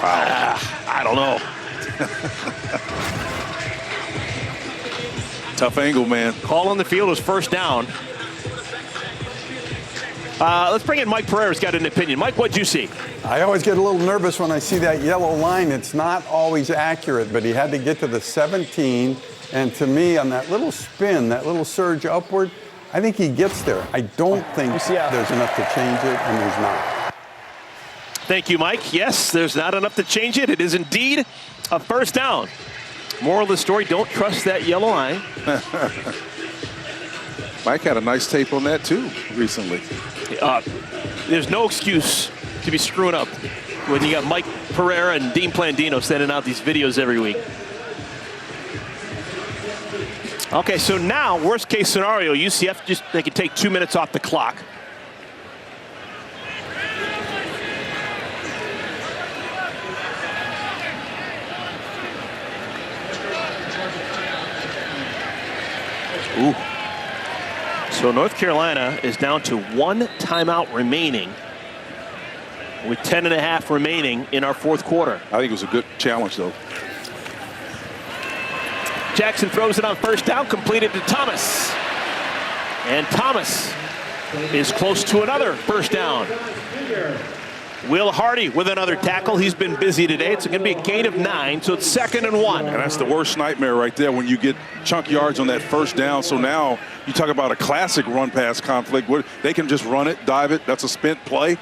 Wow. I don't know. Tough angle, man. Call on the field was first down. Let's bring in Mike Pereira's got an opinion. Mike, what'd you see? I always get a little nervous when I see that yellow line. It's not always accurate, but he had to get to the 17. And to me, on that little spin, that little surge upward, I think he gets there. I don't think there's enough to change it, and there's not. Thank you, Mike. Yes, there's not enough to change it. It is indeed a first down. Moral of the story, don't trust that yellow line. Mike had a nice tape on that, too, recently. There's no excuse to be screwing up when you got Mike Pereira and Dean Plandino sending out these videos every week. Okay, so now, worst case scenario, UCF they can take 2 minutes off the clock. Ooh. So North Carolina is down to 1 timeout remaining with 10.5 remaining in our 4th quarter. I think it was a good challenge, though. Jackson throws it on first down, completed to Thomas. And Thomas is close to another first down. Will Hardy with another tackle. He's been busy today. It's going to be a gain of 9, so it's 2nd and 1. And that's the worst nightmare right there when you get chunk yards on that first down. So now you talk about a classic run-pass conflict. They can just run it, dive it. That's a spent play.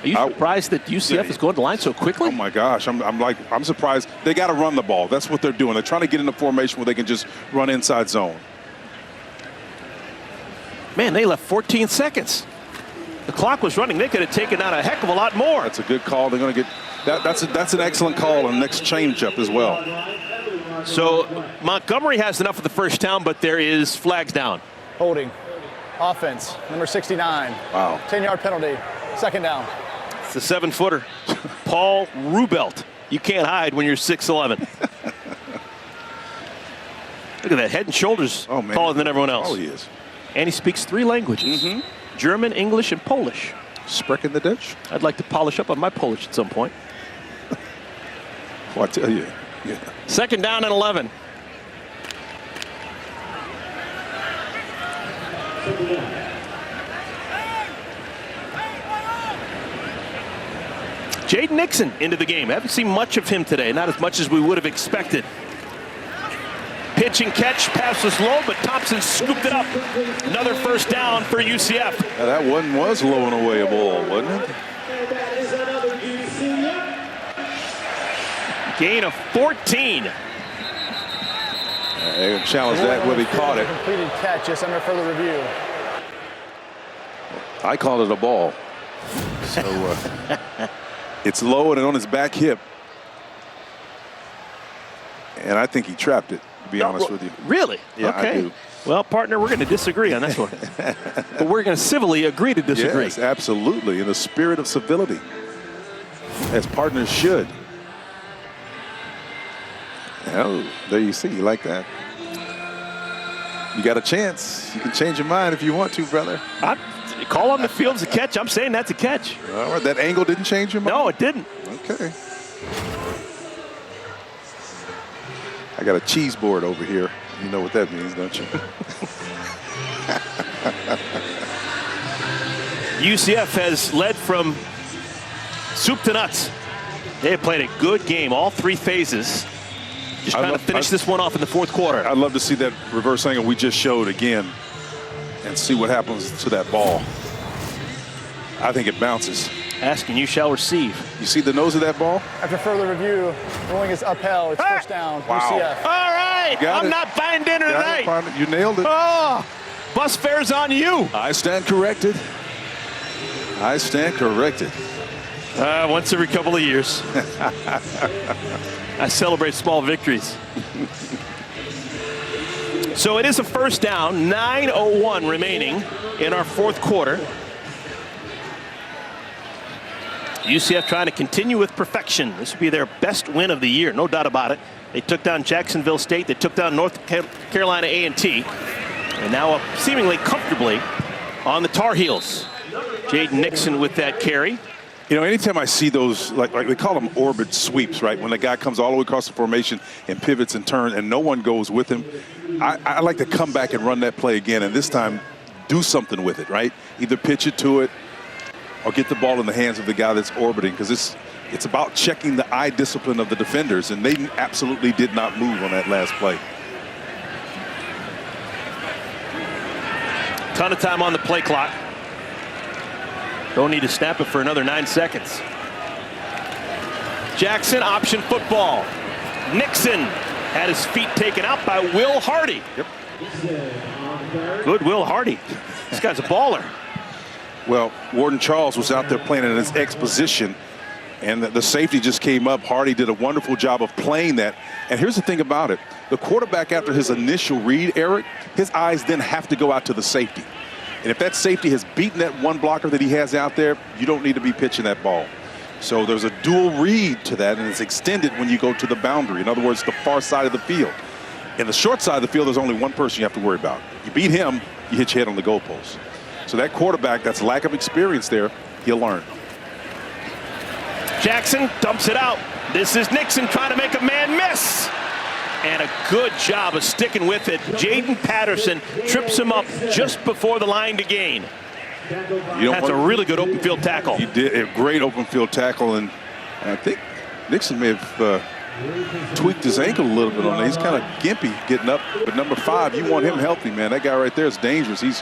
Are you surprised that UCF is going to the line so quickly? Oh my gosh, I'm surprised. They got to run the ball. That's what they're doing. They're trying to get in a formation where they can just run inside zone. Man, they left 14 seconds. The clock was running. They could have taken out a heck of a lot more. That's a good call. They're going to get that's an excellent call on the next changeup as well. So Montgomery has enough of the first down, but there is flags down. Holding. Offense, number 69. Wow. 10-yard penalty. Second down. It's a 7-footer. Paul Rubelt. You can't hide when you're 6'11". Look at that, head and shoulders taller than everyone else. Oh, he is. And he speaks 3 languages. German, English, and Polish. Sprechen the Dutch? I'd like to polish up on my Polish at some point. Well, I tell you. Yeah. Second down and 11. Jaden Nixon into the game. Haven't seen much of him today. Not as much as we would have expected. Pitch and catch. Pass was low, but Thompson scooped it up. Another first down for UCF. Now that one was low and away a ball, wasn't it? Gain of 14. They challenged that whether he caught it. Completed catch, just under further review. I called it a ball. So it's low and on his back hip. And I think he trapped it, to be honest with you. Really? Yeah, okay. I do. Well, partner, we're going to disagree on this one. But we're going to civilly agree to disagree. Yes, absolutely. In the spirit of civility. As partners should. Oh, there you see. You like that. You got a chance. You can change your mind if you want to, brother. Call on the field's a catch. I'm saying that's a catch. All right, that angle didn't change your mind? No, it didn't. Okay. I got a cheese board over here. You know what that means, don't you? UCF has led from soup to nuts. They have played a good game, all 3 phases. Just trying to finish this one off in the 4th quarter. I'd love to see that reverse angle we just showed again and see what happens to that ball. I think it bounces. Asking you shall receive. You see the nose of that ball? After further review, ruling is upheld. It's first down. Wow. UCF. All right. I'm not buying dinner tonight. You nailed it. Oh, bus fare's on you. I stand corrected. I stand corrected. Once every couple of years. I celebrate small victories. So it is a first down, 9:01 remaining in our 4th quarter. UCF trying to continue with perfection. This will be their best win of the year, no doubt about it. They took down Jacksonville State. They took down North Carolina A&T. And now seemingly comfortably on the Tar Heels. Jaden Nixon with that carry. You know, anytime I see those, like they call them orbit sweeps, right? When the guy comes all the way across the formation and pivots and turns and no one goes with him, I like to come back and run that play again, and this time do something with it, right? Either pitch it to it or get the ball in the hands of the guy that's orbiting, because it's about checking the eye discipline of the defenders, and they absolutely did not move on that last play. Ton of time on the play clock. Don't need to snap it for another 9 seconds. Jackson, option football. Nixon had his feet taken out by Will Hardy. Yep. Good Will Hardy. This guy's a baller. Well, Warden Charles was out there playing in his X position, and the safety just came up. Hardy did a wonderful job of playing that. And here's the thing about it. The quarterback, after his initial read, Eric, his eyes then have to go out to the safety. And if that safety has beaten that one blocker that he has out there, you don't need to be pitching that ball. So there's a dual read to that, and it's extended when you go to the boundary. In other words, the far side of the field. In the short side of the field, there's only one person you have to worry about. You beat him, you hit your head on the goalpost. So that quarterback, that's lack of experience there, he'll learn. Jackson dumps it out. This is Nixon trying to make a man miss. And a good job of sticking with it. Jaden Patterson trips him up just before the line to gain. That's a really good open field tackle. He did a great open field tackle, and I think Nixon may have tweaked his ankle a little bit on it. He's kind of gimpy getting up. But number 5, you want him healthy, man. That guy right there is dangerous. He's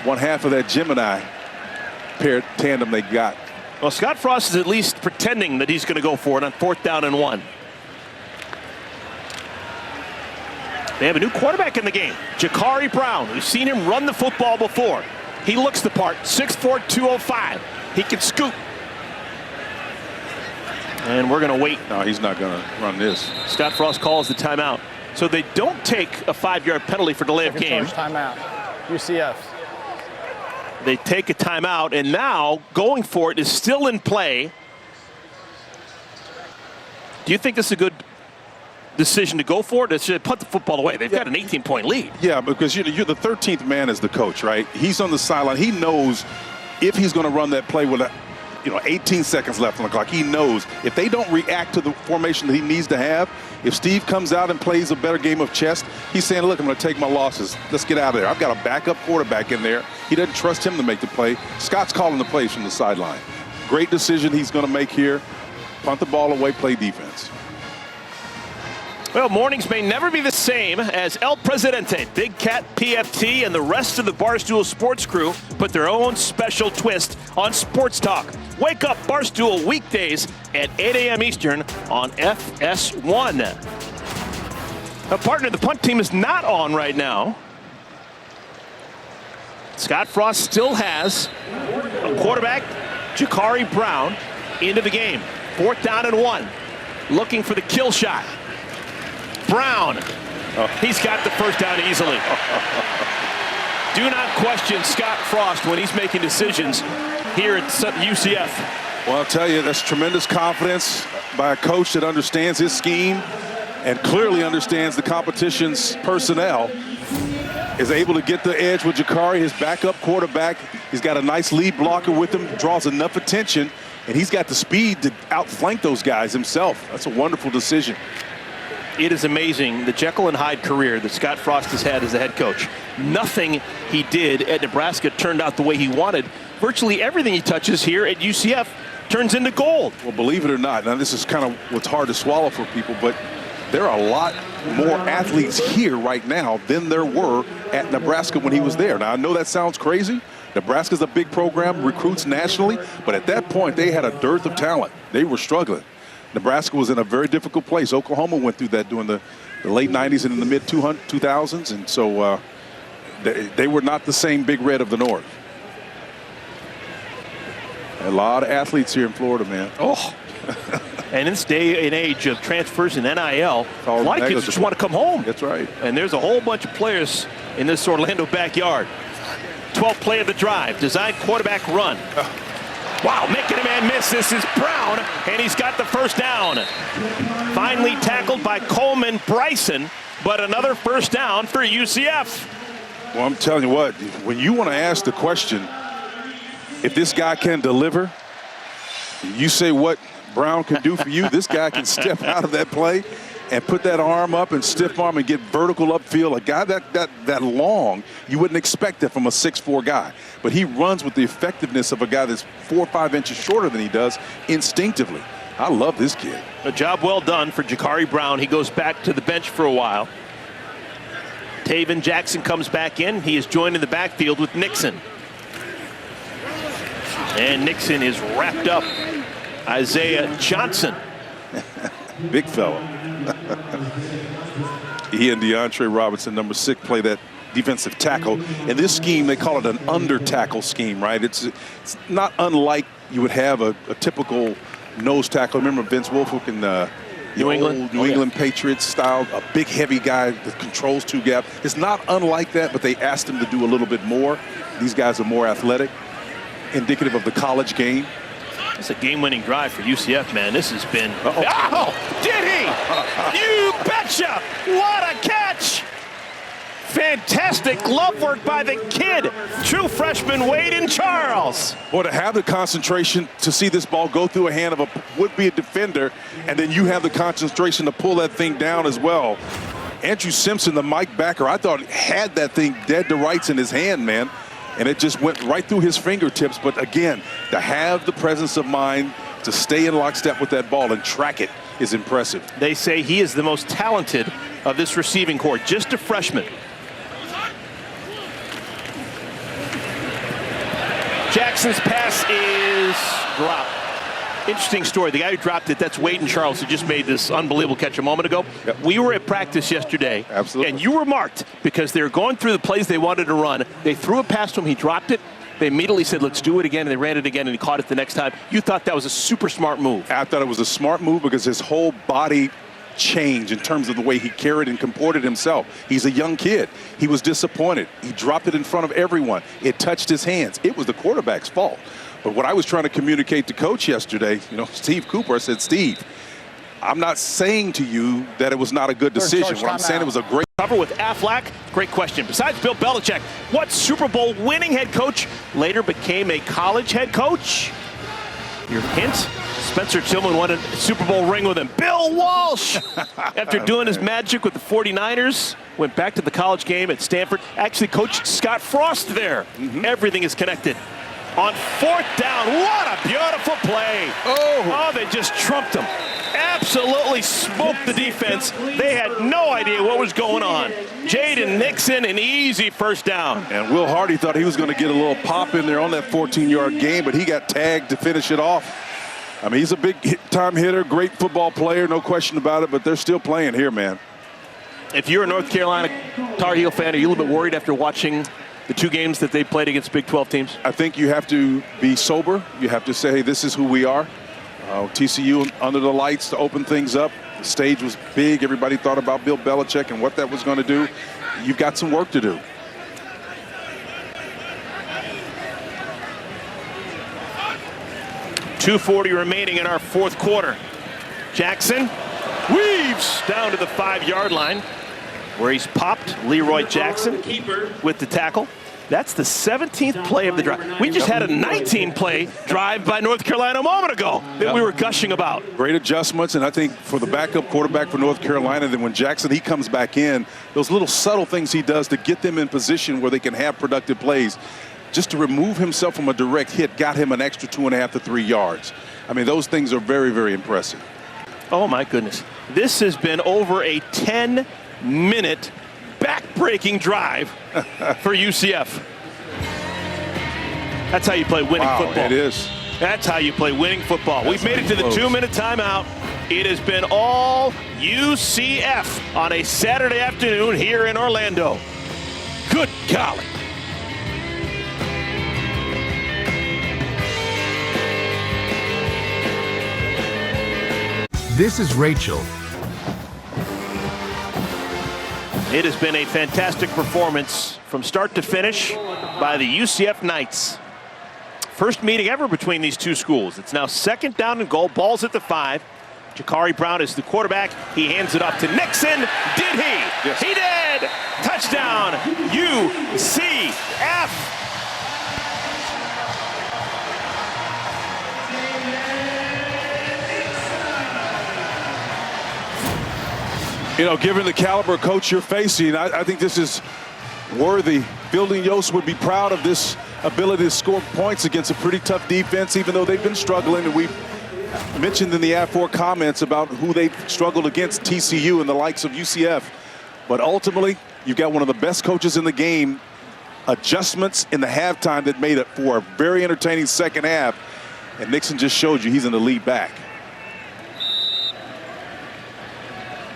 one half of that Gemini tandem they got Well, Scott Frost is at least pretending that he's going to go for it on 4th down and 1. They have a new quarterback in the game, Ja'Cory Brown. We've seen him run the football before. He looks the part, 6'4", 205. He can scoot. And we're going to wait. No, he's not going to run this. Scott Frost calls the timeout. So they don't take a 5-yard penalty for delay of game. Timeout. UCF. They take a timeout, and now going for it is still in play. Do you think this is a good decision to go for it? Or should they put the football away? They've got an 18-point lead. Yeah, because you're the 13th man as the coach, right? He's on the sideline. He knows if he's going to run that play with 18 seconds left on the clock. He knows if they don't react to the formation that he needs to have, if Steve comes out and plays a better game of chess, he's saying, look, I'm going to take my losses. Let's get out of there. I've got a backup quarterback in there. He doesn't trust him to make the play. Scott's calling the plays from the sideline. Great decision he's going to make here. Punt the ball away, play defense. Well, mornings may never be the same as El Presidente, Big Cat, PFT, and the rest of the Barstool Sports crew put their own special twist on Sports Talk. Wake up Barstool weekdays at 8 a.m. Eastern on FS1. A partner, the punt team is not on right now. Scott Frost still has a quarterback, Ja'Cory Brown, into the game. 4th down and 1. Looking for the kill shot. Brown. He's got the first down easily. Do not question Scott Frost when he's making decisions here at UCF. Well, I'll tell you, that's tremendous confidence by a coach that understands his scheme and clearly understands the competition's personnel. Is able to get the edge with Ja'Cory, his backup quarterback. He's got a nice lead blocker with him, draws enough attention, and he's got the speed to outflank those guys himself. That's a wonderful decision. It is amazing the Jekyll and Hyde career that Scott Frost has had as a head coach. Nothing he did at Nebraska turned out the way he wanted. Virtually everything he touches here at UCF turns into gold. Well, believe it or not, now this is kind of what's hard to swallow for people, but there are a lot more athletes here right now than there were at Nebraska when he was there. Now, I know that sounds crazy. Nebraska's a big program, recruits nationally, but at that point, they had a dearth of talent. They were struggling. Nebraska was in a very difficult place. Oklahoma went through that during the late 90s and in the mid-2000s, and so they were not the same Big Red of the North. A lot of athletes here in Florida, man. Oh. And in this day and age of transfers and NIL, a lot of kids just want to come home. That's right. And there's a whole bunch of players in this Orlando backyard. 12th play of the drive. Design quarterback run. Wow, making a man miss. This is Brown, and he's got the first down. Finally tackled by Coleman Bryson, but another first down for UCF. Well, I'm telling you what, when you want to ask the question, if this guy can deliver, you say what Brown can do for you, this guy can step out of that play and put that arm up and stiff arm and get vertical upfield. A guy that long, you wouldn't expect that from a 6'4" guy. But he runs with the effectiveness of a guy that's 4 or 5 inches shorter than he does instinctively. I love this kid. A job well done for Ja'Cory Brown. He goes back to the bench for a while. Taven Jackson comes back in. He is joined in the backfield with Nixon. And Nixon is wrapped up. Isaiah Johnson. Big fella. He and DeAndre Robinson, number 6, play that defensive tackle. In this scheme, they call it an under tackle scheme, right? It's not unlike you would have a typical nose tackle. Remember Vince Wilfork in the New England Patriots style, a big heavy guy that controls 2 gap. It's not unlike that, but they asked him to do a little bit more. These guys are more athletic, indicative of the college game. It's a game-winning drive for UCF, man. This has been... Oh, did he? You betcha! What a catch! Fantastic glove work by the kid. True freshman Waden Charles. Or to have the concentration to see this ball go through a hand of a would-be a defender, and then you have the concentration to pull that thing down as well. Andrew Simpson, the Mike backer, I thought had that thing dead to rights in his hand, man. And it just went right through his fingertips. But again, to have the presence of mind to stay in lockstep with that ball and track it is impressive. They say he is the most talented of this receiving corps, just a freshman. Jackson's pass is drop. Interesting story. The guy who dropped it, that's Wade and Charles, who just made this unbelievable catch a moment ago. Yep. We were at practice yesterday. Absolutely. And you were marked because they were going through the plays they wanted to run. They threw it past him. He dropped it. They immediately said, let's do it again, and they ran it again, and he caught it the next time. You thought that was a super smart move. I thought it was a smart move because his whole body changed in terms of the way he carried and comported himself. He's a young kid. He was disappointed. He dropped it in front of everyone. It touched his hands. It was the quarterback's fault. But what I was trying to communicate to Coach yesterday, Steve Cooper, I said, Steve, I'm not saying to you that it was not a good decision. What I'm saying, it was a great cover with Aflac. Great question. Besides Bill Belichick, what Super Bowl winning head coach later became a college head coach? Your hint? Spencer Tillman won a Super Bowl ring with him. Bill Walsh, after doing his magic with the 49ers, went back to the college game at Stanford. Actually coached Scott Frost there. Everything is connected. On 4th down, what a beautiful play. Oh, they just trumped him. Absolutely smoked the defense. They had no idea what was going on. Jaden Nixon, an easy first down. And Will Hardy thought he was going to get a little pop in there on that 14-yard gain, but he got tagged to finish it off. I mean, he's a big-time hitter, great football player, no question about it, but they're still playing here, man. If you're a North Carolina Tar Heel fan, are you a little bit worried after watching the 2 games that they played against Big 12 teams? I think you have to be sober. You have to say, hey, this is who we are. TCU under the lights to open things up. The stage was big. Everybody thought about Bill Belichick and what that was going to do. You've got some work to do. .240 remaining in our 4th quarter. Jackson weaves down to the 5-yard line, where he's popped. Leroy Jackson with the tackle. That's the 17th play of the drive. We just had a 19-play drive by North Carolina a moment ago that we were gushing about. Great adjustments, and I think for the backup quarterback for North Carolina, then when Jackson, he comes back in, those little subtle things he does to get them in position where they can have productive plays, just to remove himself from a direct hit, got him an extra 2.5 to 3 yards. I mean, those things are very, very impressive. Oh, my goodness. This has been over a 10-minute back-breaking drive for UCF. That's how you play winning football. It is. That's how you play winning football. We've made it to the 2-minute timeout. It has been all UCF on a Saturday afternoon here in Orlando. Good golly. This is Rachel. It has been a fantastic performance from start to finish by the UCF Knights. First meeting ever between these two schools. It's now 2nd down and goal. Ball's at the 5. Jakari Brown is the quarterback. He hands it off to Nixon. Did he? Yes. He did! Touchdown, UCF! Given the caliber of coach you're facing, I think this is worthy. Fielding Yost would be proud of this ability to score points against a pretty tough defense, even though they've been struggling. And we've mentioned in the Ad4 comments about who they've struggled against, TCU and the likes of UCF. But ultimately, you've got one of the best coaches in the game. Adjustments in the halftime that made it for a very entertaining second half. And Nixon just showed you he's an elite back.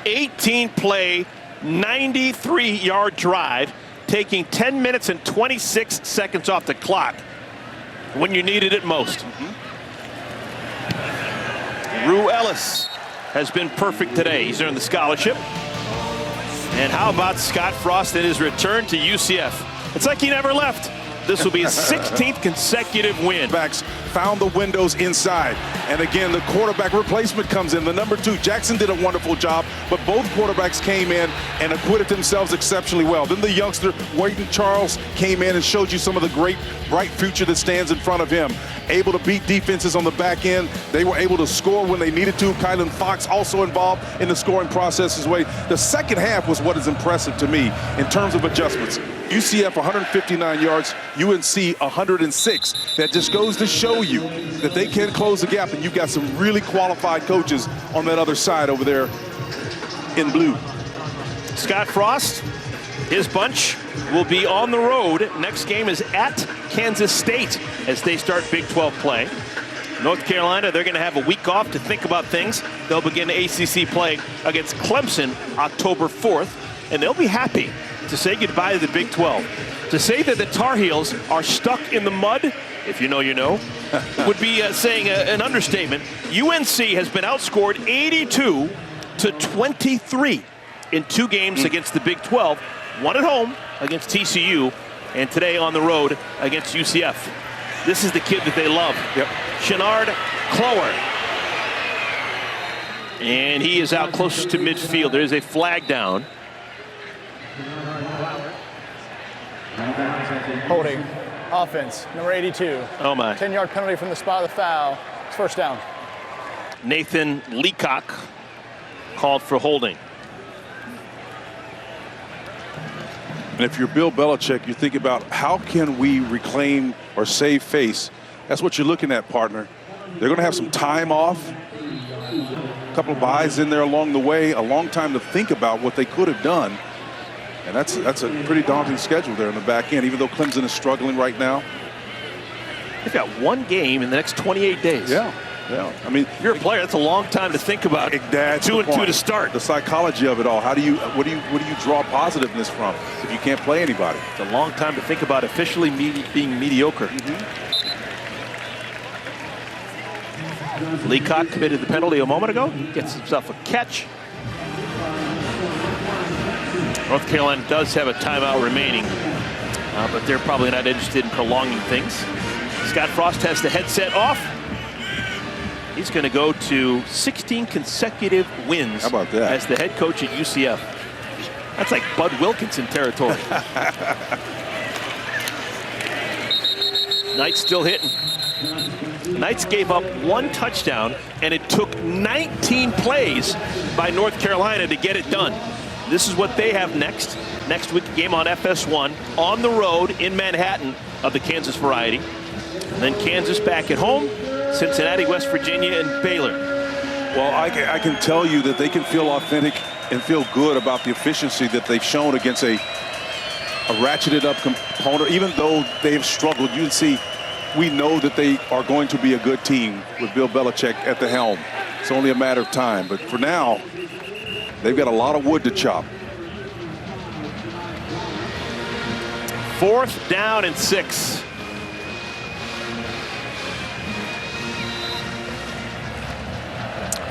18-play, 93-yard drive, taking 10 minutes and 26 seconds off the clock when you needed it most. Rue Ellis has been perfect today. He's earned the scholarship. And how about Scott Frost in his return to UCF? It's like he never left. This will be his 16th consecutive win. Backs found the windows inside. And again, the quarterback replacement comes in. The number 2, Jackson, did a wonderful job, but both quarterbacks came in and acquitted themselves exceptionally well. Then the youngster, Wade and Charles, came in and showed you some of the great, bright future that stands in front of him. Able to beat defenses on the back end. They were able to score when they needed to. Kylan Fox also involved in the scoring process as well. The second half was what is impressive to me in terms of adjustments. UCF 159 yards, UNC 106. That just goes to show you that they can close the gap, and you've got some really qualified coaches on that other side over there in blue. Scott Frost, his bunch will be on the road. Next game is at Kansas State as they start Big 12 play. North Carolina, they're going to have a week off to think about things. They'll begin ACC play against Clemson October 4th, and they'll be happy to say goodbye to the Big 12. To say that the Tar Heels are stuck in the mud, if you know, you know, would be saying an understatement. UNC has been outscored 82-23 in 2 games against the Big 12. One at home against TCU, and today on the road against UCF. This is the kid that they love. Yep. Shenard Clower. And he is out close to midfield. There is a flag down. Holding. Offense, number 82. Oh, my. 10-yard penalty from the spot of the foul. It's first down. Nathan Leacock called for holding. And if you're Bill Belichick, you think about how can we reclaim or save face. That's what you're looking at, partner. They're going to have some time off, a couple of buys in there along the way, a long time to think about what they could have done. And that's a pretty daunting schedule there in the back end, even though Clemson is struggling right now. They've got 1 game in the next 28 days. Yeah. I mean, if you're a player, that's a long time to think about. 2-2 to start. The psychology of it all. What do you draw positiveness from if you can't play anybody? It's a long time to think about officially being mediocre. Leacock committed the penalty a moment ago. Gets himself a catch. North Carolina does have a timeout remaining, but they're probably not interested in prolonging things. Scott Frost has the headset off. He's going to go to 16 consecutive wins. How about that? As the head coach at UCF. That's like Bud Wilkinson territory. Knights still hitting. Knights gave up 1 touchdown, and it took 19 plays by North Carolina to get it done. This is what they have next. Next week, game on FS1 on the road in Manhattan of the Kansas variety. And then Kansas back at home, Cincinnati, West Virginia, and Baylor. Well, I can tell you that they can feel authentic and feel good about the efficiency that they've shown against a ratcheted up component. Even though they have struggled, you can see we know that they are going to be a good team with Bill Belichick at the helm. It's only a matter of time. But for now, they've got a lot of wood to chop. 4th down and 6.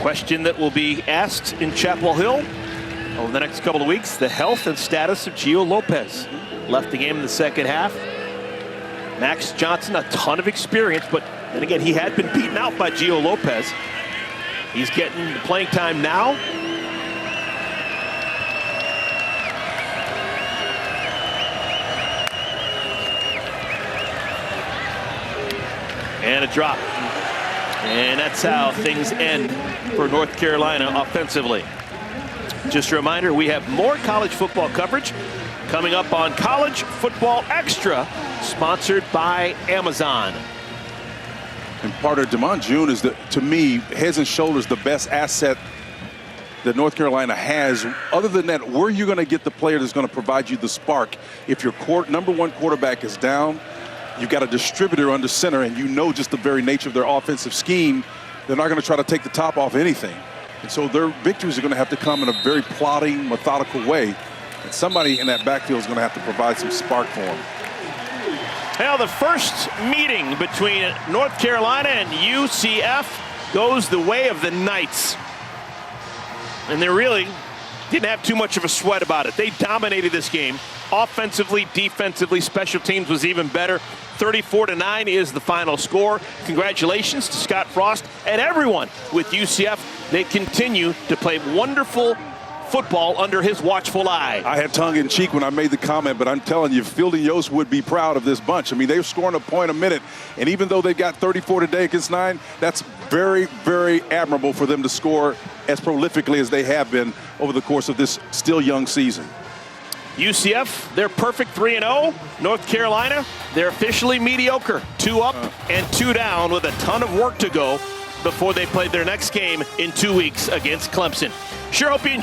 Question that will be asked in Chapel Hill over the next couple of weeks: the health and status of Gio Lopez. Left the game in the second half. Max Johnson, a ton of experience, but then again, he had been beaten out by Gio Lopez. He's getting the playing time now. And a drop. And that's how things end for North Carolina offensively. Just a reminder, we have more college football coverage coming up on College Football Extra, sponsored by Amazon. And part of DeMond June is, to me, heads and shoulders the best asset that North Carolina has. Other than that, where are you going to get the player that's going to provide you the spark? If your number 1 quarterback is down, you've got a distributor under center, and you know just the very nature of their offensive scheme, they're not going to try to take the top off anything. And so their victories are going to have to come in a very plodding, methodical way. And somebody in that backfield is going to have to provide some spark for them. Now the first meeting between North Carolina and UCF goes the way of the Knights. And they really didn't have too much of a sweat about it. They dominated this game. Offensively, defensively, special teams was even better. 34-9 is the final score. Congratulations to Scott Frost and everyone with UCF. They continue to play wonderful football under his watchful eye. I had tongue in cheek when I made the comment, but I'm telling you, Fielding Yost would be proud of this bunch. I mean, they're scoring a point a minute, and even though they've got 34 today against 9, that's very, very admirable for them to score as prolifically as they have been over the course of this still young season. UCF, they're perfect 3-0. North Carolina, they're officially mediocre. 2 up and 2 down with a ton of work to go before they play their next game in 2 weeks against Clemson. Sure hope you enjoyed